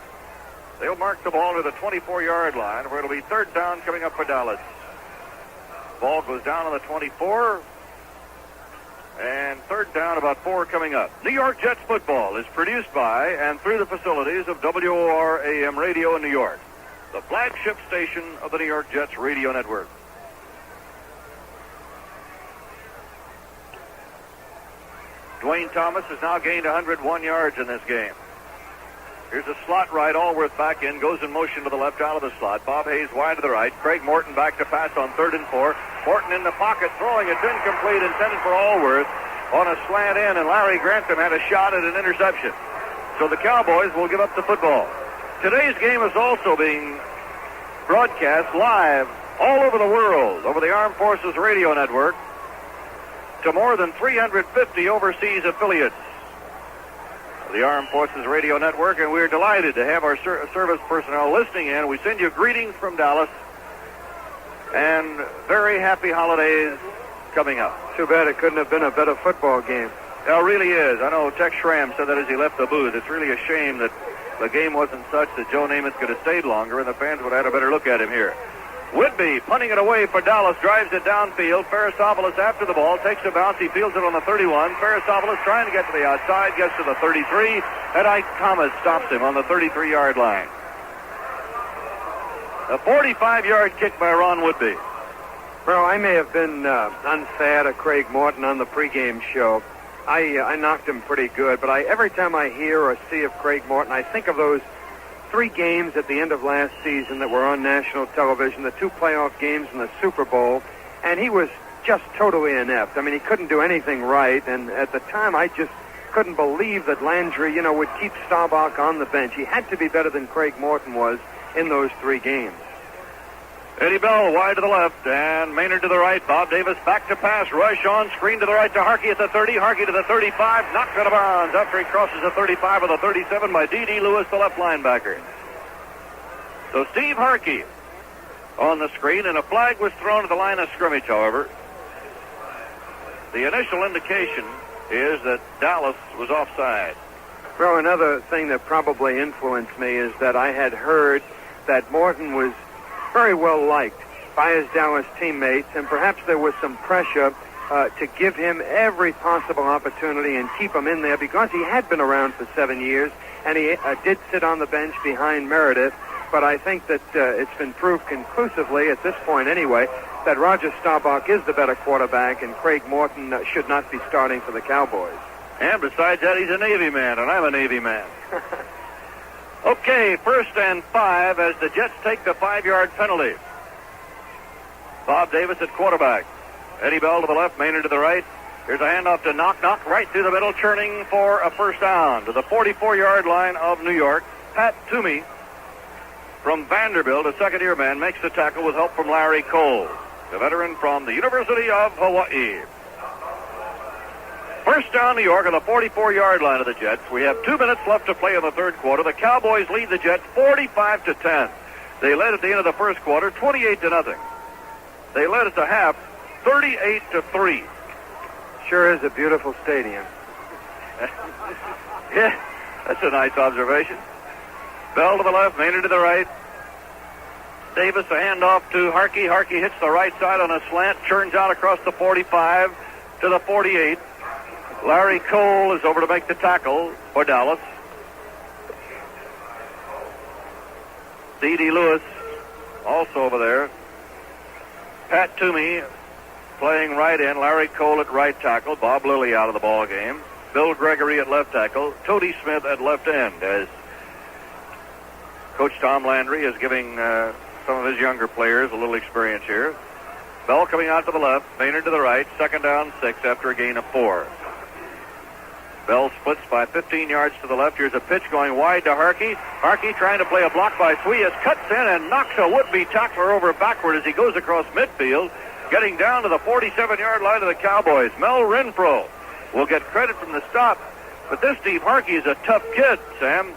Speaker 3: They'll mark the ball to the 24-yard line, where it'll be third down coming up for Dallas. Ball goes down on the 24, and third down, about 4 coming up. New York Jets football is produced by and through the facilities of WOR AM Radio in New York, the flagship station of the New York Jets radio network. Dwayne Thomas has now gained 101 yards in this game. Here's a slot right, Allworth back in, goes in motion to the left out of the slot. Bob Hayes wide to the right. Craig Morton back to pass on 3rd and 4. Morton in the pocket, throwing. It's incomplete, intended for Allworth on a slant in, and Larry Grantham had a shot at an interception. So the Cowboys will give up the football. Today's game is also being broadcast live all over the world over the Armed Forces Radio Network to more than 350 overseas affiliates of the Armed Forces Radio Network, and we're delighted to have our service personnel listening in. We send you greetings from Dallas and very happy holidays coming up.
Speaker 6: Too bad it couldn't have been a better football game.
Speaker 3: It really is. I know Tex Schramm said that as he left the booth. It's really a shame that the game wasn't such that Joe Namath could have stayed longer and the fans would have had a better look at him here. Whitby punting it away for Dallas, drives it downfield. Ferristopoulos after the ball, takes a bounce. He fields it on the 31. Ferristopoulos trying to get to the outside, gets to the 33, and Ike Thomas stops him on the 33-yard line. A 45-yard kick by Ron Whitby.
Speaker 6: Well, I may have been unfair to Craig Morton on the pregame show. I knocked him pretty good, but every time I hear or see of Craig Morton, I think of those 3 games at the end of last season that were on national television, the 2 playoff games in the Super Bowl, and he was just totally inept. I mean, he couldn't do anything right, and at the time I just couldn't believe that Landry, would keep Staubach on the bench. He had to be better than Craig Morton was in those 3 games.
Speaker 3: Eddie Bell wide to the left, and Maynard to the right. Bob Davis back to pass. Rush on, screen to the right to Harkey at the 30. Harkey to the 35, knocked out of bounds after he crosses the 35 or the 37 by D.D. Lewis, the left linebacker. So Steve Harkey on the screen, and a flag was thrown at the line of scrimmage, however. The initial indication is that Dallas was offside.
Speaker 6: Well, another thing that probably influenced me is that I had heard that Morton was very well liked by his Dallas teammates, and perhaps there was some pressure to give him every possible opportunity and keep him in there because he had been around for 7 years, and he did sit on the bench behind Meredith. But I think that it's been proved conclusively, at this point anyway, that Roger Staubach is the better quarterback, and Craig Morton should not be starting for the Cowboys.
Speaker 3: And besides that, he's a Navy man, and I'm a Navy man. Okay, 1st and 5 as the Jets take the 5-yard penalty. Bob Davis at quarterback. Eddie Bell to the left, Maynard to the right. Here's a handoff to Knock right through the middle, churning for a first down to the 44-yard line of New York. Pat Toomey from Vanderbilt, a second-year man, makes the tackle with help from Larry Cole, the veteran from the University of Hawaii. First down, New York on the 44-yard line of the Jets. We have 2 minutes left to play in the third quarter. The Cowboys lead the Jets 45-10. They led at the end of the first quarter 28-0. They led at the half 38-3.
Speaker 6: Sure is a beautiful stadium.
Speaker 3: Yeah, that's a nice observation. Bell to the left, Maynard to the right. Davis a handoff to Harkey. Harkey hits the right side on a slant, churns out across the 45 to the 48. Larry Cole is over to make the tackle for Dallas. D.D. Lewis also over there. Pat Toomey playing right in. Larry Cole at right tackle. Bob Lilly out of the ball game. Bill Gregory at left tackle. Toady Smith at left end, as Coach Tom Landry is giving some of his younger players a little experience here. Bell coming out to the left. Maynard to the right. 2nd down, 6 after a gain of 4. Bell splits by 15 yards to the left. Here's a pitch going wide to Harkey. Harkey trying to play a block by Sweas, cuts in and knocks a would-be tackler over backward as he goes across midfield, getting down to the 47-yard line of the Cowboys. Mel Renfro will get credit from the stop, but this Steve Harkey is a tough kid, Sam.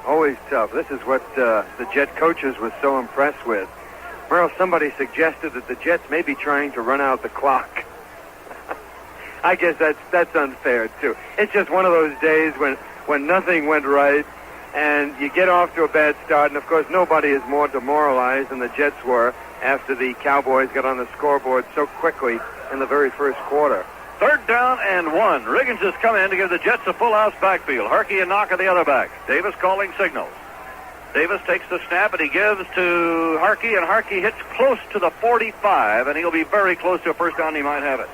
Speaker 6: Always tough. This is what the Jet coaches were so impressed with. Well, somebody suggested that the Jets may be trying to run out the clock. I guess that's unfair, too. It's just one of those days when nothing went right, and you get off to a bad start, and, of course, nobody is more demoralized than the Jets were after the Cowboys got on the scoreboard so quickly in the very first quarter.
Speaker 3: 3rd down and 1. Riggins has come in to give the Jets a full-house backfield. Harkey and Knock at the other back. Davis calling signals. Davis takes the snap, and he gives to Harkey, and Harkey hits close to the 45, and he'll be very close to a first down. He might have it.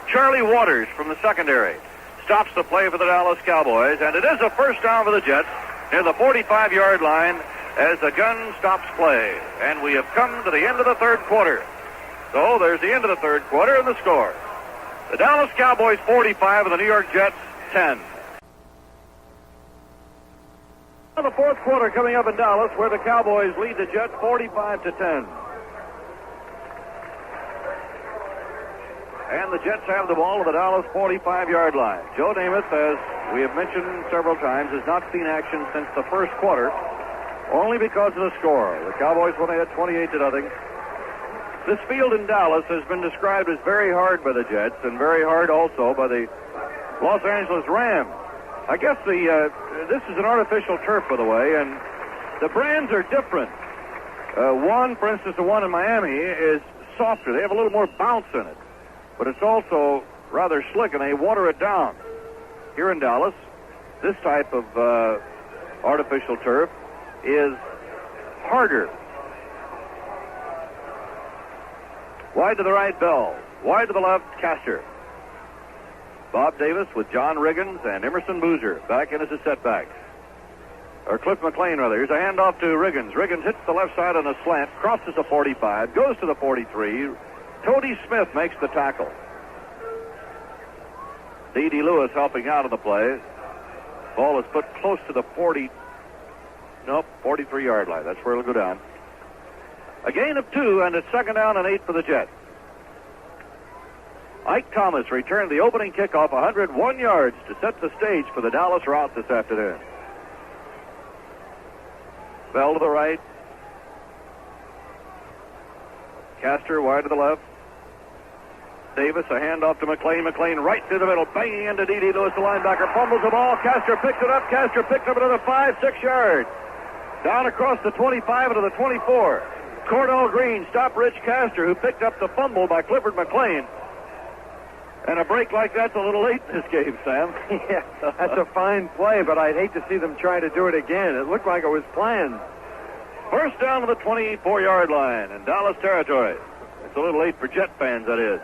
Speaker 3: Charlie Waters from the secondary stops the play for the Dallas Cowboys, and it is a first down for the Jets near the 45-yard line as the gun stops play. And we have come to the end of the third quarter. So there's the end of the third quarter and the score. The Dallas Cowboys 45 and the New York Jets 10. Now the fourth quarter coming up in Dallas, where the Cowboys lead the Jets 45-10. And the Jets have the ball at the Dallas 45-yard line. Joe Namath, as we have mentioned several times, has not seen action since the first quarter, only because of the score. The Cowboys won at 28-0. This field in Dallas has been described as very hard by the Jets and very hard also by the Los Angeles Rams. I guess this is an artificial turf, by the way, and the brands are different. One, for instance, the one in Miami is softer. They have a little more bounce in it, but it's also rather slick, and they water it down. Here in Dallas, this type of artificial turf is harder. Wide to the right, Bell. Wide to the left, Castor. Bob Davis with John Riggins and Emerson Boozer back in as a setback. Or Cliff McLean, rather. Here's a handoff to Riggins. Riggins hits the left side on a slant, crosses the 45, goes to the 43. Toady Smith makes the tackle. D.D. Lewis helping out of the play. Ball is put close to the 43-yard line. That's where it'll go down. A gain of 2, and it's 2nd down and 8 for the Jets. Ike Thomas returned the opening kickoff 101 yards to set the stage for the Dallas route this afternoon. Bell to the right. Castor wide to the left. Davis, a handoff to McLean. McLean right through the middle, banging into D.D. Lewis, the linebacker. Fumbles the ball. Castor picks it up. Castor picked up another 5-6 yards. Down across the 25 into the 24. Cordell Green stopped Rich Castor, who picked up the fumble by Clifford McLean. And a break like that's a little late in this game, Sam.
Speaker 6: Yeah, that's a fine play, but I'd hate to see them try to do it again. It looked like it was planned.
Speaker 3: First down to the 24-yard line in Dallas territory. It's a little late for Jet fans, that is.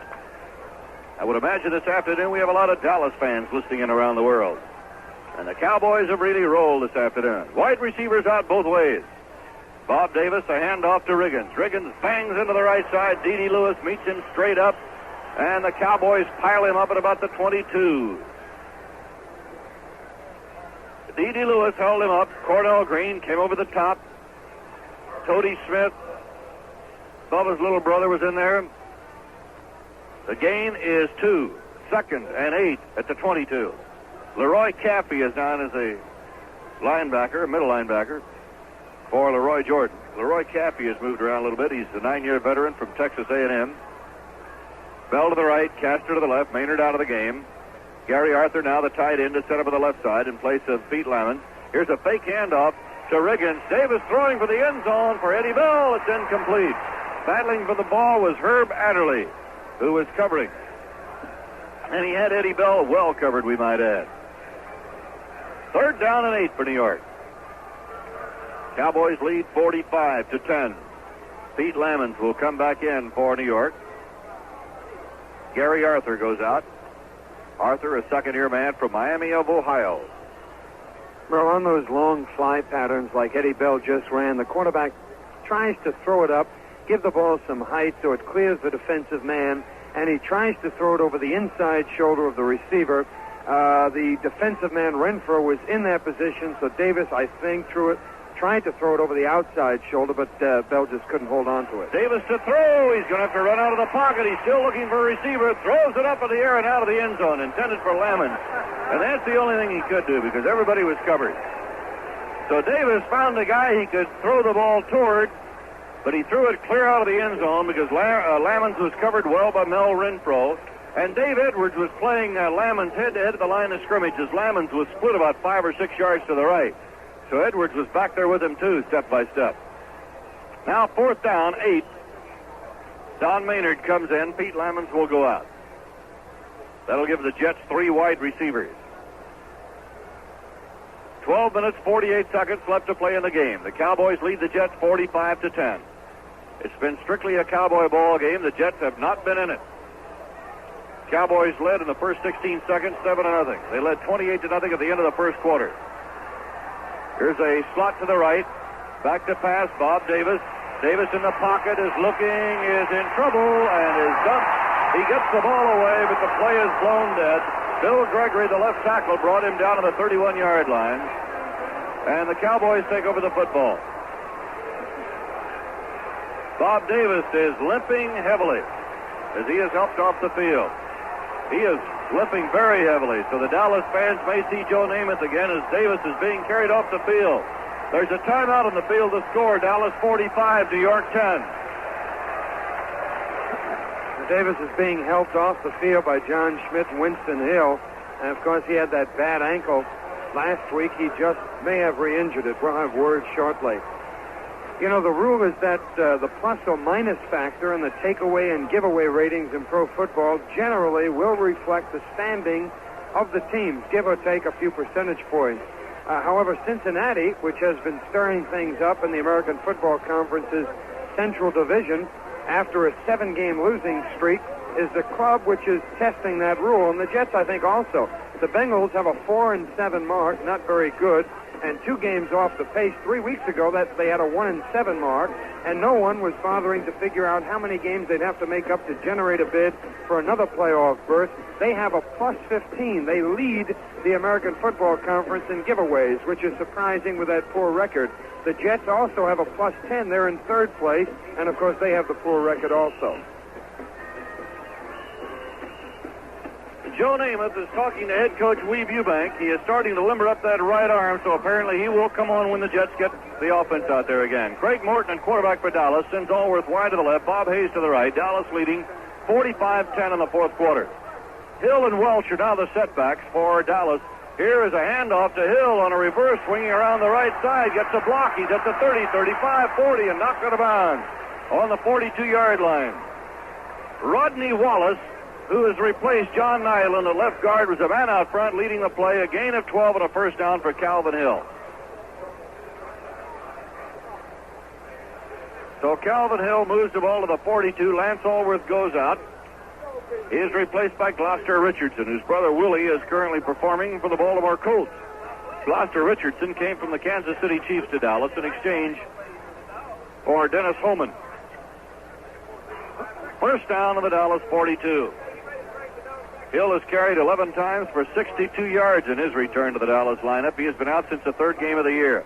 Speaker 3: I would imagine this afternoon we have a lot of Dallas fans listening in around the world. And the Cowboys have really rolled this afternoon. Wide receivers out both ways. Bob Davis, a handoff to Riggins. Riggins bangs into the right side. D.D. Lewis meets him straight up. And the Cowboys pile him up at about the 22. D.D. Lewis held him up. Cordell Green came over the top. Toady Smith, Bubba's little brother, was in there. The gain is 2. 2nd and 8 at the 22. Leroy Caffey is down as a linebacker, middle linebacker, for Leroy Jordan. Leroy Caffey has moved around a little bit. He's a 9-year veteran from Texas A&M. Bell to the right, Castor to the left, Maynard out of the game. Gary Arthur now the tight end to set up on the left side in place of Pete Lamont. Here's a fake handoff to Riggins. Davis throwing for the end zone for Eddie Bell. It's incomplete. Battling for the ball was Herb Adderley, who was covering. And he had Eddie Bell well covered, we might add. 3rd down and 8 for New York. Cowboys lead 45-10. Pete Lamont will come back in for New York. Gary Arthur goes out. Arthur, a second-year man from Miami of Ohio.
Speaker 6: Well, on those long fly patterns like Eddie Bell just ran, the quarterback tries to throw it up, give the ball some height so it clears the defensive man, and he tries to throw it over the inside shoulder of the receiver. The defensive man, Renfro, was in that position, so Davis, I think, tried to throw it over the outside shoulder, but Bell just couldn't hold on to it.
Speaker 3: Davis to throw. He's going to have to run out of the pocket. He's still looking for a receiver. Throws it up in the air and out of the end zone, intended for Lamont. And that's the only thing he could do because everybody was covered. So Davis found a guy he could throw the ball toward, but he threw it clear out of the end zone because Lamont was covered well by Mel Renfro. And Dave Edwards was playing Lamont head-to-head at the line of scrimmage as Lamont was split about 5 or 6 yards to the right. So Edwards was back there with him, too, step by step. Now 4th down, 8. Don Maynard comes in. Pete Lamont will go out. That'll give the Jets 3 wide receivers. 12 minutes, 48 seconds left to play in the game. The Cowboys lead the Jets 45-10. It's been strictly a Cowboy ball game. The Jets have not been in it. Cowboys led in the first 16 seconds, 7-0. They led 28-0 at the end of the first quarter. Here's a slot to the right. Back to pass, Bob Davis. Davis in the pocket is looking, is in trouble, and is dumped. He gets the ball away, but the play is blown dead. Bill Gregory, the left tackle, brought him down to the 31-yard line. And the Cowboys take over the football. Bob Davis is limping heavily as he is helped off the field. He is limping very heavily, so the Dallas fans may see Joe Namath again as Davis is being carried off the field. There's a timeout on the field to score. Dallas 45, New York 10.
Speaker 6: Davis is being helped off the field by John Schmidt and Winston Hill. And, of course, he had that bad ankle last week. He just may have re-injured it. We'll have word shortly. You know, the rule is that the plus or minus factor in the takeaway and giveaway ratings in pro football generally will reflect the standing of the teams, give or take a few percentage points. However, Cincinnati, which has been stirring things up in the American Football Conference's Central Division after a 7-game losing streak, is the club which is testing that rule. And the Jets, I think, also. The Bengals have a 4-7 mark, not very good, and 2 games off the pace. 3 weeks ago, that they had a 1-7 mark, and no one was bothering to figure out how many games they'd have to make up to generate a bid for another playoff berth. They have a plus 15. They lead the American Football Conference in giveaways, which is surprising with that poor record. The Jets also have a plus 10. They're in 3rd place, and of course they have the poor record also.
Speaker 3: Joe Namath is talking to head coach Weeb Eubank. He is starting to limber up that right arm, so apparently he will come on when the Jets get the offense out there again. Craig Morton, quarterback for Dallas, sends Allworth wide to the left, Bob Hayes to the right. Dallas leading 45-10 in the 4th quarter. Hill and Welch are now the setbacks for Dallas. Here is a handoff to Hill on a reverse, swinging around the right side. Gets a block. He's at the 30, 35, 40, and knocked out of bounds on the 42-yard line. Rodney Wallace, who has replaced John Nyland, the left guard, was a man out front leading the play. A gain of 12 and a first down for Calvin Hill. So Calvin Hill moves the ball to the 42. Lance Allworth goes out. He is replaced by Gloucester Richardson, whose brother Willie is currently performing for the Baltimore Colts. Gloucester Richardson came from the Kansas City Chiefs to Dallas in exchange for Dennis Holman. First down on the Dallas 42. Hill has carried 11 times for 62 yards in his return to the Dallas lineup. He has been out since the 3rd game of the year.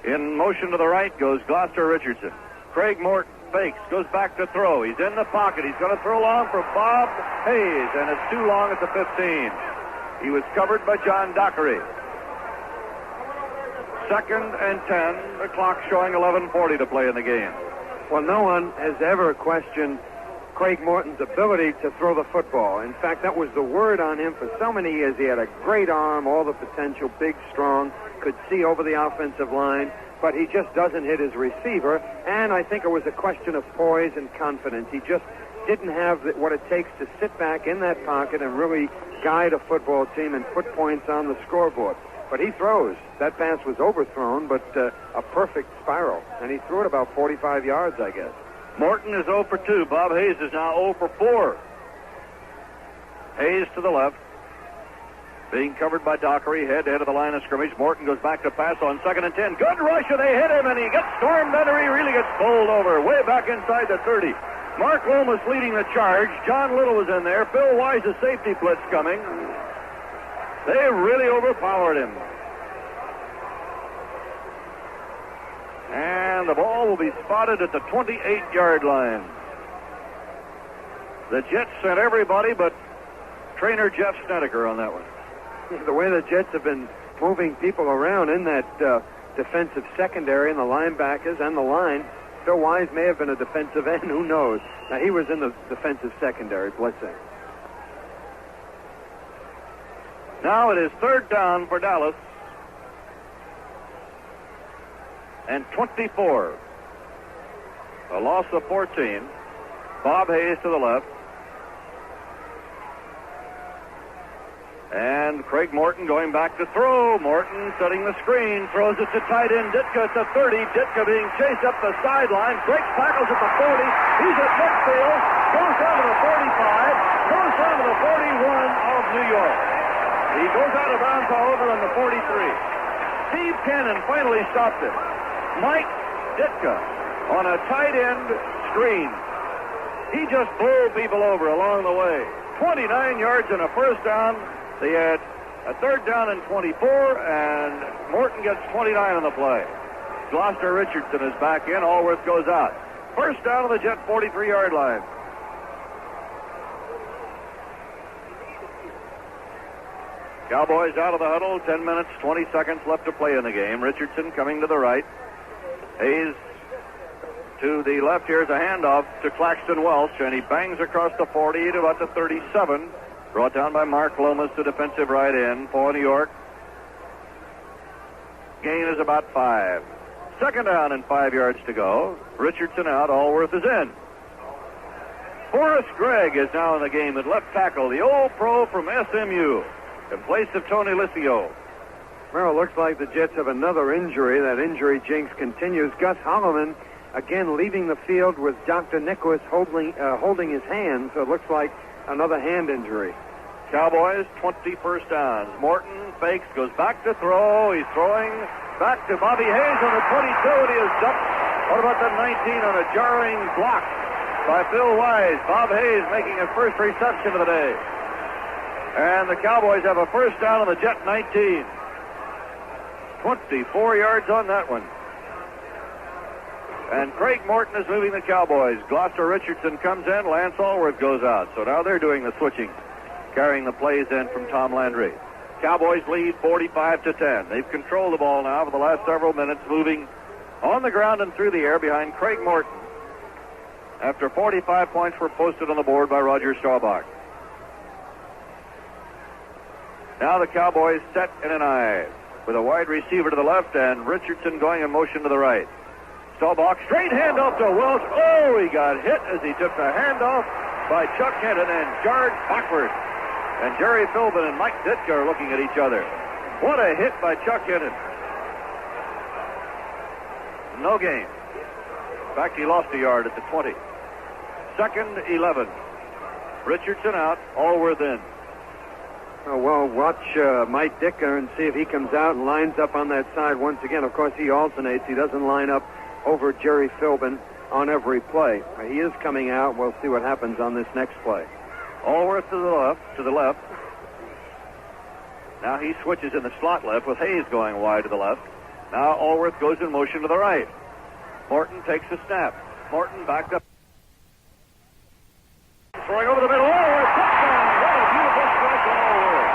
Speaker 3: In motion to the right goes Gloucester Richardson. Craig Morton fakes, goes back to throw. He's in the pocket. He's going to throw long for Bob Hayes, and it's too long at the 15. He was covered by John Dockery. 2nd and 10. The clock showing 11:40 to play in the game.
Speaker 6: Well, no one has ever questioned Craig Morton's ability to throw the football. In fact, that was the word on him for so many years. He had a great arm, all the potential, big, strong, could see over the offensive line, but he just doesn't hit his receiver, and I think it was a question of poise and confidence. He just didn't have what it takes to sit back in that pocket and really guide a football team and put points on the scoreboard. But he throws. That pass was overthrown, but a perfect spiral, and he threw it about 45 yards, I guess.
Speaker 3: Morton is 0 for 2. Bob Hayes is now 0 for 4. Hayes to the left. Being covered by Dockery, head-to-head of the line of scrimmage. Morton goes back to pass on 2nd and 10. Good rush, and they hit him, and he gets stormed under. He really gets bowled over, way back inside the 30. Mark Lomas leading the charge. John Little was in there. Bill Wise, a safety blitz coming. They really overpowered him. And the ball will be spotted at the 28-yard line. The Jets sent everybody but trainer Jeff Snedeker on that one.
Speaker 6: The way the Jets have been moving people around in that defensive secondary and the linebackers and the line, Phil Wise may have been a defensive end. Who knows? Now, he was in the defensive secondary blitzing.
Speaker 3: Now it is 3rd down for Dallas. And 24. A loss of 14. Bob Hayes to the left. And Craig Morton going back to throw. Morton setting the screen. Throws it to tight end Ditka at the 30. Ditka being chased up the sideline. Breaks tackles at the 40. He's at midfield. Goes down to the 45. Goes down to the 41 of New York. He goes out of bounds, however, on the 43. Steve Cannon finally stopped it. Mike Ditka on a tight end screen. He just blew people over along the way. 29 yards and a first down. They had a 3rd down and 24, and Morton gets 29 on the play. Gloucester Richardson is back in. Allworth goes out. First down on the Jet 43-yard line. Cowboys out of the huddle. 10 minutes, 20 seconds left to play in the game. Richardson coming to the right. Hayes To the left, here's a handoff to Claxton Welch, and he bangs across the 40 to about the 37. Brought down by Mark Lomas, the defensive right end for New York. Gain is about 5. Second down and 5 yards to go. Richardson out, Allworth is in. Forrest Gregg is now in the game at left tackle, the old pro from SMU, in place of Tony Liscio.
Speaker 6: Well, it looks like the Jets have another injury. That injury jinx continues. Gus Holloman, again, leaving the field with Dr. Nicholas holding his hand, so it looks like another hand injury.
Speaker 3: Cowboys, 21st downs. Morton fakes, goes back to throw. He's throwing back to Bobby Hayes on the 22, and he is ducked. What about the 19 on a jarring block by Phil Wise? Bob Hayes making his first reception of the day. And the Cowboys have a first down on the Jet 19. 24 yards on that one. And Craig Morton is moving the Cowboys. Gloucester Richardson comes in. Lance Allworth goes out. So now they're doing the switching, carrying the plays in from Tom Landry. Cowboys lead 45-10. They've controlled the ball now for the last several minutes, moving on the ground and through the air behind Craig Morton, after 45 points were posted on the board by Roger Staubach. Now the Cowboys set in an I, with a wide receiver to the left and Richardson going in motion to the right. Staubach, straight handoff to Welch. Oh, he got hit as he took the handoff by Chuck Hinton and jarred backward. And Jerry Philbin and Mike Ditka are looking at each other. What a hit by Chuck Hinton. No gain. In fact, he lost a yard at the 20. Second 11. Richardson out, Allworth in.
Speaker 6: Oh, well, watch Mike Ditka and see if he comes out and lines up on that side once again. Of course, he alternates. He doesn't line up over Jerry Philbin on every play. He is coming out. We'll see what happens on this next play.
Speaker 3: Allworth to the left. Now he switches in the slot left with Hayes going wide to the left. Now Allworth goes in motion to the right. Morton takes the snap. Morton backed up. Throwing over the middle. Allworth, touchdown. What a beautiful strike from Allworth.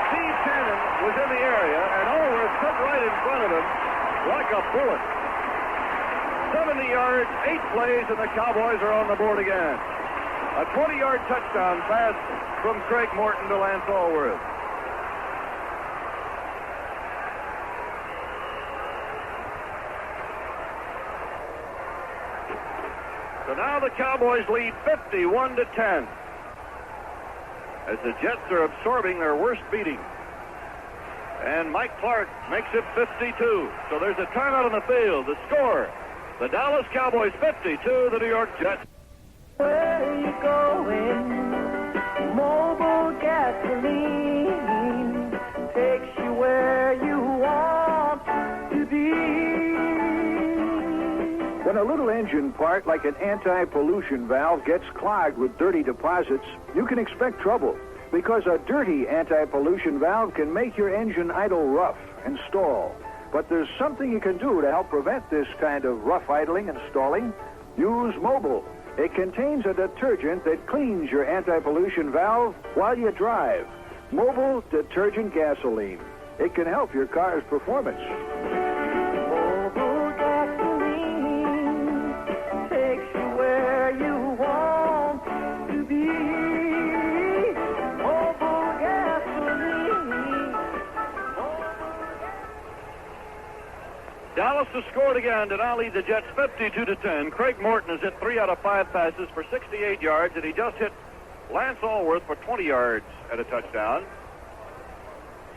Speaker 3: Steve Tannen was in the area, and Allworth cut right in front of him like a bullet. 70 yards, 8 plays, and the Cowboys are on the board again. A 20-yard touchdown pass from Craig Morton to Lance Allworth. So now the Cowboys lead 51-10 as the Jets are absorbing their worst beating. And Mike Clark makes it 52. So there's a timeout on the field. The score, the Dallas Cowboys 52, the New York Jets.
Speaker 8: Where you going? Mobile gasoline takes you where you want to be.
Speaker 9: When a little engine part like an anti-pollution valve gets clogged with dirty deposits, you can expect trouble, because a dirty anti-pollution valve can make your engine idle rough and stall. But there's something you can do to help prevent this kind of rough idling and stalling. Use Mobile. It contains a detergent that cleans your anti-pollution valve while you drive. Mobile Detergent Gasoline. It can help your car's performance.
Speaker 8: Mobile gasoline takes you where you want to be. Mobile gasoline.
Speaker 3: Dallas has scored again to now lead the Jets 52-10. Craig Morton has hit 3 out of 5 passes for 68 yards, and he just hit Lance Allworth for 20 yards at a touchdown.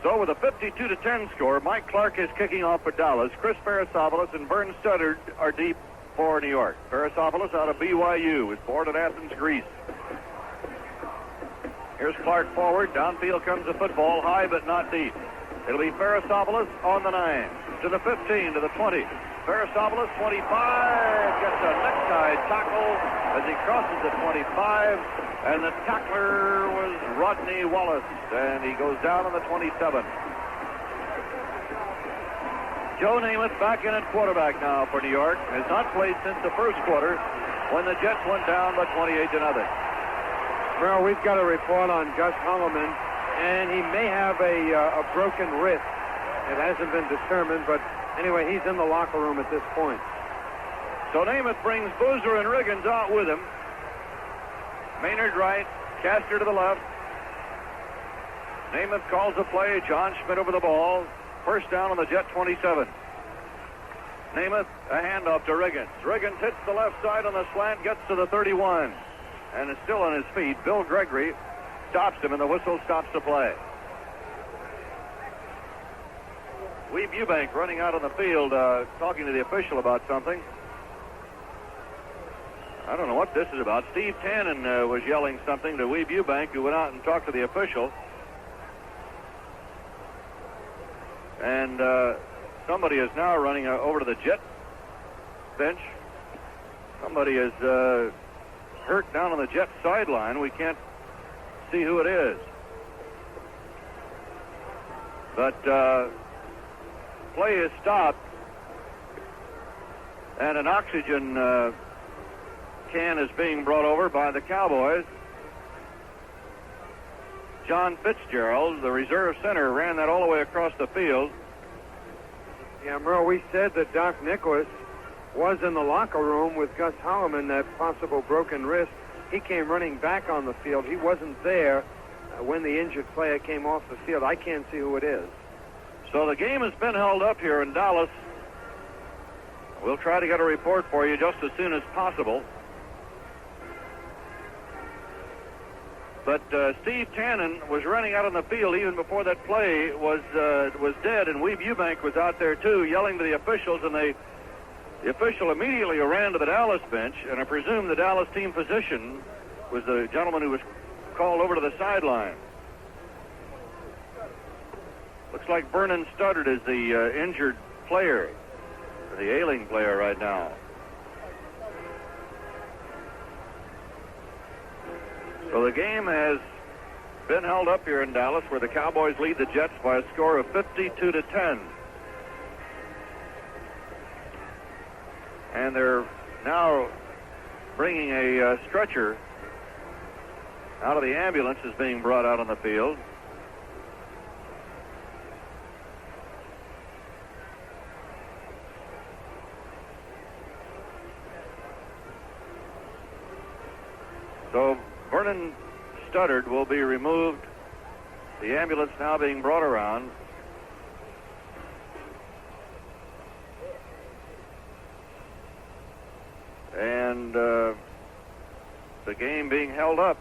Speaker 3: So with a 52-10 score, Mike Clark is kicking off for Dallas. Chris Parasopoulos and Vern Studdard are deep for New York. Parasopoulos out of BYU, was born in Athens, Greece. Here's Clark forward. Downfield comes the football, high but not deep. It'll be Parasopoulos on the 9, to the 15, to the 20. Parasopoulos, 25, gets a necktie tackle as he crosses the 25, and the tackler was Rodney Wallace, and he goes down on the 27. Joe Namath back in at quarterback now for New York. Has not played since the first quarter when the Jets went down by 28-0.
Speaker 6: Well, we've got a report on Gus Holloman, and he may have a broken wrist. It hasn't been determined, but anyway, he's in the locker room at this point.
Speaker 3: So Namath brings Boozer and Riggins out with him. Maynard right, Castor to the left. Namath calls the play. John Schmidt over the ball. First down on the Jet 27. Namath, a handoff to Riggins. Riggins hits the left side on the slant, gets to the 31, and is still on his feet. Bill Gregory stops him, and the whistle stops the play. Weeb Eubank running out on the field, talking to the official about something. I don't know what this is about. Steve Tannen was yelling something to Weeb Eubank, who went out and talked to the official. And somebody is now running over to the Jet bench. Somebody is hurt down on the Jet sideline. We can't see who it is. But play is stopped. And an oxygen can is being brought over by the Cowboys. John Fitzgerald, the reserve center, ran that all the way across the field.
Speaker 6: Yeah, Merle, we said that Doc Nicholas was in the locker room with Gus Holloman, that possible broken wrist. He came running back on the field. He wasn't there when the injured player came off the field. I can't see who it is.
Speaker 3: So the game has been held up here in Dallas. We'll try to get a report for you just as soon as possible. But Steve Tannen was running out on the field even before that play was dead, and Weeb Eubank was out there too, yelling to the officials, and the official immediately ran to the Dallas bench, and I presume the Dallas team physician was the gentleman who was called over to the sideline. Looks like Vernon Studdard is the injured player, or the ailing player right now. So the game has been held up here in Dallas, where the Cowboys lead the Jets by a score of 52-10. And they're now bringing a stretcher out of the ambulance is being brought out on the field. So Vernon Studdard will be removed. The ambulance now being brought around. And the game being held up.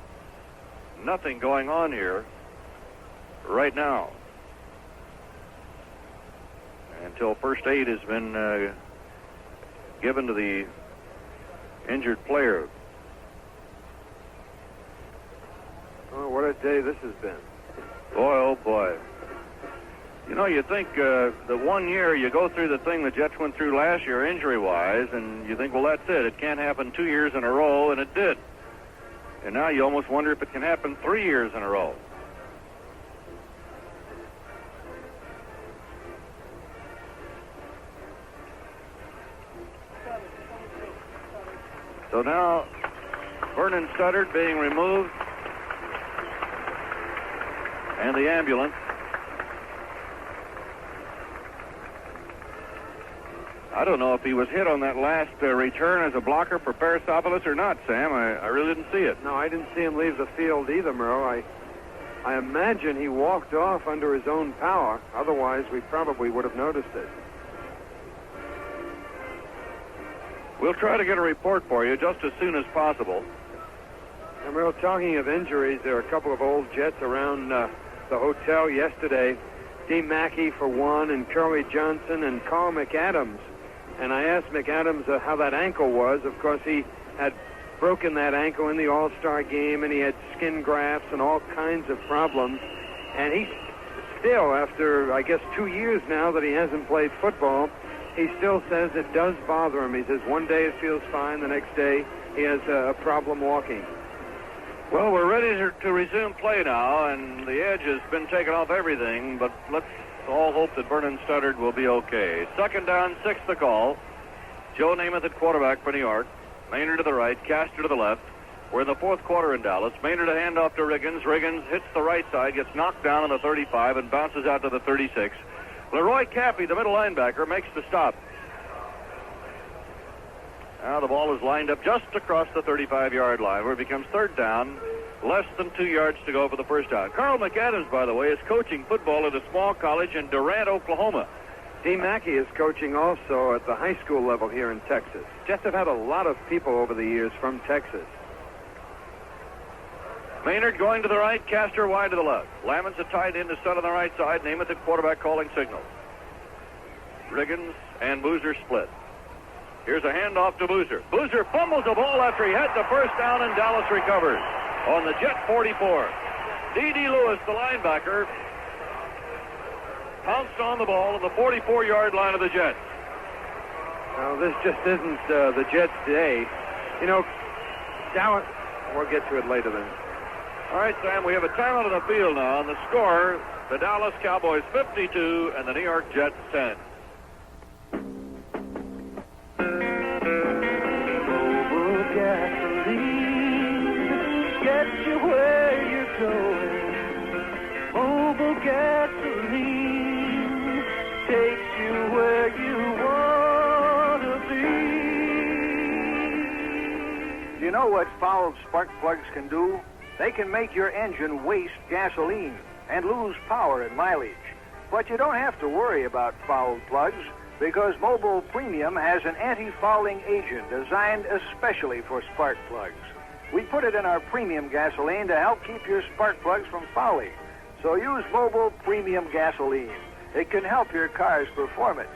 Speaker 3: Nothing going on here right now until first aid has been given to the injured player.
Speaker 6: Oh, what a day this has been.
Speaker 3: Boy, oh boy. You know, you think the 1 year you go through the thing the Jets went through last year injury-wise, and you think, well, that's it. It can't happen 2 years in a row, and it did. And now you almost wonder if it can happen 3 years in a row. So now, Vernon Studdard being removed, and the ambulance. I don't know if he was hit on that last return as a blocker for Parasopolis or not, Sam. I really didn't see it.
Speaker 6: No, I didn't see him leave the field either, Merle. I imagine he walked off under his own power. Otherwise, we probably would have noticed it.
Speaker 3: We'll try to get a report for you just as soon as possible.
Speaker 6: And Merle, talking of injuries, there are a couple of old Jets around the hotel yesterday. Dean Mackey for one, and Curly Johnson and Carl McAdams. And I asked McAdams how that ankle was. Of course, he had broken that ankle in the All-Star game, and he had skin grafts and all kinds of problems. And he still, after, I guess, 2 years now that he hasn't played football, he still says it does bother him. He says one day it feels fine, the next day he has a problem walking.
Speaker 3: Well, we're ready to resume play now, and the edge has been taken off everything, but let's all hope that Vernon Studdard will be okay. Second down, 6 the call. Joe Namath at quarterback for New York. Maynard to the right, Castor to the left. We're in the fourth quarter in Dallas. Maynard a handoff to Riggins. Riggins hits the right side, gets knocked down on the 35, and bounces out to the 36. Leroy Cappy, the middle linebacker, makes the stop. Now the ball is lined up just across the 35-yard line where it becomes third down, less than 2 yards to go for the first down. Carl McAdams, by the way, is coaching football at a small college in Durant, Oklahoma.
Speaker 6: Dean Mackey is coaching also at the high school level here in Texas. Jets have had a lot of people over the years from Texas.
Speaker 3: Maynard going to the right, Castor wide to the left. Lammons a tight end to set on the right side. Namath at quarterback calling signal. Riggins and Boozer split. Here's a handoff to Boozer. Boozer fumbles the ball after he had the first down, and Dallas recovers on the Jet 44. D.D. Lewis, the linebacker, pounced on the ball on the 44-yard line of the Jets.
Speaker 6: Now, this just isn't the Jets' day. You know, Dallas, we'll get to it later then.
Speaker 3: All right, Sam, we have a timeout on the field now. On the score, the Dallas Cowboys 52 and the New York Jets 10.
Speaker 8: Mobile gasoline gets you where you're going. Mobile gasoline takes you where you want to be.
Speaker 4: Do you know what fouled spark plugs can do? They can make your engine waste gasoline and lose power and mileage. But you don't have to worry about fouled plugs because Mobil Premium has an anti-fouling agent designed especially for spark plugs. We put it in our premium gasoline to help keep your spark plugs from fouling. So use Mobil Premium gasoline. It can help your car's performance.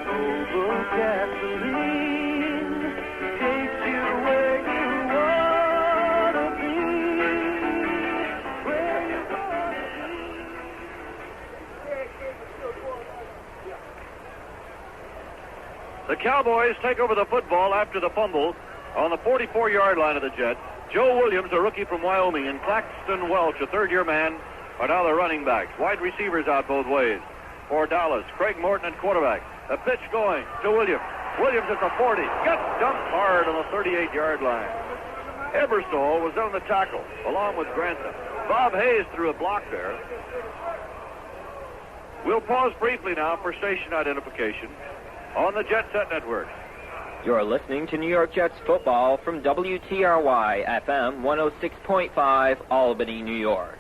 Speaker 8: Mobile gasoline takes you where you want to be. Where you want
Speaker 3: The Cowboys take over the football after the fumble on the 44-yard line of the Jets. Joe Williams, a rookie from Wyoming, and Claxton Welch, a third-year man, are now the running backs. Wide receivers out both ways for Dallas. Craig Morton at quarterback. A pitch going to Williams. Williams at the 40. Gets dumped hard on the 38-yard line. Ebersol was on the tackle, along with Grantham. Bob Hayes threw a block there. We'll pause briefly now for station identification on the Jet Set Network.
Speaker 11: You're listening to New York Jets football from WTRY FM 106.5, Albany, New York.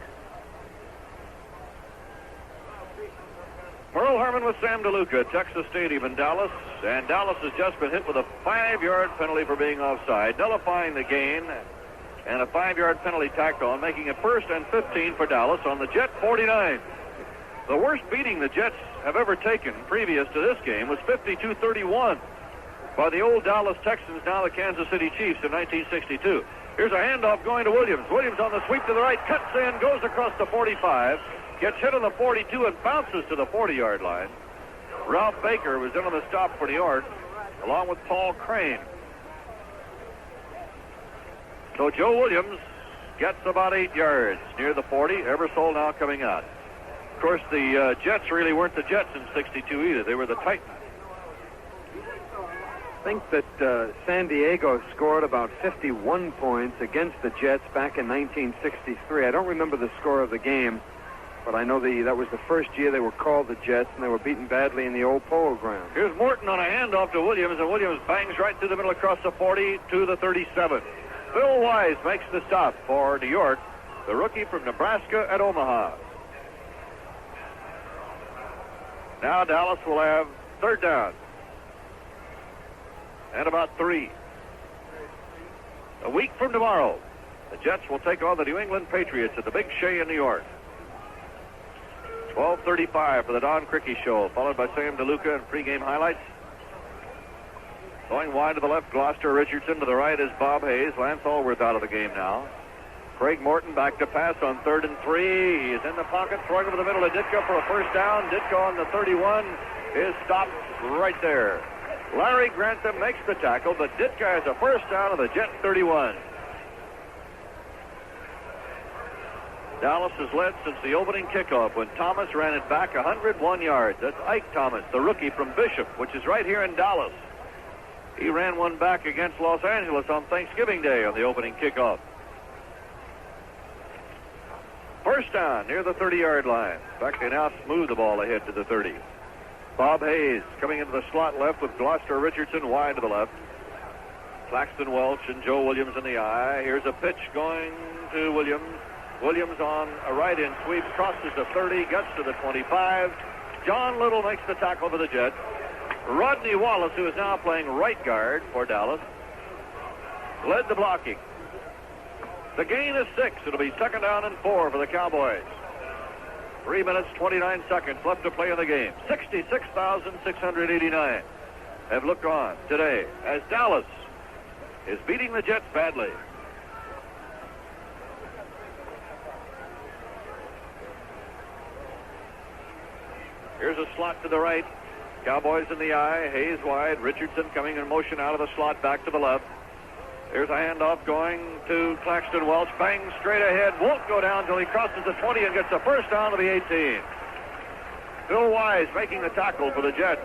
Speaker 3: Pearl Herman with Sam DeLuca at Texas Stadium in Dallas, and Dallas has just been hit with a 5-yard penalty for being offside, nullifying the gain, and a 5-yard penalty tacked on, making it 1st and 15 for Dallas on the Jet 49. The worst beating the Jets have ever taken previous to this game was 52-31 by the old Dallas Texans, now the Kansas City Chiefs, in 1962. Here's a handoff going to Williams. Williams on the sweep to the right, cuts in, goes across the 45, gets hit on the 42 and bounces to the 40-yard line. Ralph Baker was in on the stop for New York, along with Paul Crane. So Joe Williams gets about 8 yards near the 40. Ebersol now coming out. Of course, the Jets really weren't the Jets in 62 either. They were the Titans.
Speaker 6: I think that San Diego scored about 51 points against the Jets back in 1963. I don't remember the score of the game, but I know that was the first year they were called the Jets, and they were beaten badly in the old Polo Ground.
Speaker 3: Here's Morton on a handoff to Williams, and Williams bangs right through the middle across the 40 to the 37. Phil Wise makes the stop for New York, the rookie from Nebraska at Omaha. Now Dallas will have third down and about 3. A week from tomorrow, the Jets will take on the New England Patriots at the Big Shea in New York. 12:35 for the Don Criqui Show, followed by Sam DeLuca and pregame highlights. Going wide to the left, Gloucester Richardson. To the right is Bob Hayes. Lance Allworth out of the game now. Craig Morton back to pass on 3rd and 3. He is in the pocket, throwing over the middle to Ditka for a first down. Ditka on the 31 is stopped right there. Larry Grantham makes the tackle, but Ditka has a first down on the Jet 31. Dallas has led since the opening kickoff when Thomas ran it back 101 yards. That's Ike Thomas, the rookie from Bishop, which is right here in Dallas. He ran one back against Los Angeles on Thanksgiving Day on the opening kickoff. First down near the 30-yard line. In fact, they now smooth the ball ahead to the 30. Bob Hayes coming into the slot left with Gloucester Richardson wide to the left. Claxton Welch and Joe Williams in the eye. Here's a pitch going to Williams. Williams on a right-in sweep, crosses the 30, gets to the 25. John Little makes the tackle for the Jets. Rodney Wallace, who is now playing right guard for Dallas, led the blocking. The gain is 6. It'll be 2nd down and 4 for the Cowboys. 3 minutes, 29 seconds left to play in the game. 66,689 have looked on today as Dallas is beating the Jets badly. Here's a slot to the right. Cowboys in the eye. Hayes wide. Richardson coming in motion out of the slot back to the left. There's a handoff going to Claxton Welch. Bang straight ahead. Won't go down until he crosses the 20 and gets a first down to the 18. Bill Wise making the tackle for the Jets.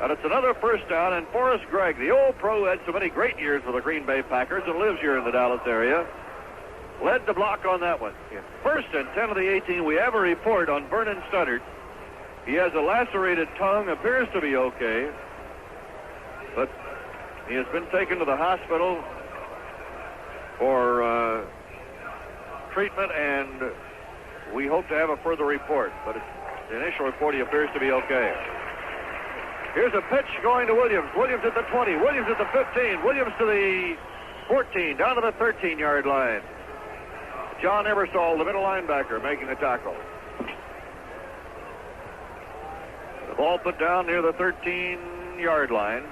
Speaker 3: And it's another first down. And Forrest Gregg, the old pro, had so many great years for the Green Bay Packers and lives here in the Dallas area, led the block on that one. In 1st and 10 of the 18, we have a report on Vernon Studdard. He has a lacerated tongue, appears to be okay, but he has been taken to the hospital for treatment, and we hope to have a further report, but the initial report, he appears to be okay. Here's a pitch going to Williams. Williams at the 20, Williams at the 15, Williams to the 14, down to the 13-yard line. John Ebersol, the middle linebacker, making the tackle. The ball put down near the 13-yard line.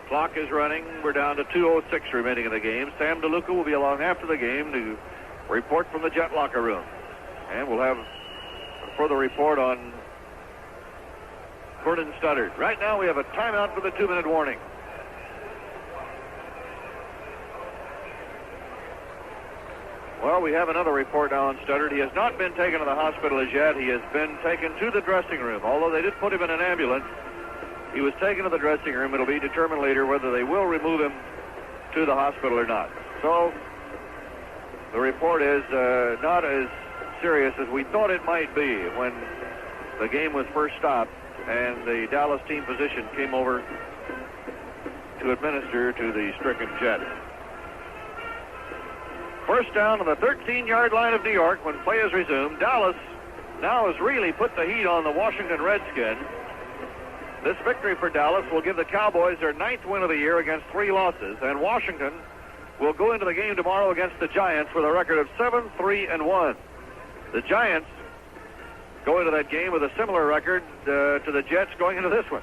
Speaker 3: Clock is running. We're down to 2:06 remaining in the game. Sam DeLuca will be along after the game to report from the Jet locker room. And we'll have a further report on Vernon Studdard. Right now we have a timeout for the 2-minute warning. Well, we have another report now on Studdard. He has not been taken to the hospital as yet. He has been taken to the dressing room. Although they did put him in an ambulance, he was taken to the dressing room. It'll be determined later whether they will remove him to the hospital or not. So the report is not as serious as we thought it might be when the game was first stopped and the Dallas team physician came over to administer to the stricken Jets. First down on the 13-yard line of New York when play is resumed. Dallas now has really put the heat on the Washington Redskins. This victory for Dallas will give the Cowboys their 9th win of the year against 3 losses, and Washington will go into the game tomorrow against the Giants with a record of 7-3-1. The Giants go into that game with a similar record to the Jets going into this one.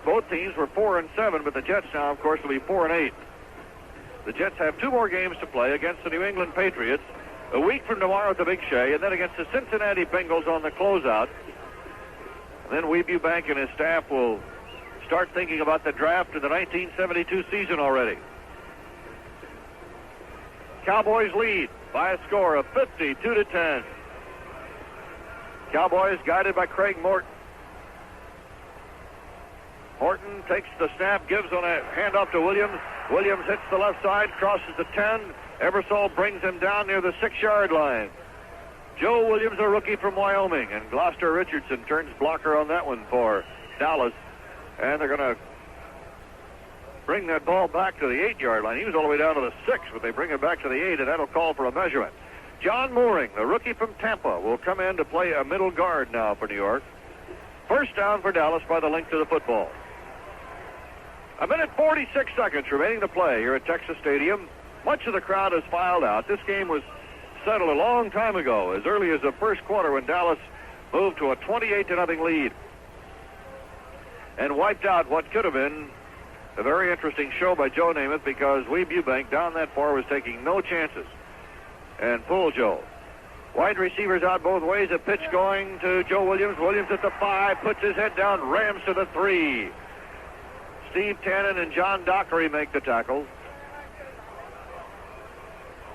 Speaker 3: Both teams were 4-7, but the Jets now, of course, will be 4-8. The Jets have 2 more games to play against the New England Patriots a week from tomorrow at the Big Shea, and then against the Cincinnati Bengals on the closeout. And then Weeb Ewbank and his staff will start thinking about the draft in the 1972 season already. Cowboys lead by a score of 52-10. Cowboys guided by Craig Morton. Morton takes the snap, gives on a handoff to Williams. Williams hits the left side, crosses the 10. Ebersol brings him down near the 6-yard line. Joe Williams, a rookie from Wyoming, and Gloucester Richardson turns blocker on that one for Dallas. And they're going to bring that ball back to the 8-yard line. He was all the way down to the 6, but they bring it back to the 8, and that'll call for a measurement. John Mooring, the rookie from Tampa, will come in to play a middle guard now for New York. First down for Dallas by the length of the football. 1:46 seconds remaining to play here at Texas Stadium. Much of the crowd has filed out. This game was settled a long time ago, as early as the first quarter when Dallas moved to a 28-0 lead and wiped out what could have been a very interesting show by Joe Namath, because Weeb Ewbank down that far was taking no chances and pulled Joe. Wide receivers out both ways. A pitch going to Joe Williams. Williams at the 5, puts his head down, rams to the 3. Steve Tannen and John Dockery make the tackle.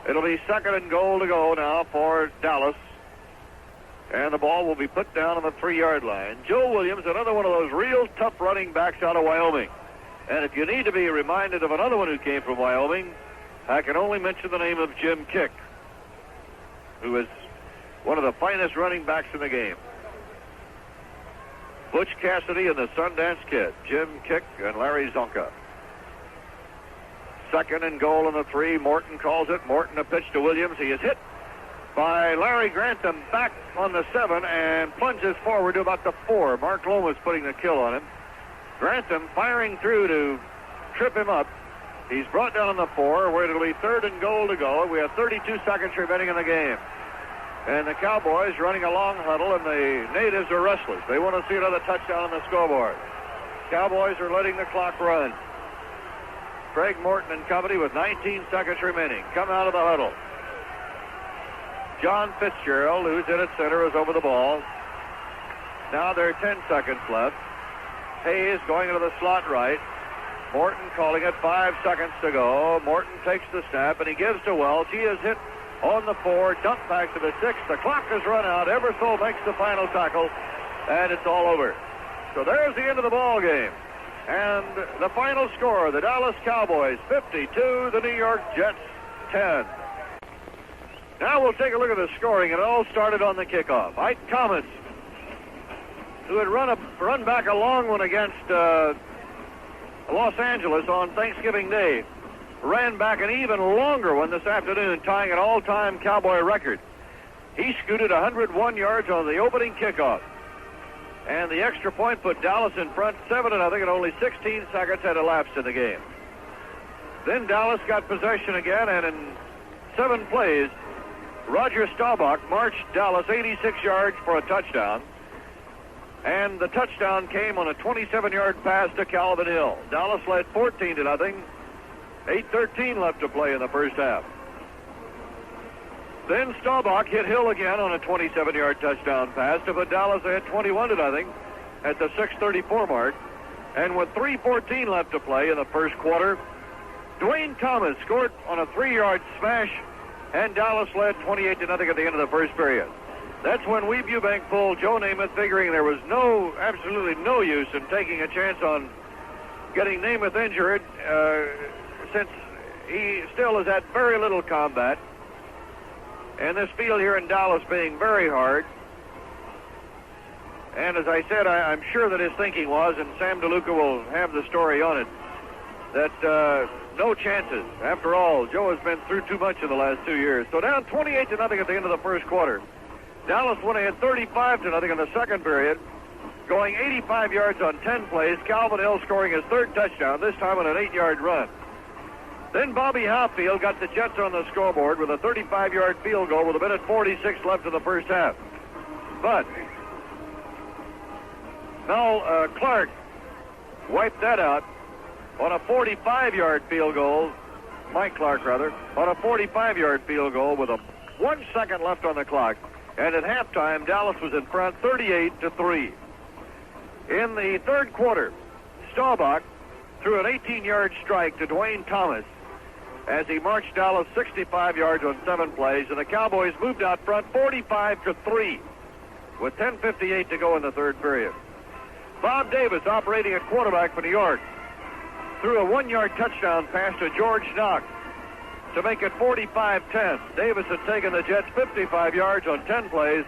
Speaker 3: It'll be 2nd and goal to go now for Dallas. And the ball will be put down on the 3-yard line. Joe Williams, another one of those real tough running backs out of Wyoming. And if you need to be reminded of another one who came from Wyoming, I can only mention the name of Jim Kick, who is one of the finest running backs in the game. Butch Cassidy and the Sundance Kid, Jim Kick and Larry Zonka. 2nd and goal on the 3. Morton calls it. Morton a pitch to Williams. He is hit by Larry Grantham back on the 7 and plunges forward to about the 4. Mark Lomas putting the kill on him. Grantham firing through to trip him up. He's brought down on the 4, where it'll be 3rd and goal to go. We have 32 seconds remaining in the game. And the Cowboys running a long huddle, and the natives are restless. They want to see another touchdown on the scoreboard. Cowboys are letting the clock run. Craig Morton and company with 19 seconds remaining. Come out of the huddle. John Fitzgerald, who's in at center, is over the ball. Now there are 10 seconds left. Hayes going into the slot right. Morton calling it. 5 seconds to go. Morton takes the snap, and he gives to Welch. He is hit on the 4, dump back to the 6. The clock has run out. Ebersol makes the final tackle, and it's all over. So there's the end of the ball game. And the final score, the Dallas Cowboys 52, the New York Jets 10. Now we'll take a look at the scoring, and it all started on the kickoff. Ike Thomas, who had run back a long one against Los Angeles on Thanksgiving Day, ran back an even longer one this afternoon, tying an all-time Cowboy record. He scooted 101 yards on the opening kickoff. And the extra point put Dallas in front 7-0, and only 16 seconds had elapsed in the game. Then Dallas got possession again, and in 7 plays, Roger Staubach marched Dallas 86 yards for a touchdown. And the touchdown came on a 27-yard pass to Calvin Hill. Dallas led 14-0. 8:13 left to play in the first half. Then Staubach hit Hill again on a 27-yard touchdown pass to put Dallas ahead 21-0 at the 6:34 mark. And with 3:14 left to play in the first quarter, Dwayne Thomas scored on a 3-yard smash, and Dallas led 28-0 at the end of the first period. That's when Weeb Eubank pulled Joe Namath, figuring there was absolutely no use in taking a chance on getting Namath injured, since he still has had very little combat. And this field here in Dallas being very hard. And as I said, I'm sure that his thinking was, and Sam DeLuca will have the story on it, that no chances. After all, Joe has been through too much in the last 2 years. So down 28-0 at the end of the first quarter. Dallas went ahead 35-0 in the second period, going 85 yards on 10 plays. Calvin Hill scoring his 3rd touchdown, this time on an 8-yard run. Then Bobby Hoffield got the Jets on the scoreboard with a 35-yard field goal with a minute 46 left in the first half. But Mel Clark wiped that out on a 45-yard field goal. Mike Clark, rather, on a 45-yard field goal with 1 second left on the clock. And at halftime, Dallas was in front 38-3. In the third quarter, Staubach threw an 18-yard strike to Dwayne Thomas as he marched Dallas 65 yards on 7 plays, and the Cowboys moved out front 45-3 with 10:58 to go in the third period. Bob Davis, operating at quarterback for New York, threw a 1-yard touchdown pass to George Knox to make it 45-10. Davis had taken the Jets 55 yards on 10 plays.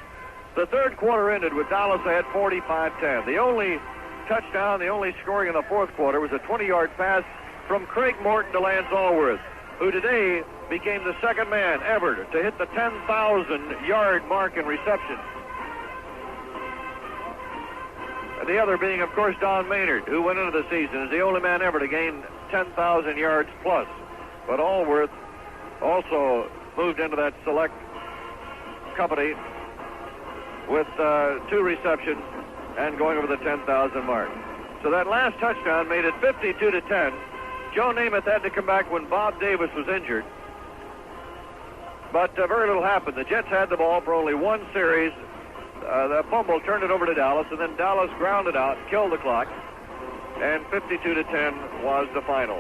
Speaker 3: The third quarter ended with Dallas ahead 45-10. The only touchdown, the only scoring in the fourth quarter was a 20-yard pass from Craig Morton to Lance Allworth, who today became the second man ever to hit the 10,000-yard mark in receptions. The other being, of course, Don Maynard, who went into the season as the only man ever to gain 10,000 yards plus. But Allworth also moved into that select company with 2 receptions and going over the 10,000 mark. So that last touchdown made it 52-10. Joe Namath had to come back when Bob Davis was injured. But very little happened. The Jets had the ball for only 1 series. The fumble turned it over to Dallas, and then Dallas grounded out, killed the clock, and 52-10 was the final.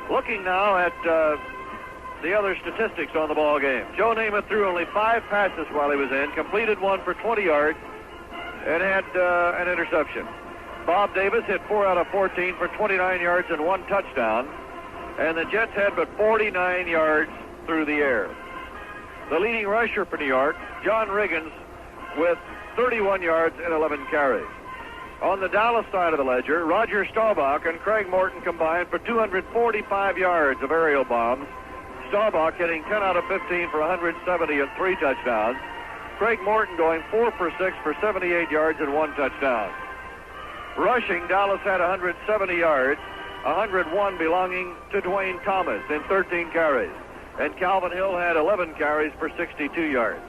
Speaker 3: Looking now at the other statistics on the ball game. Joe Namath threw only 5 passes while he was in, completed 1 for 20 yards, and had an interception. Bob Davis hit 4 out of 14 for 29 yards and 1 touchdown, and the Jets had but 49 yards through the air. The leading rusher for New York, John Riggins, with 31 yards and 11 carries. On the Dallas side of the ledger, Roger Staubach and Craig Morton combined for 245 yards of aerial bombs. Staubach hitting 10 out of 15 for 170 and 3 touchdowns. Craig Morton going 4 for 6 for 78 yards and 1 touchdown. Rushing, Dallas had 170 yards, 101 belonging to Dwayne Thomas in 13 carries. And Calvin Hill had 11 carries for 62 yards.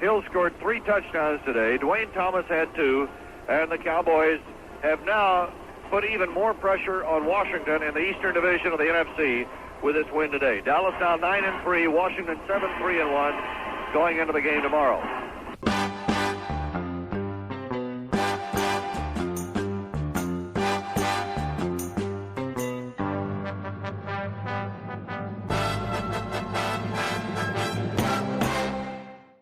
Speaker 3: Hill scored 3 touchdowns today. Dwayne Thomas had 2. And the Cowboys have now put even more pressure on Washington in the Eastern Division of the NFC with this win today. Dallas now 9-3, Washington 7-3-1 going into the game tomorrow.